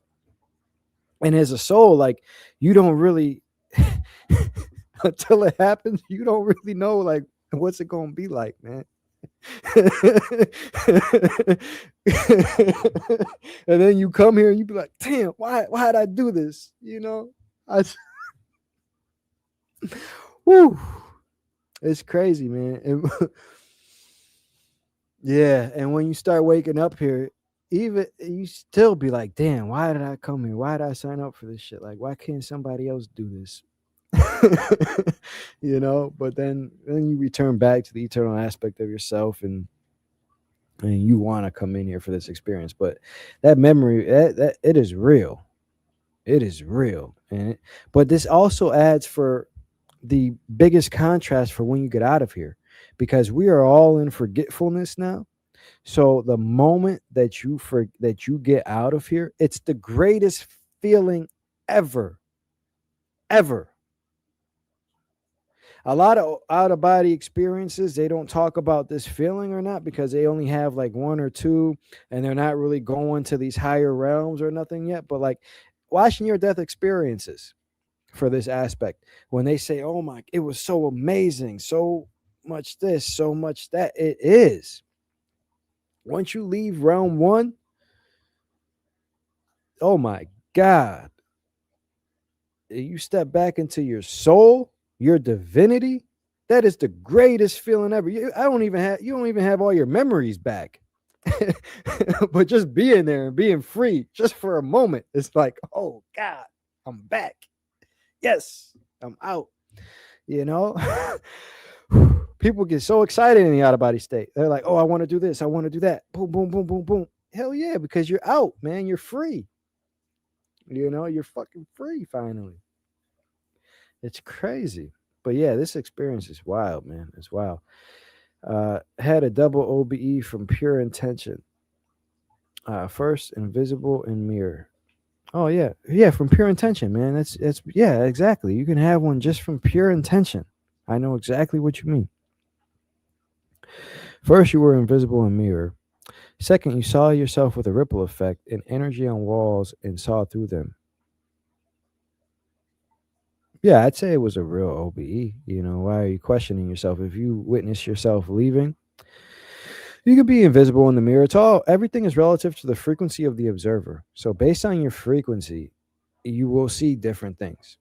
and as a soul, like, you don't really until it happens, you don't really know, like, what's it gonna be like, man. And then you come here and you be like, damn, why did I do this? I whew, it's crazy, man. Yeah, and when you start waking up here, even you still be like, damn, why did I come here? Why did I sign up for this shit? Like, why can't somebody else do this? But then you return back to the eternal aspect of yourself, and you want to come in here for this experience. But that memory, that it is real. It is real. But this also adds for the biggest contrast for when you get out of here, because we are all in forgetfulness now. So the moment that you get out of here, it's the greatest feeling ever, ever. A lot of out of body experiences, they don't talk about this feeling or not, because they only have like one or two, and they're not really going to these higher realms or nothing yet. But like watching your death experiences for this aspect, when they say, oh my, it was so amazing, so much this, so much that, it is. Once you leave realm one, oh my God, you step back into your soul, your divinity. That is the greatest feeling ever. You don't even have all your memories back. But just being there and being free just for a moment, it's like, oh God, I'm back. Yes, I'm out. You know? People get so excited in the out of body state. They're like, oh, I want to do this. I want to do that. Boom, boom, boom, boom, boom. Hell yeah, because you're out, man. You're free. You're fucking free finally. It's crazy. But yeah, this experience is wild, man. It's wild. Had a double OBE from pure intention. First, invisible and mirror. Oh yeah, yeah, from pure intention, man. That's yeah, exactly. You can have one just from pure intention. I know exactly what you mean. First, you were invisible and mirror. Second, you saw yourself with a ripple effect and energy on walls and saw through them. Yeah, I'd say it was a real OBE. Why are you questioning yourself? If you witness yourself leaving, you could be invisible in the mirror. Everything is relative to the frequency of the observer. So based on your frequency, you will see different things.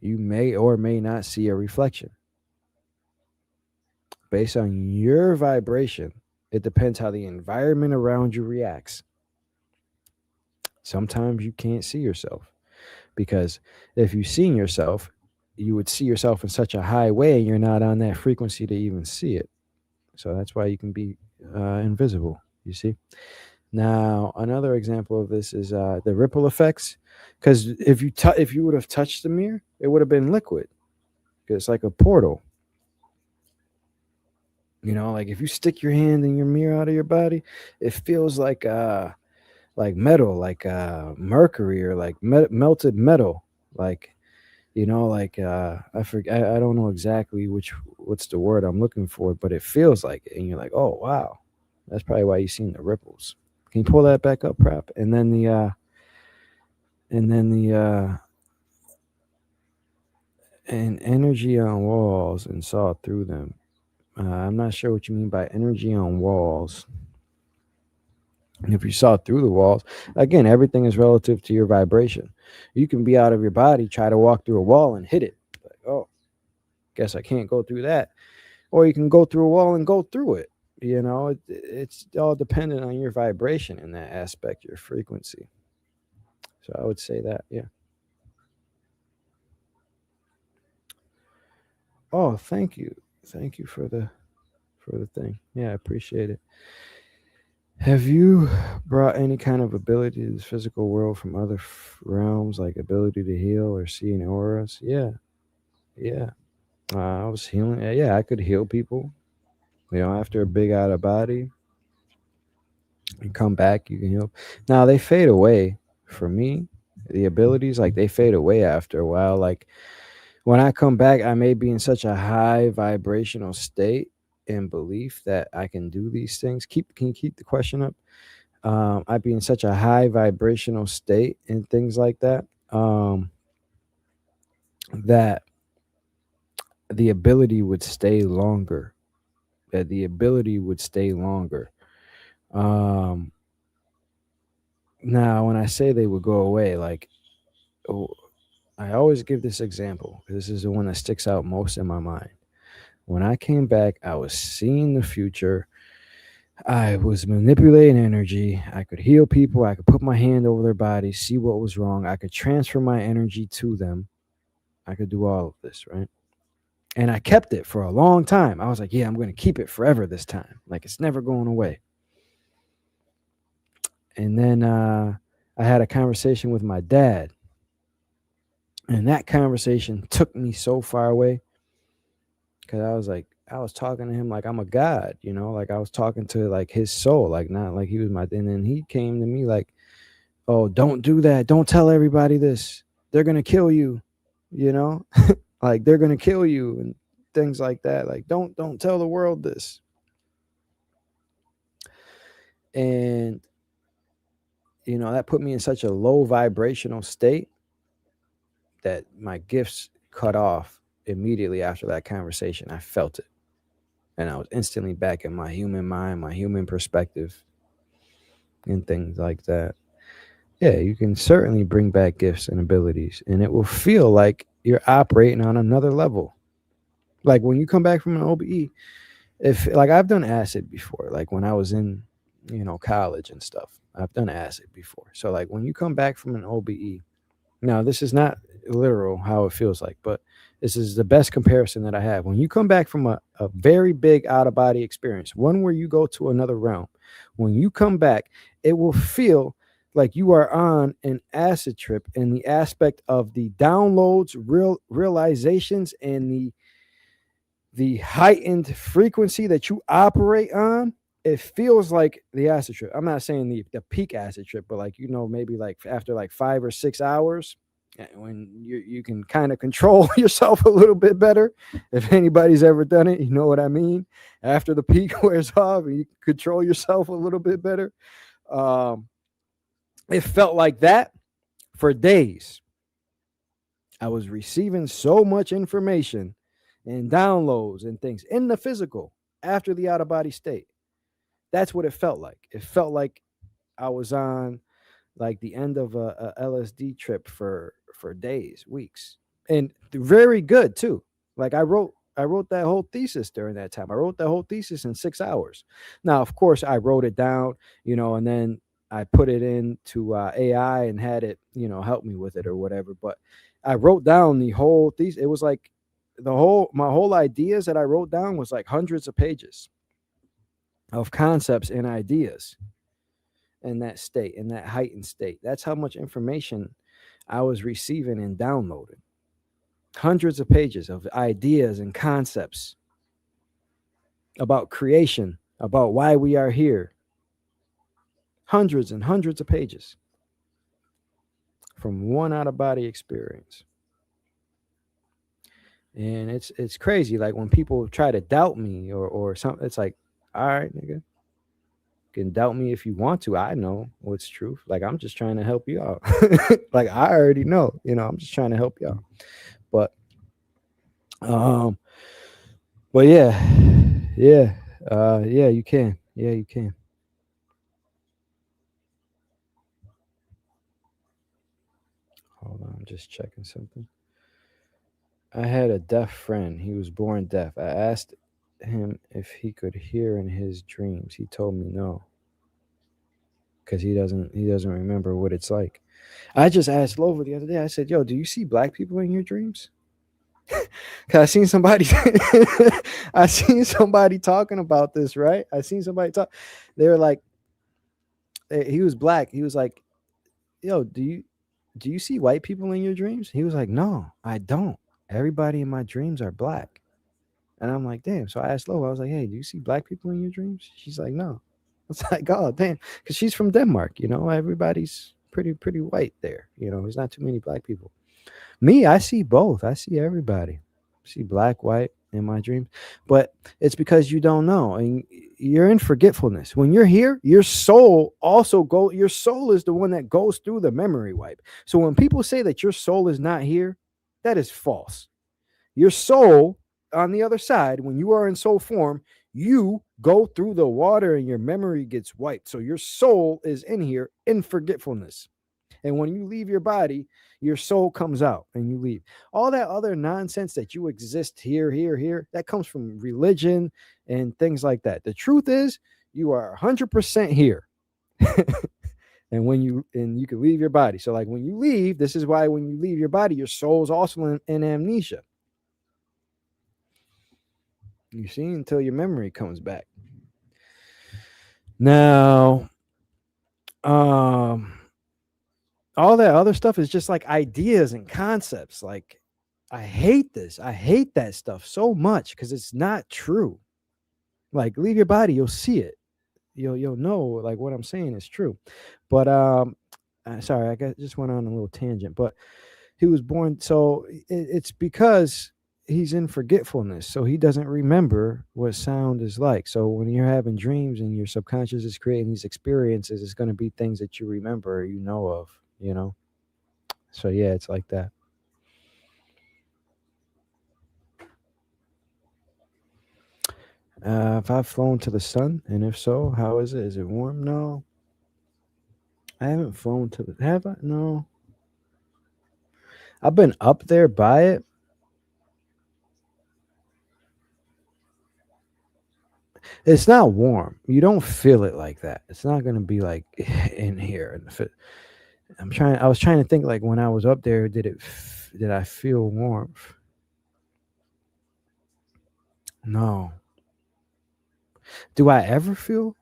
You may or may not see a reflection. Based on your vibration, it depends how the environment around you reacts. Sometimes you can't see yourself, because if you seen yourself, you would see yourself in such a high way, and you're not on that frequency to even see it. So that's why you can be invisible. You see. Now, another example of this is the ripple effects. Because if you would have touched the mirror, it would have been liquid. 'Cause it's like a portal. Like if you stick your hand in your mirror out of your body, it feels like metal, like mercury, or like melted metal, like I forget, I don't know exactly what's the word I'm looking for, but it feels like it, and you're like, oh wow, that's probably why you seen the ripples. Can you pull that back up, prop? And energy on walls and saw through them. I'm not sure what you mean by energy on walls. If you saw through the walls, again, everything is relative to your vibration. You can be out of your body, try to walk through a wall and hit it. Like, oh, guess I can't go through that. Or you can go through a wall and go through it. It's all dependent on your vibration in that aspect, your frequency. So I would say that, yeah. Oh, thank you for the thing. Yeah, I appreciate it. Have you brought any kind of ability to this physical world from other realms, like ability to heal or see in auras? Yeah, yeah. I was healing. Yeah, I could heal people. After a big out of body, you come back, you can heal. Now they fade away. For me, the abilities like they fade away after a while. Like when I come back, I may be in such a high vibrational state and belief that I can do these things. Can you keep the question up? I'd be in such a high vibrational state and things like that. That the ability would stay longer. That the ability would stay longer. Um, Now, when I say they would go away, like oh, I always give this example because this is the one that sticks out most in my mind. When I came back, I was seeing the future. I was manipulating energy. I could heal people. I could put my hand over their bodies, see what was wrong. I could transfer my energy to them. I could do all of this, right? And I kept it for a long time. I was like, yeah, I'm going to keep it forever this time. Like it's never going away. And then I had a conversation with my dad. And that conversation took me so far away because I was like, I was talking to him like I'm a god, like I was talking to like his soul, like not like he was my. And then he came to me like, "Oh, don't do that. Don't tell everybody this. They're gonna kill you," you know, like they're gonna kill you and things like that. Like don't tell the world this. And that put me in such a low vibrational state that my gifts cut off immediately after that conversation. I felt it. And I was instantly back in my human mind, my human perspective, and things like that. Yeah, you can certainly bring back gifts and abilities, and it will feel like you're operating on another level. Like when you come back from an OBE, if like I've done acid before, like when I was in, college and stuff, I've done acid before. So like when you come back from an OBE, now, this is not literal how it feels like, but this is the best comparison that I have. When you come back from a very big out of body experience, one where you go to another realm, when you come back, it will feel like you are on an acid trip in the aspect of the downloads, realizations, and the heightened frequency that you operate on. It feels like the acid trip. I'm not saying the peak acid trip, but like maybe like after like 5 or 6 hours, when you can kind of control yourself a little bit better. If anybody's ever done it, you know what I mean. After the peak wears off, and you control yourself a little bit better. Um, it felt like that for days. I was receiving so much information and downloads and things in the physical after the out of body state. That's what it felt like. It felt like I was on like the end of a LSD trip for days, weeks, and very good too. Like I wrote that whole thesis during that time. I wrote that whole thesis in 6 hours. Now, of course, I wrote it down, and then I put it into AI and had it, help me with it or whatever. But I wrote down the whole thesis. It was like my whole ideas that I wrote down was like hundreds of pages of concepts and ideas in that state, in that heightened state. That's how much information I was receiving and downloading. Hundreds of pages of ideas and concepts about creation, about why we are here. Hundreds and hundreds of pages from one out of body experience. And it's crazy. Like when people try to doubt me or something, it's like, all right, nigga, you can doubt me if you want to. I know what's truth. Like I'm just trying to help you out. Like I already know, I'm just trying to help you out. But um but yeah, yeah, yeah, you can. Yeah, you can. Hold on, I'm just checking something. I had a deaf friend. He was born deaf. I asked him if he could hear in his dreams. He told me no, because he doesn't remember what it's like. I just asked Lova the other day. I said, "Yo, do you see black people in your dreams?" Cause I seen somebody, I seen somebody talking about this. Right? I seen somebody talk. They were like, He was black. He was like, "Yo, do you see white people in your dreams?" He was like, "No, I don't. Everybody in my dreams are black." And I'm like, "Damn." So I asked Lola, I was like, "Hey, do you see black people in your dreams?" She's like, "No." It's like, "Oh, damn," because she's from Denmark. Everybody's pretty white there. There's not too many black people. Me, I see both. I see everybody. I see black, white in my dreams. But it's because you don't know. And you're in forgetfulness. When you're here, your soul is the one that goes through the memory wipe. So when people say that your soul is not here, that is false. Your soul on the other side, when you are in soul form, you go through the water and your memory gets wiped. So your soul is in here in forgetfulness. And when you leave your body, your soul comes out and you leave. All that other nonsense that you exist here, that comes from religion and things like that. The truth is, you are 100% here. And you can leave your body. So like when you leave, this is why when you leave your body, your soul is also in amnesia. You see, until your memory comes back. Now, um, all that other stuff is just like ideas and concepts. Like, I hate this. I hate that stuff so much because it's not true. Like, leave your body, you'll see it. You'll know like what I'm saying is true. But sorry, just went on a little tangent. But he was born, so it's because he's in forgetfulness, so he doesn't remember what sound is like. So when you're having dreams and your subconscious is creating these experiences, it's going to be things that you remember or you know of. So yeah, it's like that. If I've flown to the sun, and if so, how is it? Is it warm? No, I haven't flown to the. Have I? No, I've been up there by it. It's not warm. You don't feel it like that. It's not gonna be like in here. And if it, I'm trying. I was trying to think like when I was up there, did I feel warmth? No. Do I ever feel?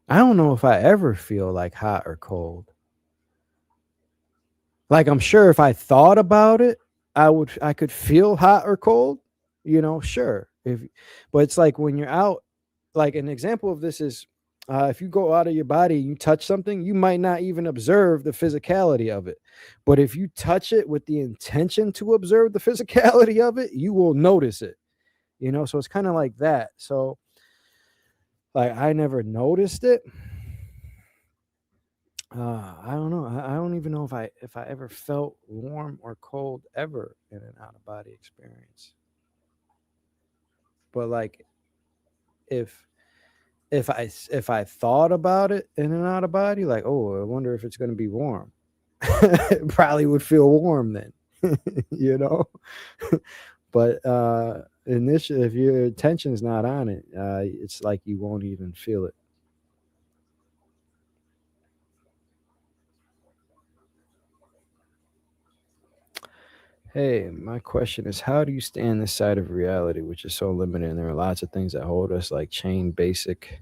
I don't know if I ever feel like hot or cold. Like I'm sure if I thought about it, I could feel hot or cold, sure. But it's like when you're out, like an example of this is if you go out of your body and you touch something, you might not even observe the physicality of it. But if you touch it with the intention to observe the physicality of it, you will notice it. So it's kind of like that. So like I never noticed it. I don't know. I don't even know if I ever felt warm or cold ever in an out of body experience. But like if if I thought about it in an out of body, like, oh, I wonder if it's going to be warm. It probably would feel warm then, you know. But initially, if your attention's not on it, it's like you won't even feel it. Hey, my question is, how do you stand this side of reality, which is so limited? And there are lots of things that hold us, like chain basic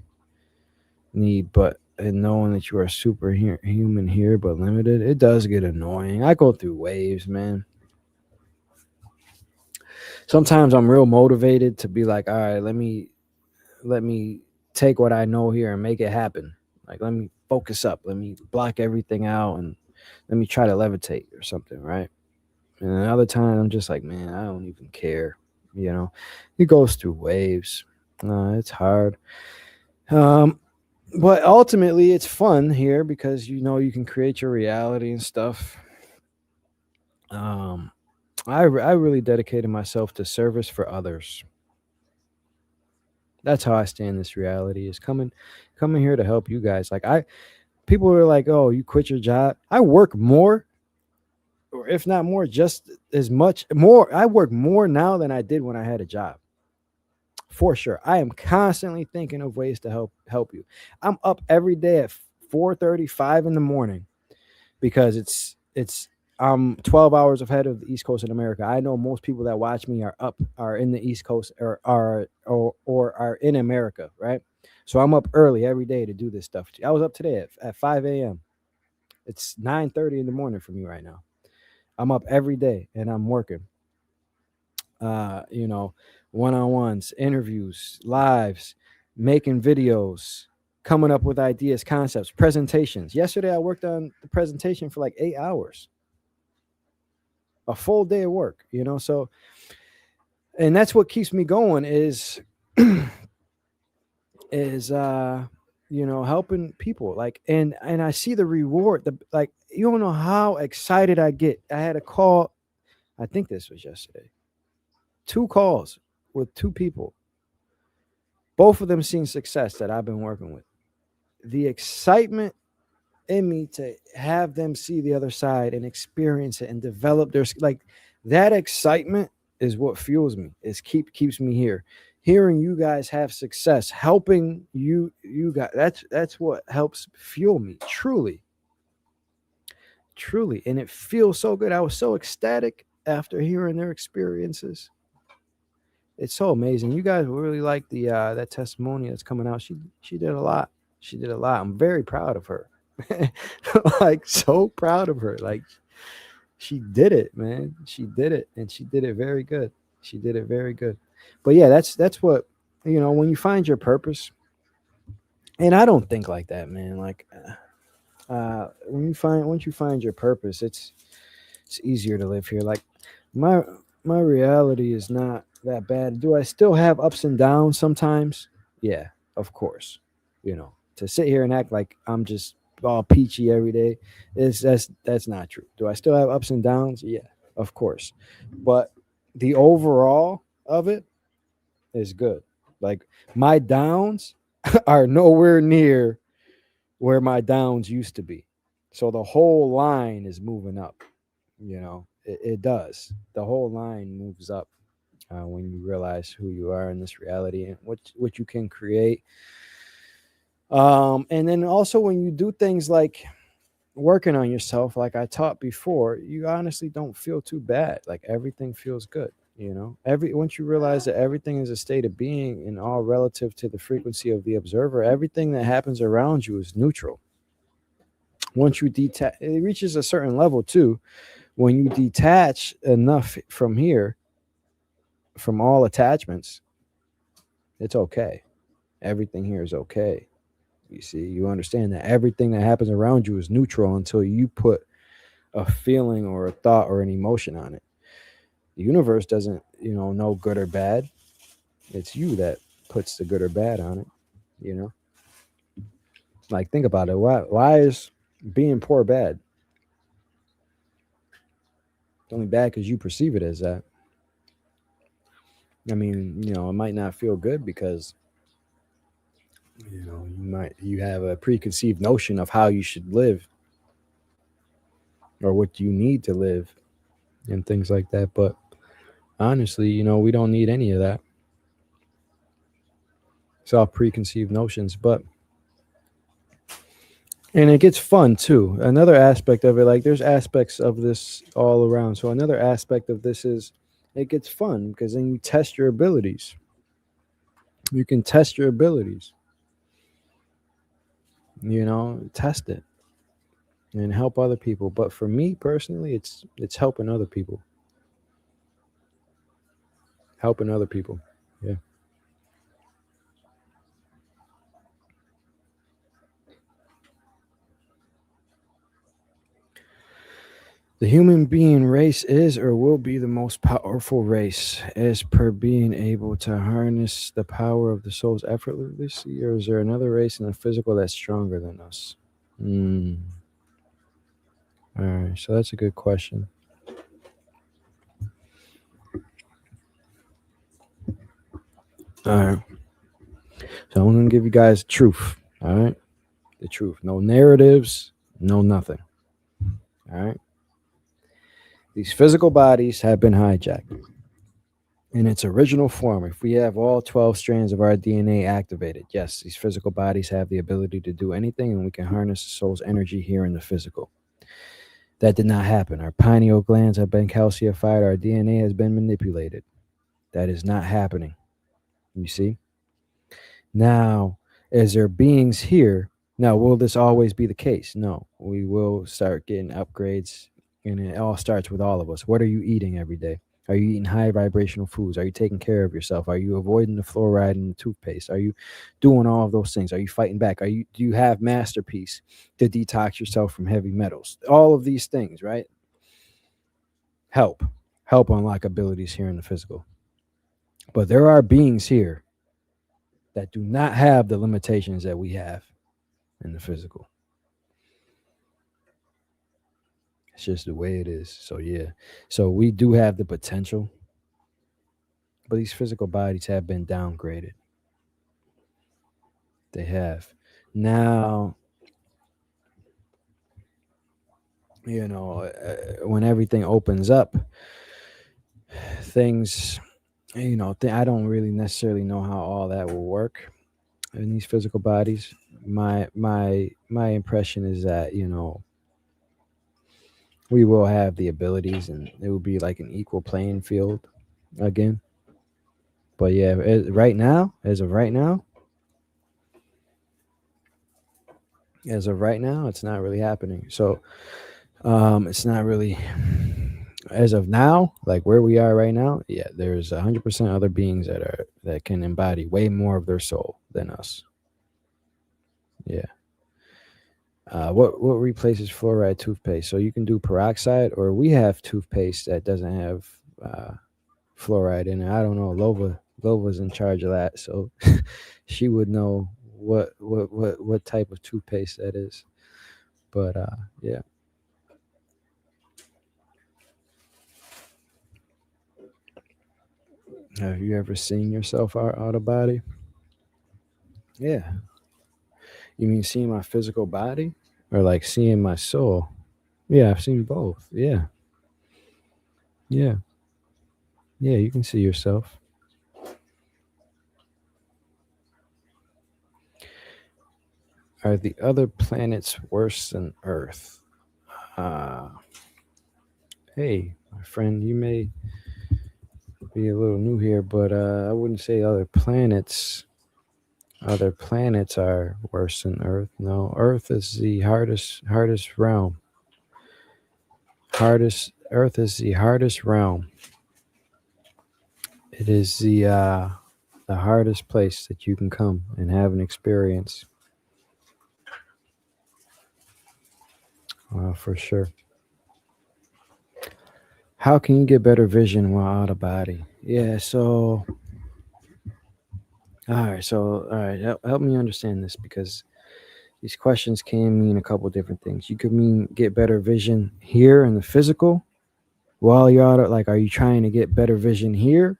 need, but and knowing that you are human here, but limited, it does get annoying. I go through waves, man. Sometimes I'm real motivated to be like, all right, let me take what I know here and make it happen. Like, let me focus up, let me block everything out, and let me try to levitate or something, right? And another time, I'm just like, man, I don't even care. You know, it goes through waves. It's hard. Um, but ultimately, it's fun here because you can create your reality and stuff. Um, I really dedicated myself to service for others. That's how I stand this reality is coming here to help you guys. Like people are like, oh, you quit your job. I work more, or if not more, just as much more. I work more now than I did when I had a job. For sure. I am constantly thinking of ways to help you. I'm up every day at 4:35 in the morning because it's I'm 12 hours ahead of the East Coast in America. I know most people that watch me are in the East Coast or are in America, right? So I'm up early every day to do this stuff. I was up today at 5 a.m. It's 9:30 in the morning for me right now. I'm up every day and I'm working. You know, one-on-ones, interviews, lives, making videos, coming up with ideas, concepts, presentations. Yesterday I worked on the presentation for like 8 hours, a full day of work, you know. So, and that's what keeps me going is you know, helping people, like, and I see the reward, the, like, you don't know how excited I get. I had a call, I think this was yesterday, two calls with two people, both of them seeing success that I've been working with. The excitement in me to have them see the other side and experience it and develop their, like, that excitement is what fuels me. Is keeps me here. Hearing you guys have success, helping you guys, that's what helps fuel me, truly. Truly. And it feels so good. I was so ecstatic after hearing their experiences. It's so amazing. You guys will really like the that testimony that's coming out. She did a lot. She did a lot. I'm very proud of her. Like, so proud of her. Like, she did it, man. She did it, and she did it very good. She did it very good. But yeah, that's what, you know, when you find your purpose. And I don't think like that, man. Like, once you find your purpose, it's easier to live here. Like, my my reality is not that bad. Do I still have ups and downs sometimes? Yeah, of course. You know, to sit here and act like I'm just all peachy every day is that's not true. Do I still have ups and downs? Yeah, of course. But the overall of it is good. Like, my downs are nowhere near where my downs used to be. So the whole line is moving up. You know, it does. The whole line moves up when you realize who you are in this reality and what you can create. And then also when you do things like working on yourself, like I taught before, you honestly don't feel too bad. Like, everything feels good. You know, once you realize that everything is a state of being and all relative to the frequency of the observer, everything that happens around you is neutral. Once you detach, it reaches a certain level too. When you detach enough from here, from all attachments, it's okay. Everything here is okay. You see, you understand that everything that happens around you is neutral until you put a feeling or a thought or an emotion on it. The universe doesn't, you know good or bad. It's you that puts the good or bad on it, you know? Like, think about it. Why is being poor bad? It's only bad because you perceive it as that. I mean, it might not feel good because you have a preconceived notion of how you should live or what you need to live and things like that. But honestly, we don't need any of that. It's all preconceived notions. But and it gets fun too. Another aspect of it, like, there's aspects of this all around. So another aspect of this is it gets fun because then you test your abilities. You can test your abilities. Test it and help other people. But for me personally, it's helping other people. Helping other people. Yeah. The human being race is or will be the most powerful race as per being able to harness the power of the souls effortlessly, or is there another race in the physical that's stronger than us? Mm. All right, so that's a good question. All right, so I'm gonna give you guys the truth. All right, the truth. No narratives, no nothing. All right, these physical bodies have been hijacked in its original form. If we have all 12 strands of our DNA activated, yes, these physical bodies have the ability to do anything, and we can harness the soul's energy here in the physical. That did not happen. Our pineal glands have been calcified. Our DNA has been manipulated. That is not happening. You see? Now, Is there beings here? Now, will this always be the case? No, we will start getting upgrades, and it all starts with all of us. What are you eating every day? Are you eating high vibrational foods? Are you taking care of yourself? Are you avoiding the fluoride in the toothpaste? Are you doing all of those things? Are you fighting back? Do you have MasterPeace to detox yourself from heavy metals? All of these things, right? Help. Help unlock abilities here in the physical. But there are beings here that do not have the limitations that we have in the physical. It's just the way it is. So yeah. So we do have the potential, but these physical bodies have been downgraded. They have. Now, when everything opens up, things, I don't really necessarily know how all that will work in these physical bodies. My impression is that, we will have the abilities and it will be like an equal playing field again. But yeah, right now, it's not really happening. So it's not really as of now, like where we are right now. Yeah, there's 100% other beings that can embody way more of their soul than us. Yeah. What replaces fluoride toothpaste? So you can do peroxide, or we have toothpaste that doesn't have fluoride in it. I don't know. Lova's in charge of that, so she would know what type of toothpaste that is. But yeah. Have you ever seen yourself out of body? Yeah. You mean seeing my physical body, or like seeing my soul? Yeah, I've seen both. Yeah. Yeah. Yeah. You can see yourself. Are the other planets worse than Earth? Uh, hey, my friend, you may be a little new here, but I wouldn't say other planets are worse than Earth. No, Earth is the hardest realm. Hardest Earth is the hardest realm. It is the hardest place that you can come and have an experience. For sure. How can you get better vision while out of body? Yeah. So, all right. So, all right. Help me understand this, because these questions can mean a couple different things. You could mean get better vision here in the physical while you're out of, like, are you trying to get better vision here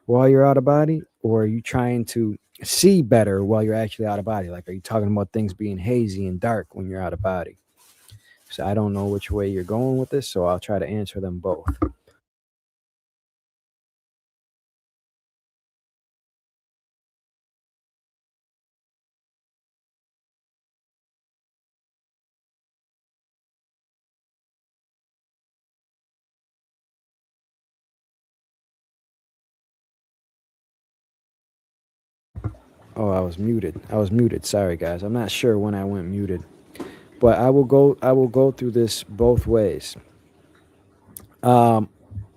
while you're out of body, or are you trying to see better while you're actually out of body? Like, are you talking about things being hazy and dark when you're out of body? So I don't know which way you're going with this, so I'll try to answer them both. Oh, I was muted. Sorry, guys. I'm not sure when I went muted, but I will go through this both ways. Um,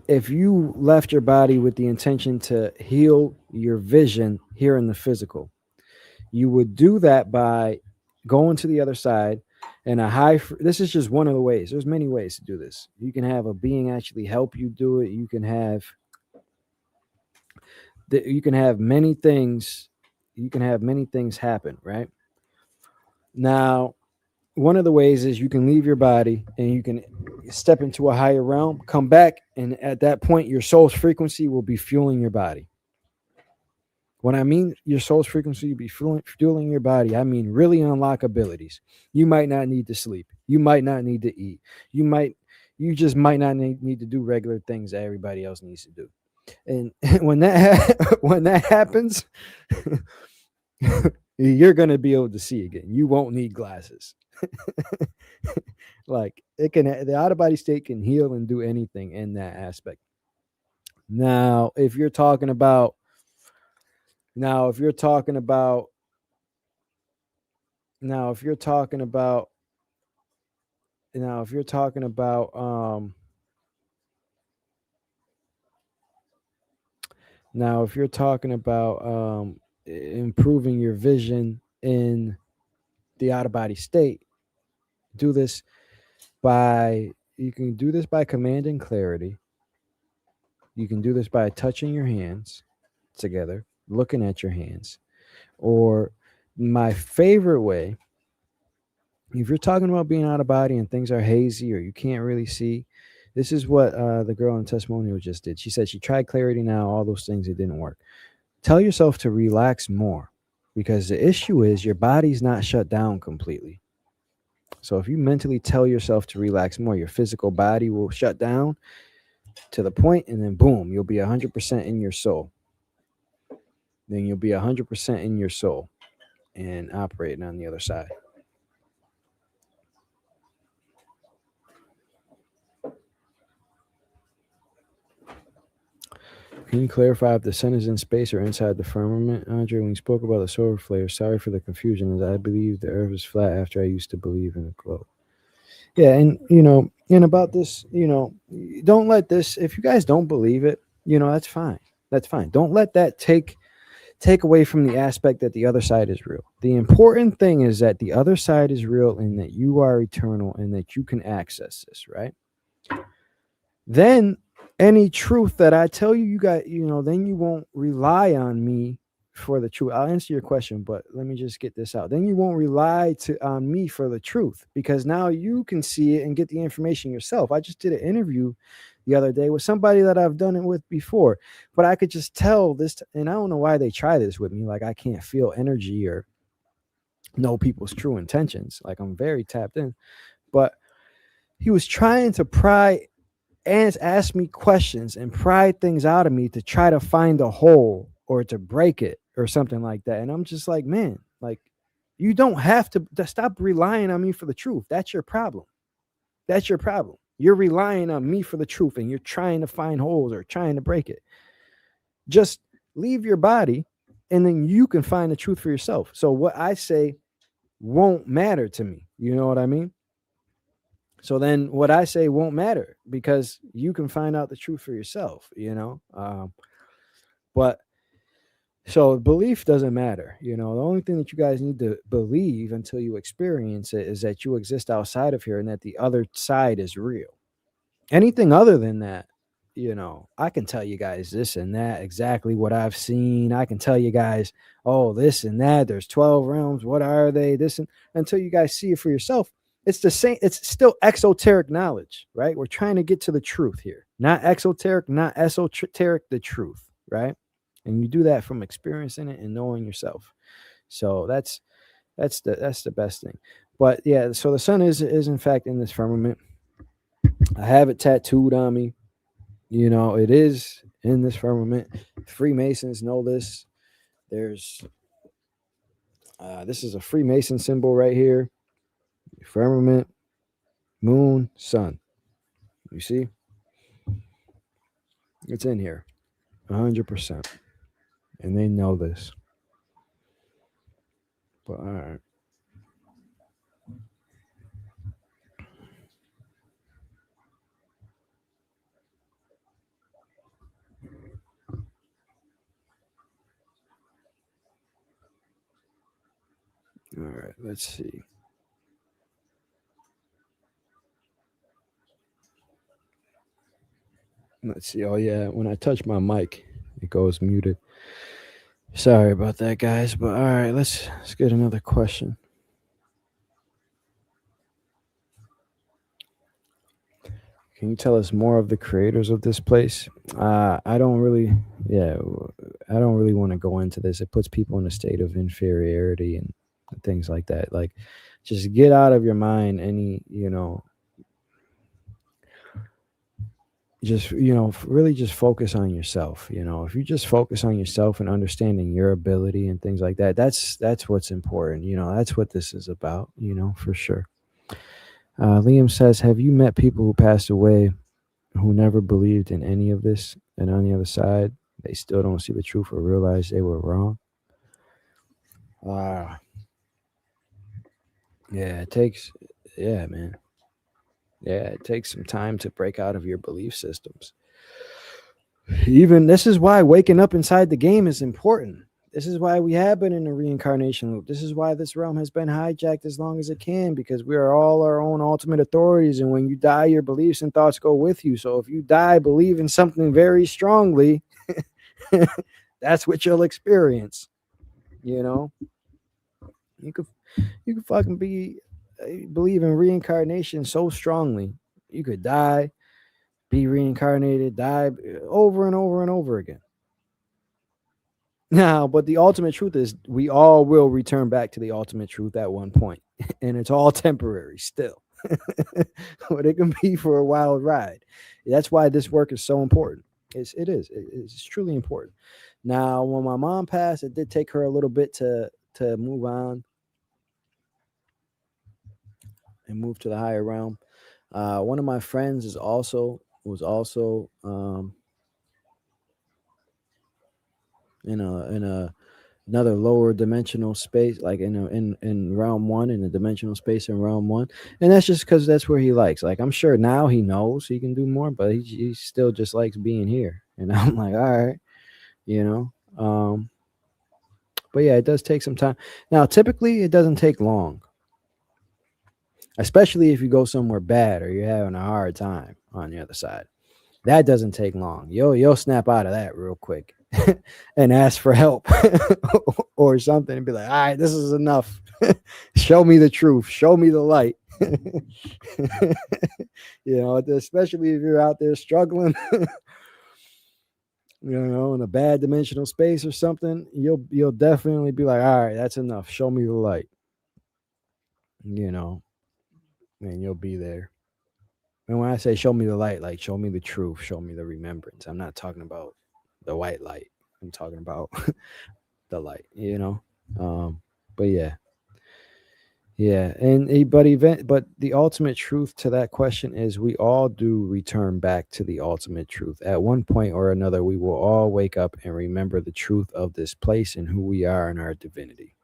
if you left your body with the intention to heal your vision here in the physical, you would do that by going to the other side. And this is just one of the ways. There's many ways to do this. You can have a being actually help you do it. You can have many things. You can have many things happen, right? Now, one of the ways is you can leave your body and you can step into a higher realm, come back, and at that point, your soul's frequency will be fueling your body. When I mean your soul's frequency will be fueling your body, I mean really unlock abilities. You might not need to sleep. You might not need to eat. You just might not need to do regular things that everybody else needs to do. And when that happens, you're gonna be able to see again. You won't need glasses. Like, the out of body state can heal and do anything in that aspect. Now, if you're talking about Now, if you're talking about now, if you're talking about now, if you're talking about improving your vision in the out of body state, do this by you can do this by commanding clarity. You can do this by touching your hands together, looking at your hands. Or my favorite way, if you're talking about being out of body and things are hazy or you can't really see, this is what the girl in the testimonial just did. She said she tried clarity now, all those things, it didn't work. Tell yourself to relax more because the issue is your body's not shut down completely. So if you mentally tell yourself to relax more, your physical body will shut down to the point, and then boom, you'll be 100% in your soul. Then you'll be 100% in your soul and operating on the other side. Can you clarify if the sun is in space or inside the firmament, Andre? When you spoke about the solar flare, sorry for the confusion, as I believe the Earth is flat after I used to believe in a globe. Yeah, and and about this, don't let this. If you guys don't believe it, that's fine. That's fine. Don't let that take away from the aspect that the other side is real. The important thing is that the other side is real and that you are eternal and that you can access this, right? Then any truth that I tell you, you got, then you won't rely on me for the truth. I'll answer your question, but let me just get this out. Then you won't rely on me for the truth because now you can see it and get the information yourself. I just did an interview the other day with somebody that I've done it with before, but I could just tell this, and I don't know why they try this with me. Like I can't feel energy or know people's true intentions. Like I'm very tapped in, but he was trying to pry and ask me questions and pry things out of me to try to find a hole or to break it or something like that. And I'm just like, man, like you don't have to stop relying on me for the truth. That's your problem. That's your problem. You're relying on me for the truth and you're trying to find holes or trying to break it. Just leave your body and then you can find the truth for yourself. So what I say won't matter to me. You know what I mean? So then what I say won't matter because you can find out the truth for yourself. But so belief doesn't matter. The only thing that you guys need to believe until you experience it is that you exist outside of here and that the other side is real. Anything other than that, I can tell you guys this and that, exactly what I've seen. I can tell you guys, oh, this and that. There's 12 realms. What are they? This and until you guys see it for yourself. It's the same. It's still exoteric knowledge, right? We're trying to get to the truth here, not exoteric, not esoteric, the truth, right? And you do that from experiencing it and knowing yourself. So that's the best thing. But yeah, so the sun is in fact in this firmament. I have it tattooed on me. It is in this firmament. Freemasons know this. There's this is a Freemason symbol right here. Firmament, moon, sun. You see? It's in here. 100%. And they know this. But all right. All right. Let's see. Let's see. Oh yeah, when I touch my mic, it goes muted. Sorry about that, guys. But all right, let's get another question. Can you tell us more of the creators of this place? I don't really, yeah, I don't really want to go into this. It puts people in a state of inferiority and things like that. Like, just get out of your mind any, just really just focus on yourself. If you just focus on yourself and understanding your ability and things like that, that's what's important. That's what this is about. For sure. Liam says, have you met people who passed away who never believed in any of this, and on the other side they still don't see the truth or realize they were wrong? uh Yeah, it takes. Yeah, man. Yeah, it takes some time to break out of your belief systems. Even this is why waking up inside the game is important. This is why we have been in a reincarnation loop. This is why this realm has been hijacked as long as it can, because we are all our own ultimate authorities. And when you die, your beliefs and thoughts go with you. So if you die believing something very strongly, that's what you'll experience. You know, you could you could fucking believe in reincarnation so strongly, you could die, be reincarnated, die over and over and over again. Now, but the ultimate truth is we all will return back to the ultimate truth at one point, and it's all temporary still. But it can be for a wild ride. That's why this work is so important. It's truly important. Now, when my mom passed, it did take her a little bit to move on and move to the higher realm. One of my friends was also in a another lower dimensional space, like in realm one, in the dimensional space in realm one, and that's just because that's where he likes. Like I'm sure now he knows he can do more, but he still just likes being here. And I'm like, all right, you know. But yeah, it does take some time. Now, typically, it doesn't take long, especially if you go somewhere bad or you're having a hard time on the other side. That doesn't take long. You'll snap out of that real quick and ask for help or something and be like, all right, this is enough. Show me the truth. Show me the light. Especially if you're out there struggling, in a bad dimensional space or something, you'll definitely be like, all right, that's enough. Show me the light. You know, and you'll be there. And when I say show me the light, like show me the truth, show me the remembrance. I'm not talking about the white light. I'm talking about the light. Um, but yeah, yeah, but the ultimate truth to that question is we all do return back to the ultimate truth. At one point or another, we will all wake up and remember the truth of this place and who we are in our divinity.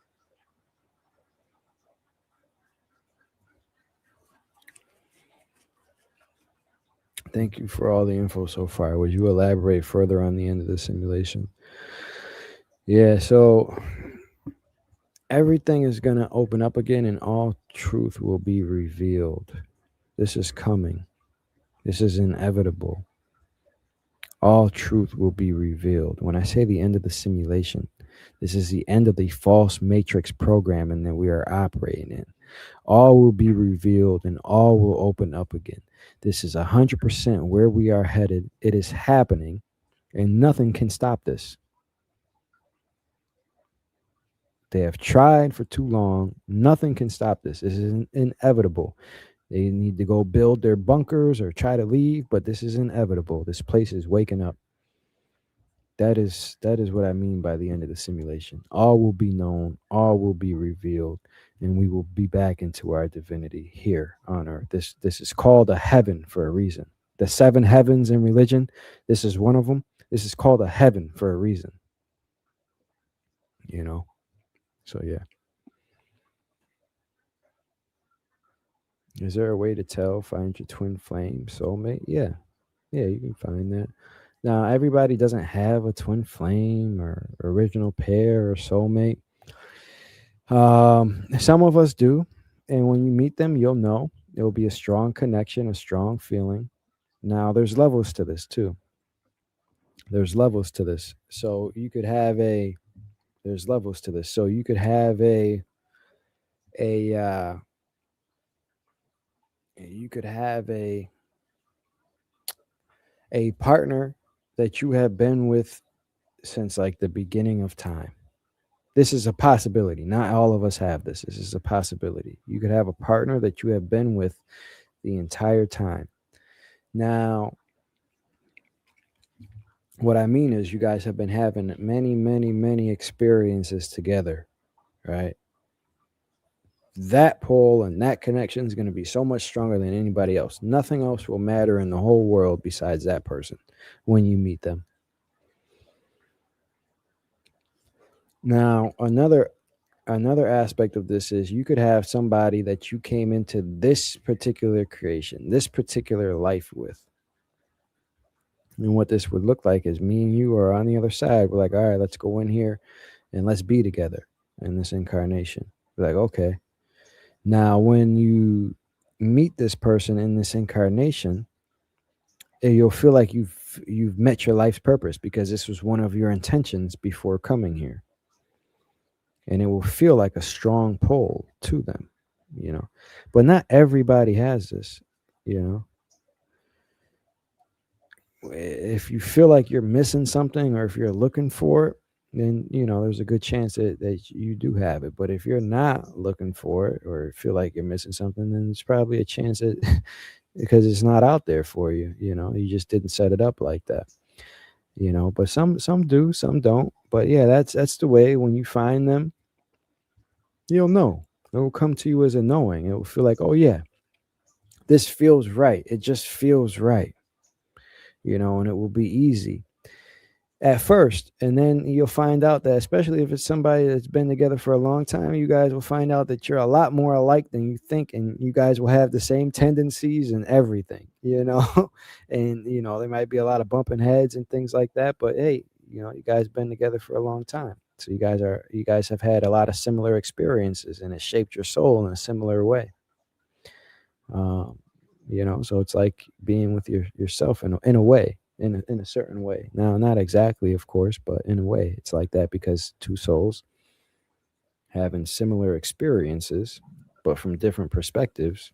Thank you for all the info so far. Would you elaborate further on the end of the simulation? Yeah, so everything is going to open up again and all truth will be revealed. This is coming. This is inevitable. All truth will be revealed. When I say the end of the simulation, this is the end of the false matrix programming that we are operating in. All will be revealed and all will open up again. This is 100% where we are headed. It is happening and nothing can stop this. They have tried for too long. Nothing can stop this. This is inevitable. They need to go build their bunkers or try to leave, but this is inevitable. This place is waking up. That is what I mean by the end of the simulation. All will be known, all will be revealed, and we will be back into our divinity here on earth. This is called a heaven for a reason. The seven heavens in religion, this is one of them. This is called a heaven for a reason, you know. So yeah. Is there a way to tell find your twin flame soulmate? Yeah. Yeah, you can find that. Now, everybody doesn't have a twin flame or original pair or soulmate. Some of us do, and when you meet them, you'll know it will be a strong connection, a strong feeling. Now, there's levels to this too. There's levels to this. So you could have a. There's levels to this. So you could have a you could have a partner that you have been with since like the beginning of time. This is a possibility. Not all of us have this. This is a possibility. You could have a partner that you have been with the entire time. Now, what I mean is, you guys have been having many, many, many experiences together, right? That pull and that connection is going to be so much stronger than anybody else. Nothing else will matter in the whole world besides that person when you meet them. Now, Another aspect of this is you could have somebody that you came into this particular creation, this particular life with. And what this would look like is me and you are on the other side. We're like, all right, let's go in here and let's be together in this incarnation. We're like, okay. Now, when you meet this person in this incarnation, you'll feel like you've met your life's purpose because this was one of your intentions before coming here, and it will feel like a strong pull to them, you know. But not everybody has this, you know. If you feel like you're missing something or if you're looking for it, then there's a good chance that you do have it. But if you're not looking for it or feel like you're missing something, then it's probably a chance that because it's not out there for you, you just didn't set it up like that. But some do, some don't. But yeah, that's the way. When you find them, you'll know. It will come to you as a knowing. It will feel like, oh yeah, this feels right. It just feels right, and it will be easy at first. And then you'll find out that, especially if it's somebody that's been together for a long time, you guys will find out that you're a lot more alike than you think, and you guys will have the same tendencies and everything, and there might be a lot of bumping heads and things like that, but hey, you guys been together for a long time, so you guys have had a lot of similar experiences, and it shaped your soul in a similar way. um, so it's like being with yourself in a way, in a certain way. Now, not exactly, of course, but in a way it's like that, because two souls having similar experiences but from different perspectives,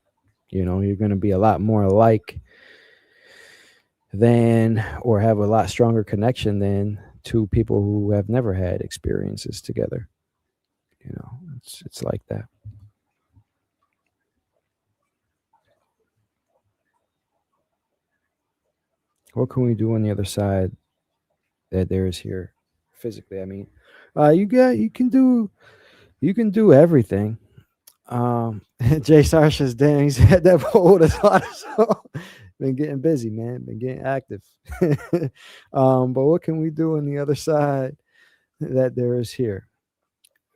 you're going to be a lot more alike than, or have a lot stronger connection than, two people who have never had experiences together. It's like that. What can we do on the other side that there is here physically? I mean, you can do everything. Jay Sarsha's dang, he's had that hold us lot. So been getting busy, man. Been getting active. But what can we do on the other side that there is here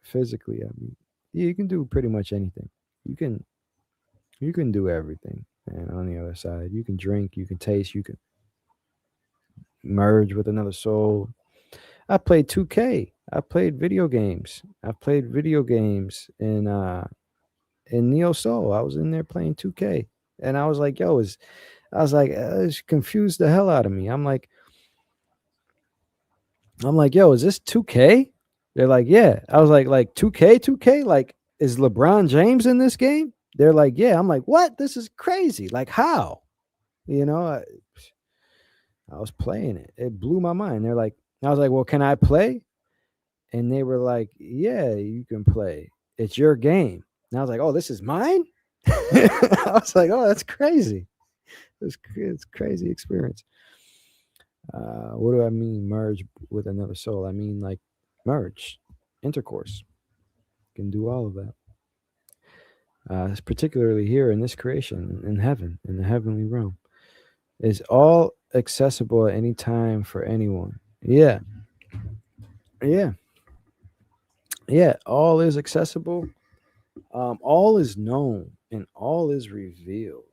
physically? I mean, yeah, you can do pretty much anything. You can you can do everything. And on the other side, you can drink, you can taste, you can merge with another soul. I played 2K. I played video games. I played video games in Neo Soul. I was in there playing 2K. And I was like, it's confused the hell out of me. I'm like, yo, is this 2K? They're like, yeah. I was like 2K, 2K? Like, is LeBron James in this game? They're like, yeah. I'm like, what? This is crazy. Like, how? You know, I, I was playing it. It blew my mind. I was like, well, can I play? And they were like, yeah, you can play. It's your game. And I was like, oh, this is mine? I was like, oh, that's crazy. It's crazy experience. What do I mean merge with another soul? I mean like merge, intercourse. Can do all of that. Particularly here in this creation, in heaven, in the heavenly realm, is all accessible at any time for anyone. Yeah, yeah, yeah. All is accessible. All is known and all is revealed.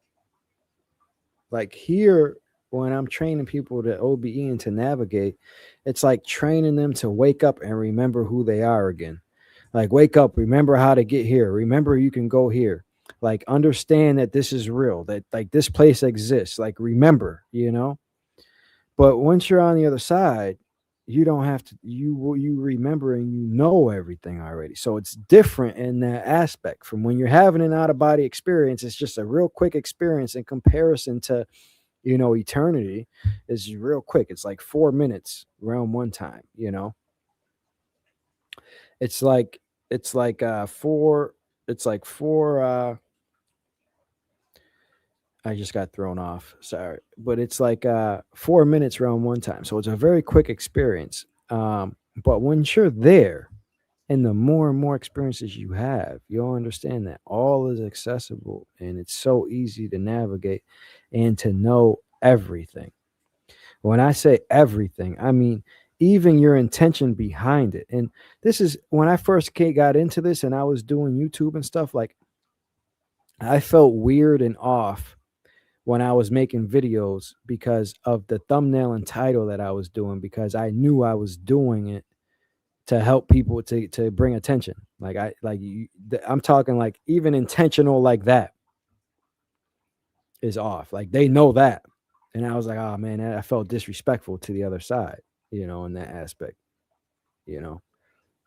Like here, when I'm training people to OBE and to navigate, it's like training them to wake up and remember who they are again. Like, wake up, remember how to get here, remember you can go here. Like, understand that this is real, that like this place exists. Like, remember. But once you're on the other side, you don't have to. You remember and you know everything already. So it's different in that aspect from when you're having an out of body experience. It's just a real quick experience in comparison to eternity. Is real quick. It's like 4 minutes around one time. It's like it's like four. It's like four. I just got thrown off. Sorry, but it's like 4 minutes around one time. So it's a very quick experience. But once you're there, and the more and more experiences you have, you'll understand that all is accessible and it's so easy to navigate and to know everything. When I say everything, I mean even your intention behind it. And this is when I first got into this and I was doing YouTube and stuff, like I felt weird and off when I was making videos because of the thumbnail and title that I was doing, because I knew I was doing it to help people to bring attention. Like I'm talking like even intentional like that is off. Like they know that. And I was like, oh man, I felt disrespectful to the other side, in that aspect, you know.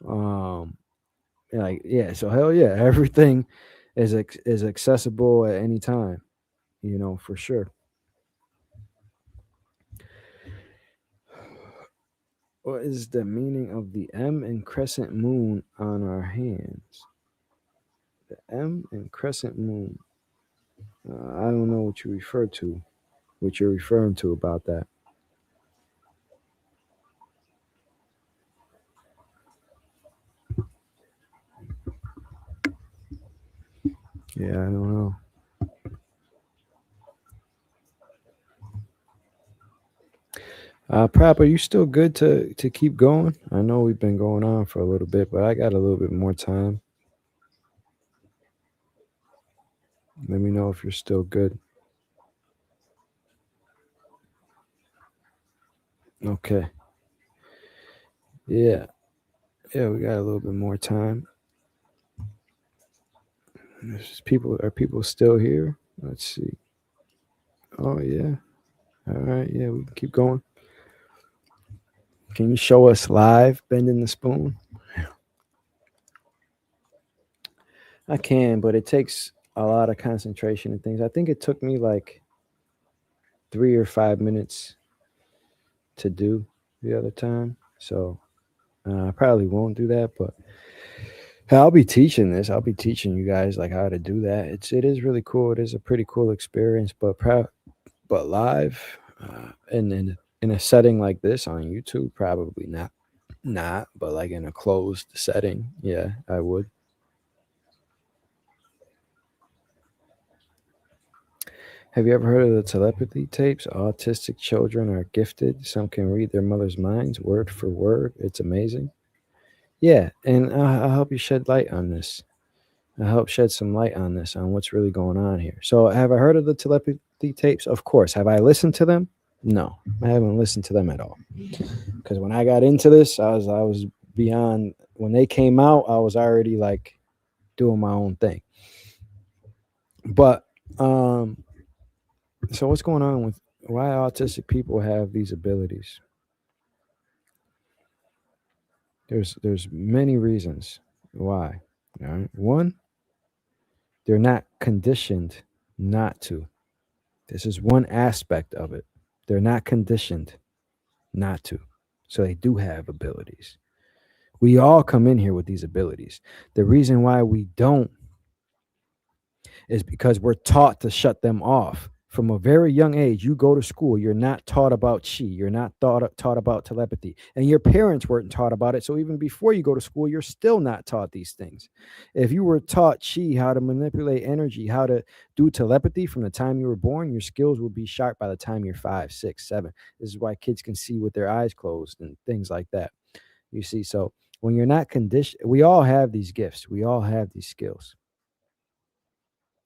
Um like yeah, so hell yeah, everything is accessible at any time, for sure. What is the meaning of the M and crescent moon on our hands? The M and crescent moon. I don't know what you refer to, what you're referring to about that. Yeah, I don't know. Prop, are you still good to keep going? I know we've been going on for a little bit, but I got a little bit more time. Let me know if you're still good. Okay. Yeah. Yeah, we got a little bit more time. Are people still here? Let's see. Oh yeah. All right. Yeah, we can keep going. Can you show us live bending the spoon? I can, but it takes a lot of concentration and things. I think it took me like 3 or 5 minutes to do the other time. So I probably won't do that, but I'll be teaching this. I'll be teaching you guys like how to do that. It is really cool. It is a pretty cool experience, but live and in a setting like this on YouTube, probably not. But like in a closed setting, yeah, I would. Have you ever heard of the telepathy tapes? Autistic children are gifted. Some can read their mother's minds word for word. It's amazing. Yeah, and I'll help you shed light on this. I'll help shed some light on this, on what's really going on here. So, have I heard of the telepathy tapes? Of course. Have I listened to them? No, I haven't listened to them at all. Because when I got into this, I was beyond. When they came out, I was already like doing my own thing. But so what's going on with why autistic people have these abilities? There's many reasons why. All right. One, they're not conditioned not to. This is one aspect of it. They're not conditioned not to. So they do have abilities. We all come in here with these abilities. The reason why we don't is because we're taught to shut them off. From a very young age, you go to school, you're not taught about chi, you're not taught about telepathy, and your parents weren't taught about it. So even before you go to school, you're still not taught these things. If you were taught chi, how to manipulate energy, how to do telepathy from the time you were born, your skills will be sharp by the time you're 5, 6, 7. This is why kids can see with their eyes closed and things like that. You see, so when you're not conditioned, we all have these gifts, we all have these skills.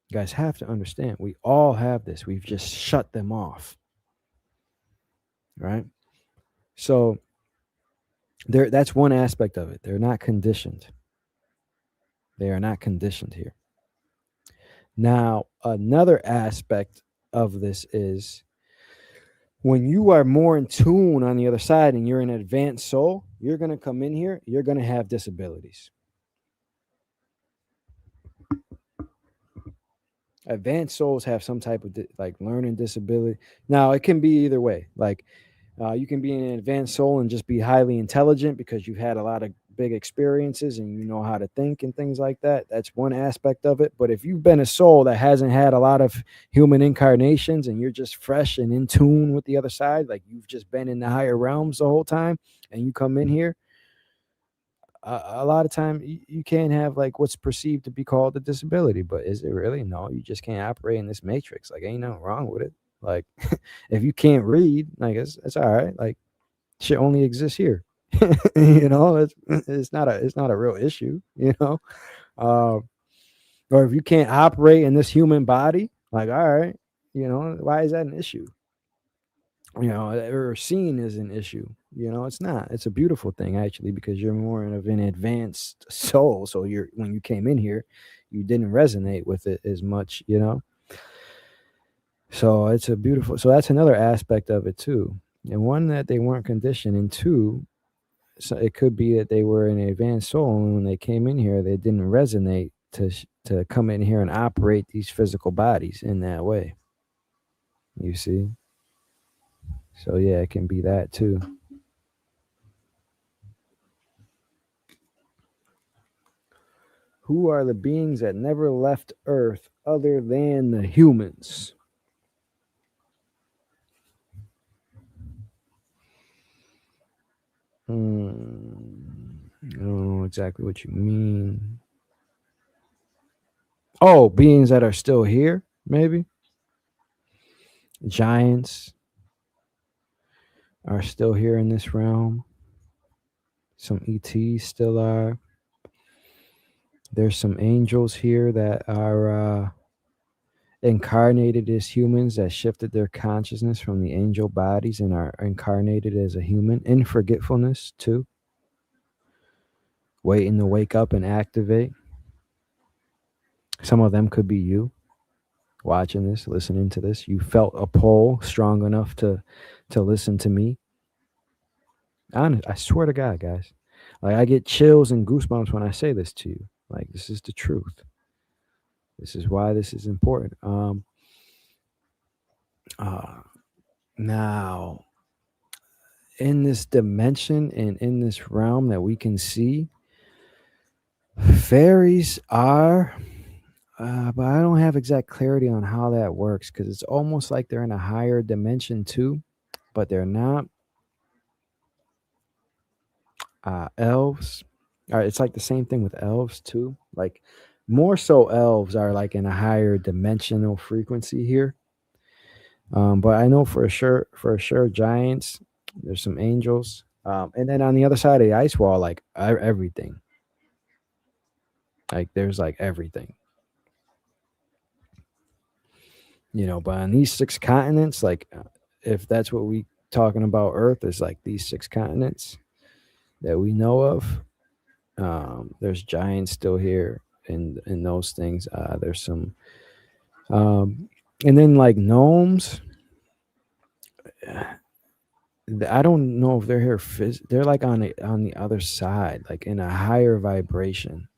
You guys have to understand, we all have this. We've just shut them off. Right? So that's one aspect of it. They're not conditioned. They are not conditioned here. Now, another aspect of this is when you are more in tune on the other side and you're an advanced soul, you're going to come in here, you're going to have disabilities. Advanced souls have some type of like learning disability. Now, it can be either way. Like you can be an advanced soul and just be highly intelligent because you've had a lot of big experiences and you know how to think and things like that. That's one aspect of it. But if you've been a soul that hasn't had a lot of human incarnations and you're just fresh and in tune with the other side, like you've just been in the higher realms the whole time and you come in here, a lot of time you can't have like what's perceived to be called a disability. But is it really? No, you just can't operate in this matrix. Like ain't nothing wrong with it. Like if you can't read, like it's all right. Like Shit only exists here. It's not a real issue. Uh, or if you can't operate in this human body, like, all right, why is that an issue? Or seeing is an issue. It's not. It's a beautiful thing actually, because you're more of an advanced soul. So when you came in here, you didn't resonate with it as much. So it's a beautiful. So that's another aspect of it too, and one that they weren't conditioned into. So it could be that they were an advanced soul, and when they came in here, they didn't resonate to come in here and operate these physical bodies in that way. You see. So yeah, it can be that too. Who are the beings that never left Earth other than the humans? I don't know exactly what you mean. Oh, beings that are still here, maybe? Giants are still here in this realm. Some ETs still are. There's some angels here that are incarnated as humans that shifted their consciousness from the angel bodies and are incarnated as a human in forgetfulness too, waiting to wake up and activate. Some of them could be you watching this, listening to this. You felt a pull strong enough to listen to me. Honest, I swear to God, guys. Like, I get chills and goosebumps when I say this to you. Like, this is the truth. This is why this is important. Uh Now, in this dimension and in this realm that we can see, fairies are, but I don't have exact clarity on how that works, because it's almost like they're in a higher dimension too, but they're not. Elves, it's like the same thing with elves too. Like, more so, elves are like in a higher dimensional frequency here. But I know for sure, giants. There's some angels, and then on the other side of the ice wall, like everything. Like, there's like everything. But on these six continents, like, if that's what we talking about, Earth is like these six continents that we know of. There's giants still here, and those things. There's some, um, and then like gnomes. I don't know if they're here. They're like on the other side, like in a higher vibration.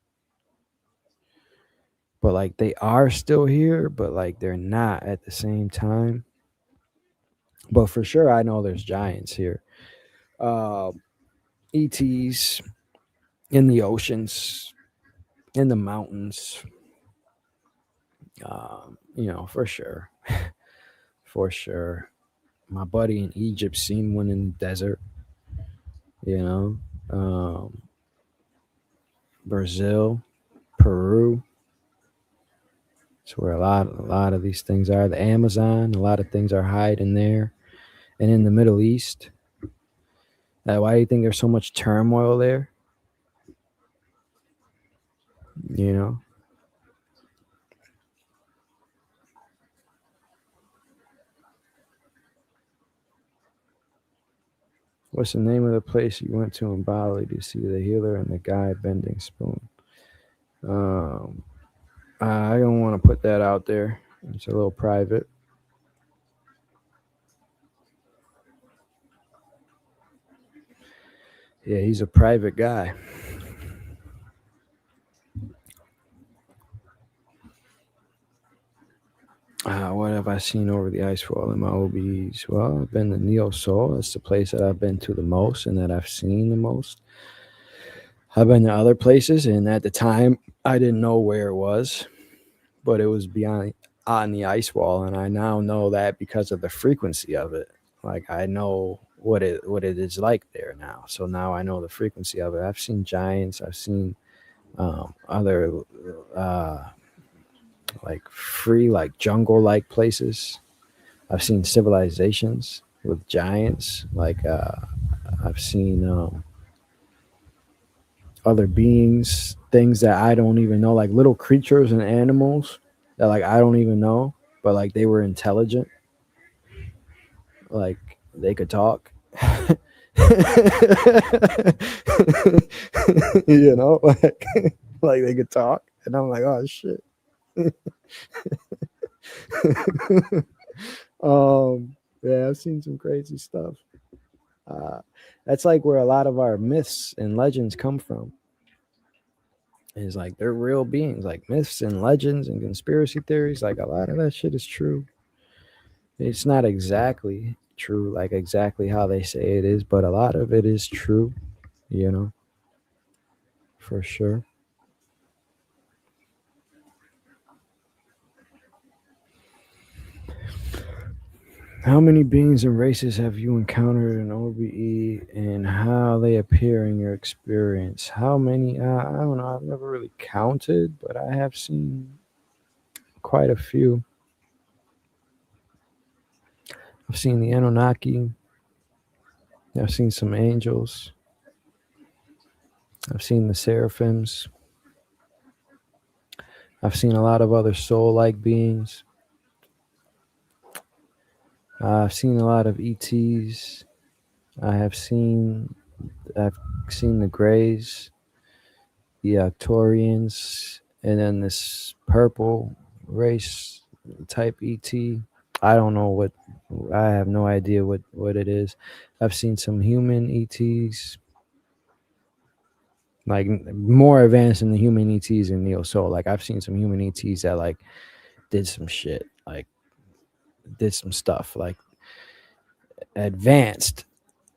But like they are still here, but like they're not at the same time. But for sure, I know there's giants here. Uh, ETs in the oceans, in the mountains. For sure, for sure. My buddy in Egypt seen one in the desert. You know, Brazil, Peru. It's where a lot of these things are. The Amazon, a lot of things are hiding there, and in the Middle East. Why do you think there's so much turmoil there? You know, what's the name of the place you went to in Bali to see the healer and the guy bending spoon? Um, I don't want to put that out there. It's a little private. Yeah, he's a private guy. What have I seen over the ice wall in my OBs? Well, I've been to Neo Soul. That's the place that I've been to the most and that I've seen the most. I've been to other places, and at the time, I didn't know where it was, but it was beyond on the ice wall, and I now know that because of the frequency of it. Like, I know what it is like there now. So now I know the frequency of it. I've seen giants. I've seen other uh, like free, like jungle like places. I've seen civilizations with giants, like I've seen other beings, things that I don't even know, like little creatures and animals that like I don't even know, but like they were intelligent, like they could talk. You know, like they could talk, and I'm like, oh shit. Yeah, I've seen some crazy stuff. Uh, that's like where a lot of our myths and legends come from. Is like they're real beings, like myths and legends and conspiracy theories. Like a lot of that shit is true. It's not exactly true, like exactly how they say it is, but a lot of it is true. You know, for sure. How many beings and races have you encountered in OBE and how they appear in your experience? How many? I don't know. I've never really counted, but I have seen quite a few. I've seen the Anunnaki. I've seen some angels. I've seen the seraphims. I've seen a lot of other soul like beings. I've seen a lot of ETs. I have seen I've seen the Greys, the Arcturians, and then this purple race type ET. I don't know what. I have no idea what it is. I've seen some human ETs, like more advanced than the human ETs in Neo Soul. Like I've seen some human ETs that like did some shit, like did some stuff, like advanced,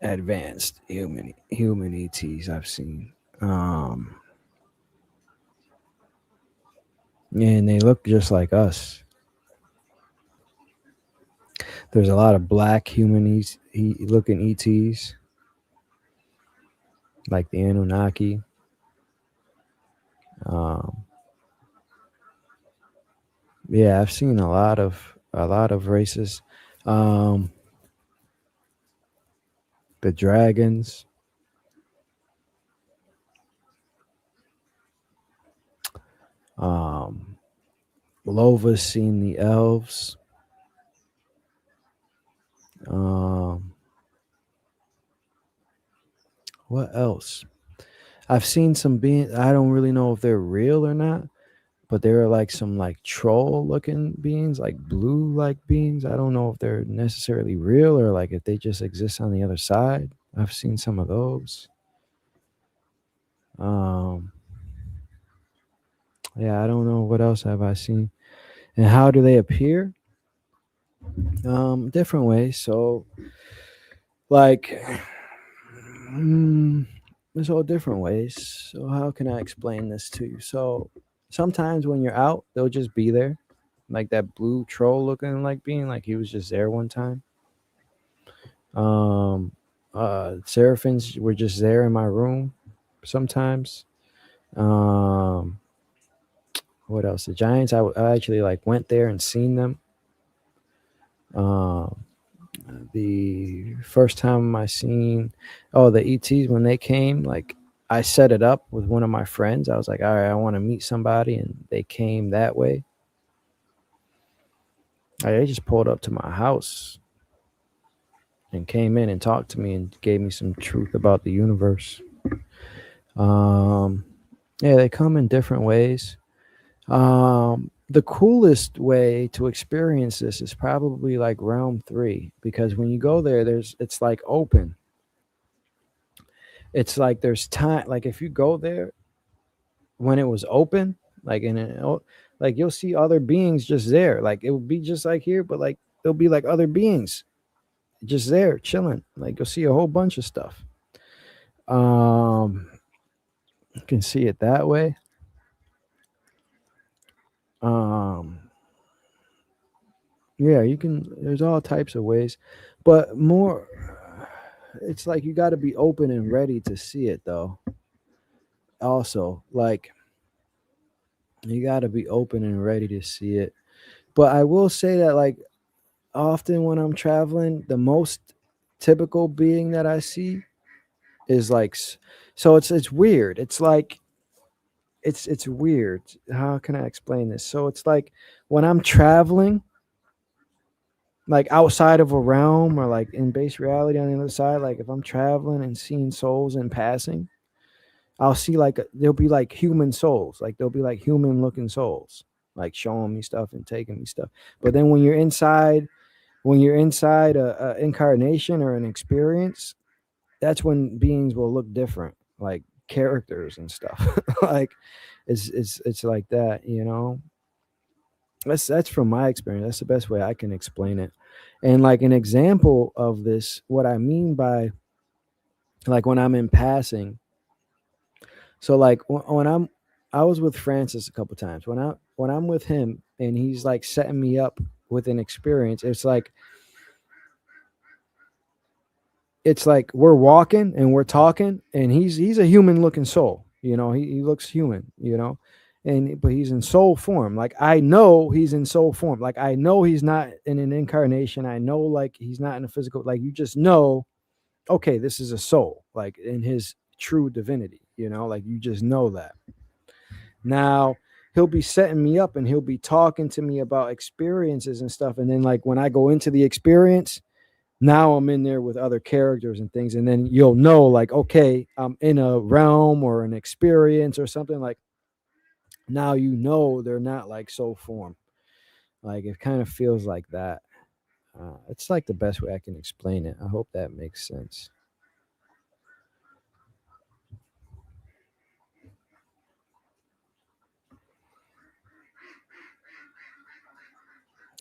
advanced human ETs I've seen. And they look just like us. There's a lot of black human looking ETs, like the Anunnaki. Um, yeah, I've seen a lot of races. Um, the dragons. Um, Lova's seen the elves. Um, what else? I've seen some beings. I don't really know if they're real or not, but there are like some like troll looking beings, like blue like beings. I don't know if they're necessarily real or like if they just exist on the other side. I've seen some of those. Um, yeah, I don't know what else have I seen. And how do they appear? Different ways. So like mm, there's all different ways. So how can I explain this to you? So sometimes when you're out, they'll just be there. Like that blue troll looking like being like he was just there one time. Um, Seraphims were just there in my room sometimes. Um, what else? The Giants, I actually like went there and seen them. Um, the first time I seen, oh, the ETs when they came, like I set it up with one of my friends. I was like, all right, I want to meet somebody, and they came that way. They just pulled up to my house and came in and talked to me and gave me some truth about the universe. Um, yeah, they come in different ways. The coolest way to experience this is probably like realm 3 because when you go there, it's like open. It's like there's time. Like if you go there when it was open, like like you'll see other beings just there. Like it would be just like here, but like there'll be like other beings just there chilling. Like you'll see a whole bunch of stuff. Um, you can see it that way. Um, yeah, you can. There's all types of ways, but more. It's like you got to be open and ready to see it, though. Also, like you got to be open and ready to see it. But I will say that, like, often when I'm traveling, the most typical being that I see is like so it's weird. It's like it's weird. How can I explain this? So it's like when I'm traveling, like outside of a realm or like in base reality on the other side, like if I'm traveling and seeing souls in passing, I'll see like there'll be like human souls, like there'll be like human looking souls, like showing me stuff and taking me stuff. But then when you're inside a incarnation or an experience, that's when beings will look different, like characters and stuff. Like it's like that, you know. That's from my experience. That's the best way I can explain it. And like an example of this, what I mean by like when I'm in passing. So like when I was with Francis a couple times. When I'm with him and he's like setting me up with an experience, it's like we're walking and we're talking and he's a human looking soul, you know. He looks human, you know. And but he's in soul form. Like I know he's in soul form. Like I know he's not in an incarnation. I know like he's not in a physical, like you just know, okay, this is a soul, like in his true divinity, you know, like you just know that. Now he'll be setting me up and he'll be talking to me about experiences and stuff, and then like when I go into the experience, now I'm in there with other characters and things, and then you'll know like, okay, I'm in a realm or an experience or something. Like now you know they're not like soul form. Like it kind of feels like that. It's like the best way I can explain it. I hope that makes sense.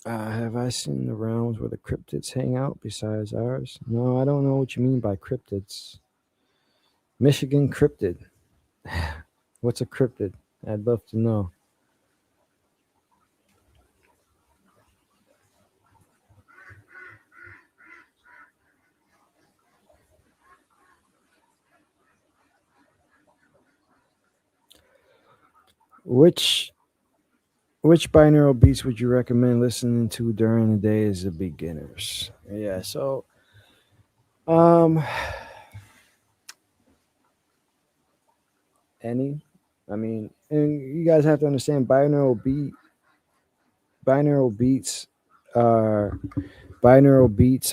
Have I seen the realms where the cryptids hang out besides ours? No, I don't know what you mean by cryptids. Michigan cryptid. What's a cryptid? I'd love to know. Which which binaural beats would you recommend listening to during the day as a beginners? Yeah, so um any. I mean, and you guys have to understand binaural beats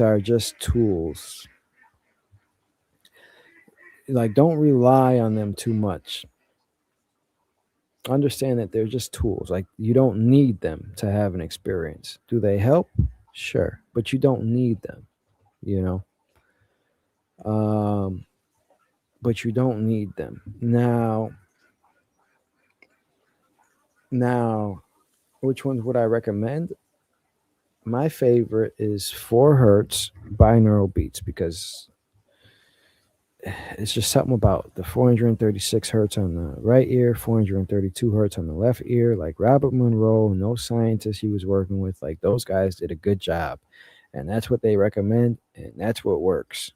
are just tools. Like don't rely on them too much. Understand that they're just tools. Like you don't need them to have an experience. Do they help? Sure, but you don't need them, you know. Um but you don't need them. Now, which ones would I recommend? My favorite is 4 hertz binaural beats because it's just something about the 436 hertz on the right ear, 432 hertz on the left ear. Like Robert Monroe and those scientists he was working with, like those guys did a good job. And that's what they recommend, and that's what works.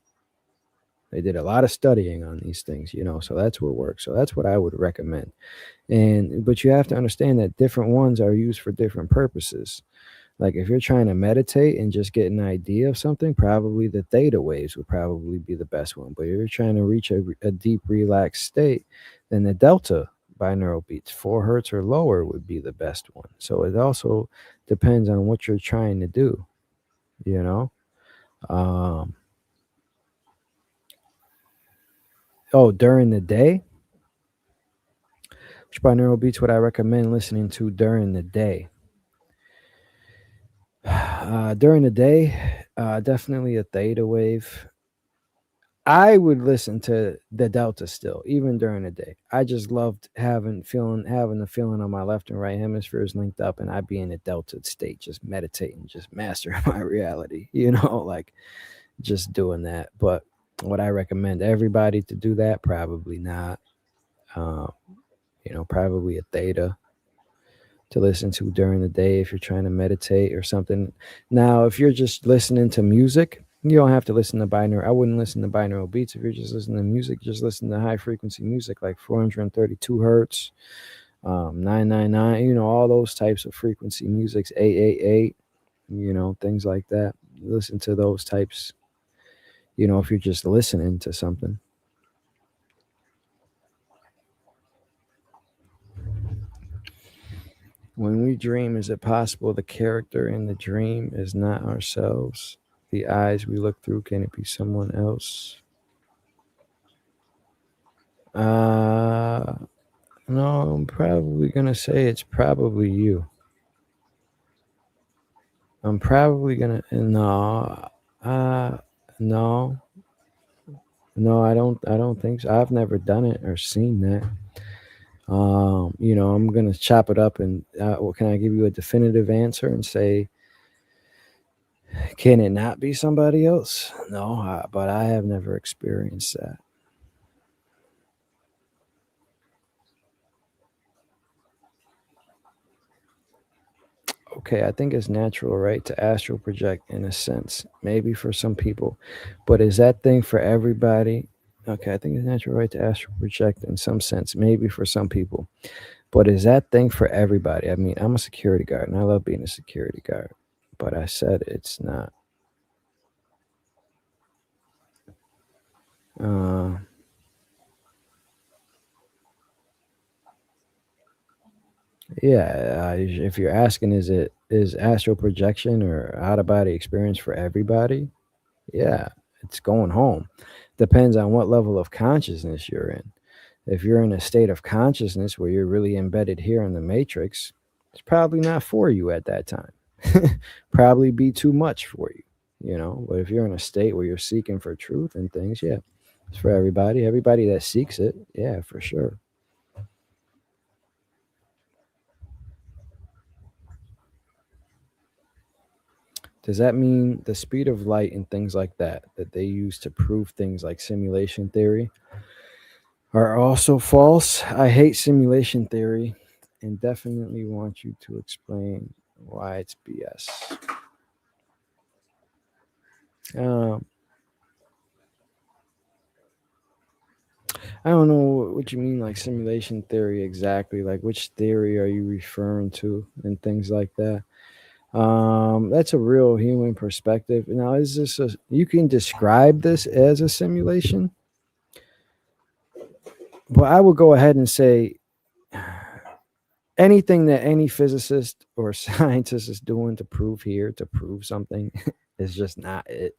They did a lot of studying on these things, you know, so that's what works. So that's what I would recommend. And but you have to understand that different ones are used for different purposes. Like if you're trying to meditate and just get an idea of something, probably the theta waves would probably be the best one. But if you're trying to reach a deep relaxed state, then the delta binaural beats, 4 hertz or lower, would be the best one. So it also depends on what you're trying to do, you know. Um, oh, during the day, which binaural beats would I recommend listening to during the day? During the day, definitely a theta wave. I would listen to the delta still, even during the day. I just loved having the feeling on my left and right hemispheres linked up, and I'd be in a delta state, just meditating, just mastering my reality. You know, like just doing that. But would I recommend everybody to do that? Probably not. Um, you know, probably a theta to listen to during the day if you're trying to meditate or something. Now, if you're just listening to music, you don't have to listen to binaural. I wouldn't listen to binaural beats. If you're just listening to music, just listen to high frequency music like 432 hertz, 999, you know, all those types of frequency musics, 888, you know, things like that. Listen to those types, you know, if you're just listening to something. When we dream, is it possible the character in the dream is not ourselves? The eyes we look through, can it be someone else? Uh, no, I'm probably gonna say it's probably you. I'm probably gonna no, uh, no, no. I don't think so. I've never done it or seen that. I'm gonna chop it up and well, can I give you a definitive answer and say, can it not be somebody else? No, but I have never experienced that. Okay, I think it's natural, right, to astral project in a sense, maybe for some people, but is that thing for everybody? Okay, I think it's natural, right, to astral project in some sense, maybe for some people, but is that thing for everybody? I mean, I'm a security guard and I love being a security guard, but I said it's not. Uh, yeah, if you're asking, is astral projection or out of body experience for everybody? Yeah, it's going home. Depends on what level of consciousness you're in. If you're in a state of consciousness where you're really embedded here in the matrix, it's probably not for you at that time. Probably be too much for you, But if you're in a state where you're seeking for truth and things, yeah, it's for everybody. Everybody that seeks it, yeah, for sure. Does that mean the speed of light and things like that they use to prove things like simulation theory are also false? I hate simulation theory and definitely want you to explain why it's BS. Um, I don't know what you mean, like simulation theory exactly. Like, which theory are you referring to, and things like that. That's a real human perspective. Now, is this you can describe this as a simulation? But I would go ahead and say anything that any physicist or scientist is doing to prove here, to prove something, is just not it.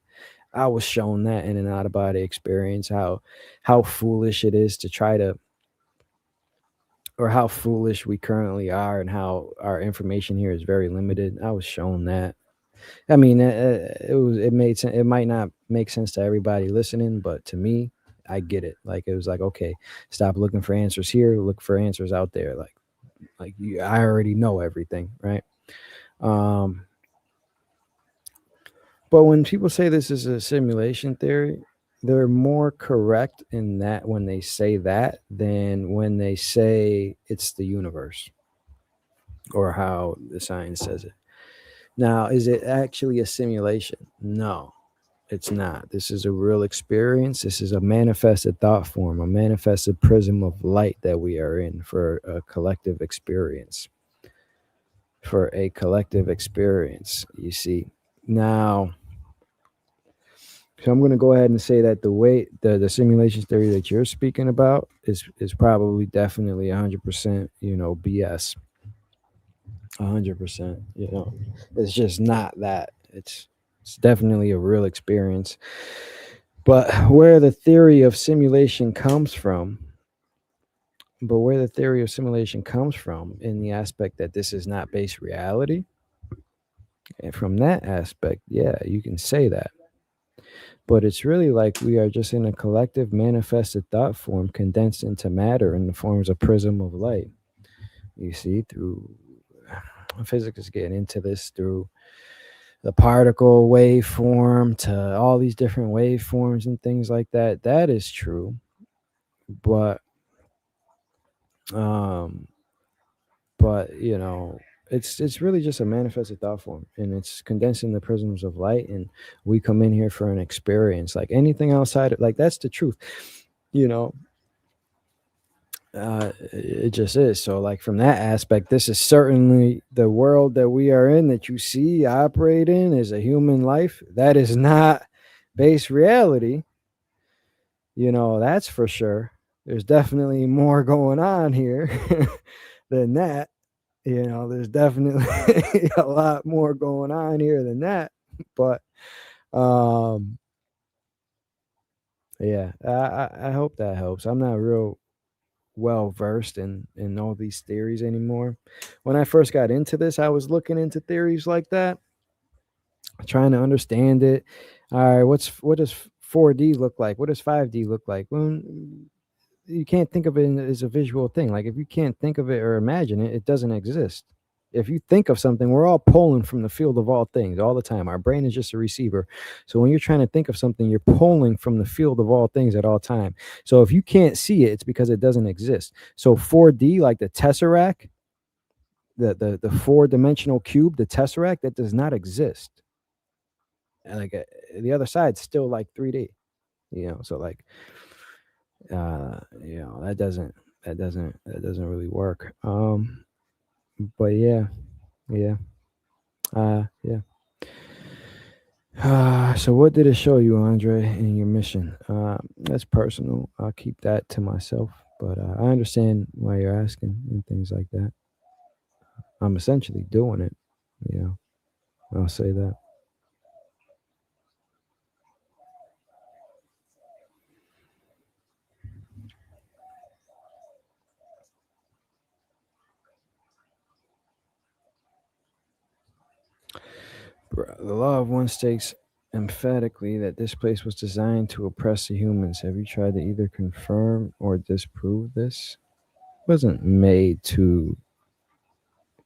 I was shown that in an out of body experience how foolish it is to try to, or how foolish we currently are, and how our information here is very limited. I was shown that. I mean, it made sense. It might not make sense to everybody listening, but to me, I get it. Like, it was like, okay, stop looking for answers here, look for answers out there. Like you, I already know everything, right? Um, but when people say this is a simulation theory, they're more correct in that when they say that than when they say it's the universe or how the science says it. Now, is it actually a simulation? No, it's not. This is a real experience. This is a manifested thought form, a manifested prism of light that we are in for a collective experience. For a collective experience, you see. Now, so I'm going to go ahead and say that the simulation theory that you're speaking about is probably definitely 100%, BS. 100%, it's just not that. It's definitely a real experience. But where the theory of simulation comes from in the aspect that this is not base reality, and from that aspect, yeah, you can say that. But it's really like we are just in a collective manifested thought form condensed into matter in the forms of prism of light. You see, through physics is getting into this through the particle waveform to all these different waveforms and things like that. That is true. But um it's really just a manifested thought form, and it's condensing the prisms of light, and we come in here for an experience. Like anything outside of, like, that's the truth, you know it just is. So, like, from that aspect, this is certainly the world that we are in, that you see operate in, is a human life. That is not base reality, that's for sure. There's definitely more going on here than that. There's definitely a lot more going on here than that. But um, yeah, I hope that helps. I'm not real well versed in all these theories anymore. When I first got into this, I was looking into theories like that, trying to understand it. All right, what does 4D look like? What does 5D look like? Well, you can't think of it as a visual thing. Like if you can't think of it or imagine it, it doesn't exist. If you think of something, we're all pulling from the field of all things all the time. Our brain is just a receiver. So when you're trying to think of something, you're pulling from the field of all things at all time. So if you can't see it, it's because it doesn't exist. So 4D, like the tesseract, the four-dimensional cube, the tesseract, that does not exist. And like the other side's still like 3D. So like that doesn't really work. But yeah, yeah. So what did it show you, Andre, in your mission? That's personal. I'll keep that to myself. But I understand why you're asking and things like that. I'm essentially doing it. You know, I'll say that. The law of one states emphatically that this place was designed to oppress the humans. Have you tried to either confirm or disprove this? It wasn't made to.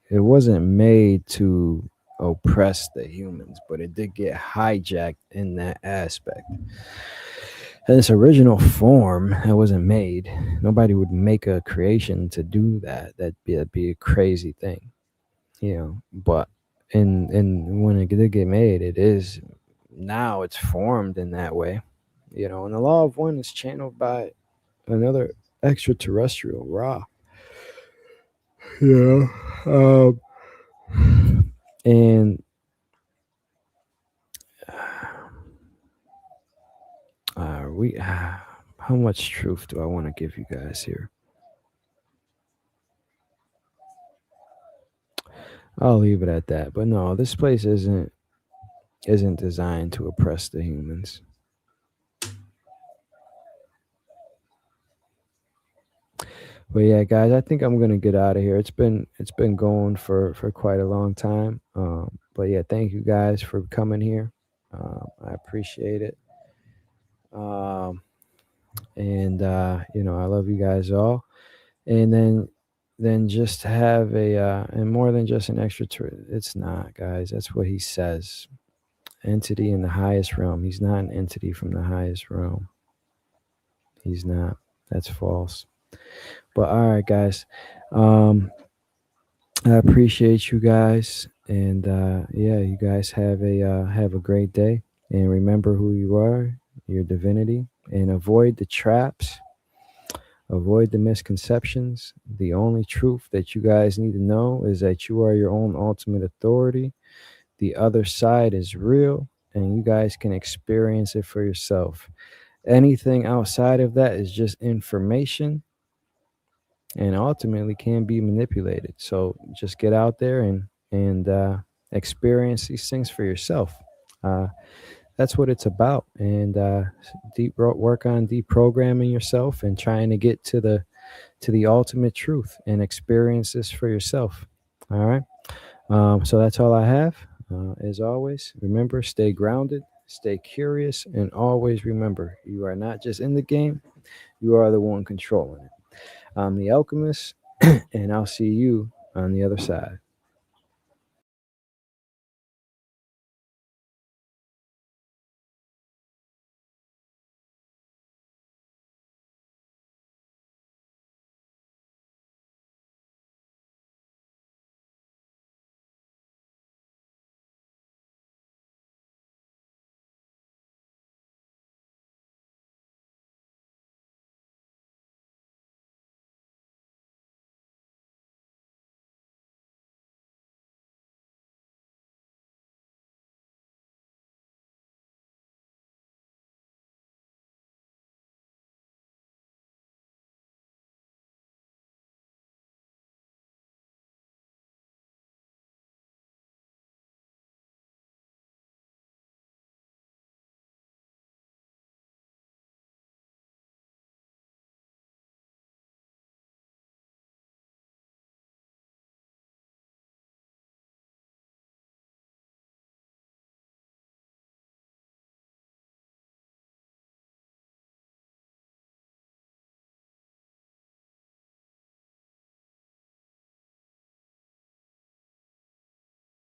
It wasn't made to oppress the humans, but it did get hijacked in that aspect. In its original form, it wasn't made. Nobody would make a creation to do that. That'd be a crazy thing. But in when it did get made, it is now it's formed in that way. And the law of one is channeled by another extraterrestrial Ra. Yeah. And we how much truth do I want to give you guys here? I'll leave it at that. But no, this place isn't designed to oppress the humans. But yeah, guys, I think I'm gonna get out of here. It's been going for quite a long time. But yeah, thank you guys for coming here. I appreciate it. Um, and I love you guys all. And then just have and more than just an extra. It's not, guys. That's what he says. Entity in the highest realm. He's not an entity from the highest realm. He's not. That's false. But all right, guys. Um, I appreciate you guys, and yeah, you guys have a great day. And remember who you are, your divinity, and avoid the traps, avoid the misconceptions. The only truth that you guys need to know is that you are your own ultimate authority. The other side is real, and you guys can experience it for yourself. Anything outside of that is just information and ultimately can be manipulated. So just get out there and experience these things for yourself. Uh, that's what it's about. And deep work on deprogramming yourself and trying to get to the ultimate truth and experience this for yourself. All right. So that's all I have. As always, remember, stay grounded, stay curious, and always remember you are not just in the game, you are the one controlling it. I'm the Alchemist, and I'll see you on the other side.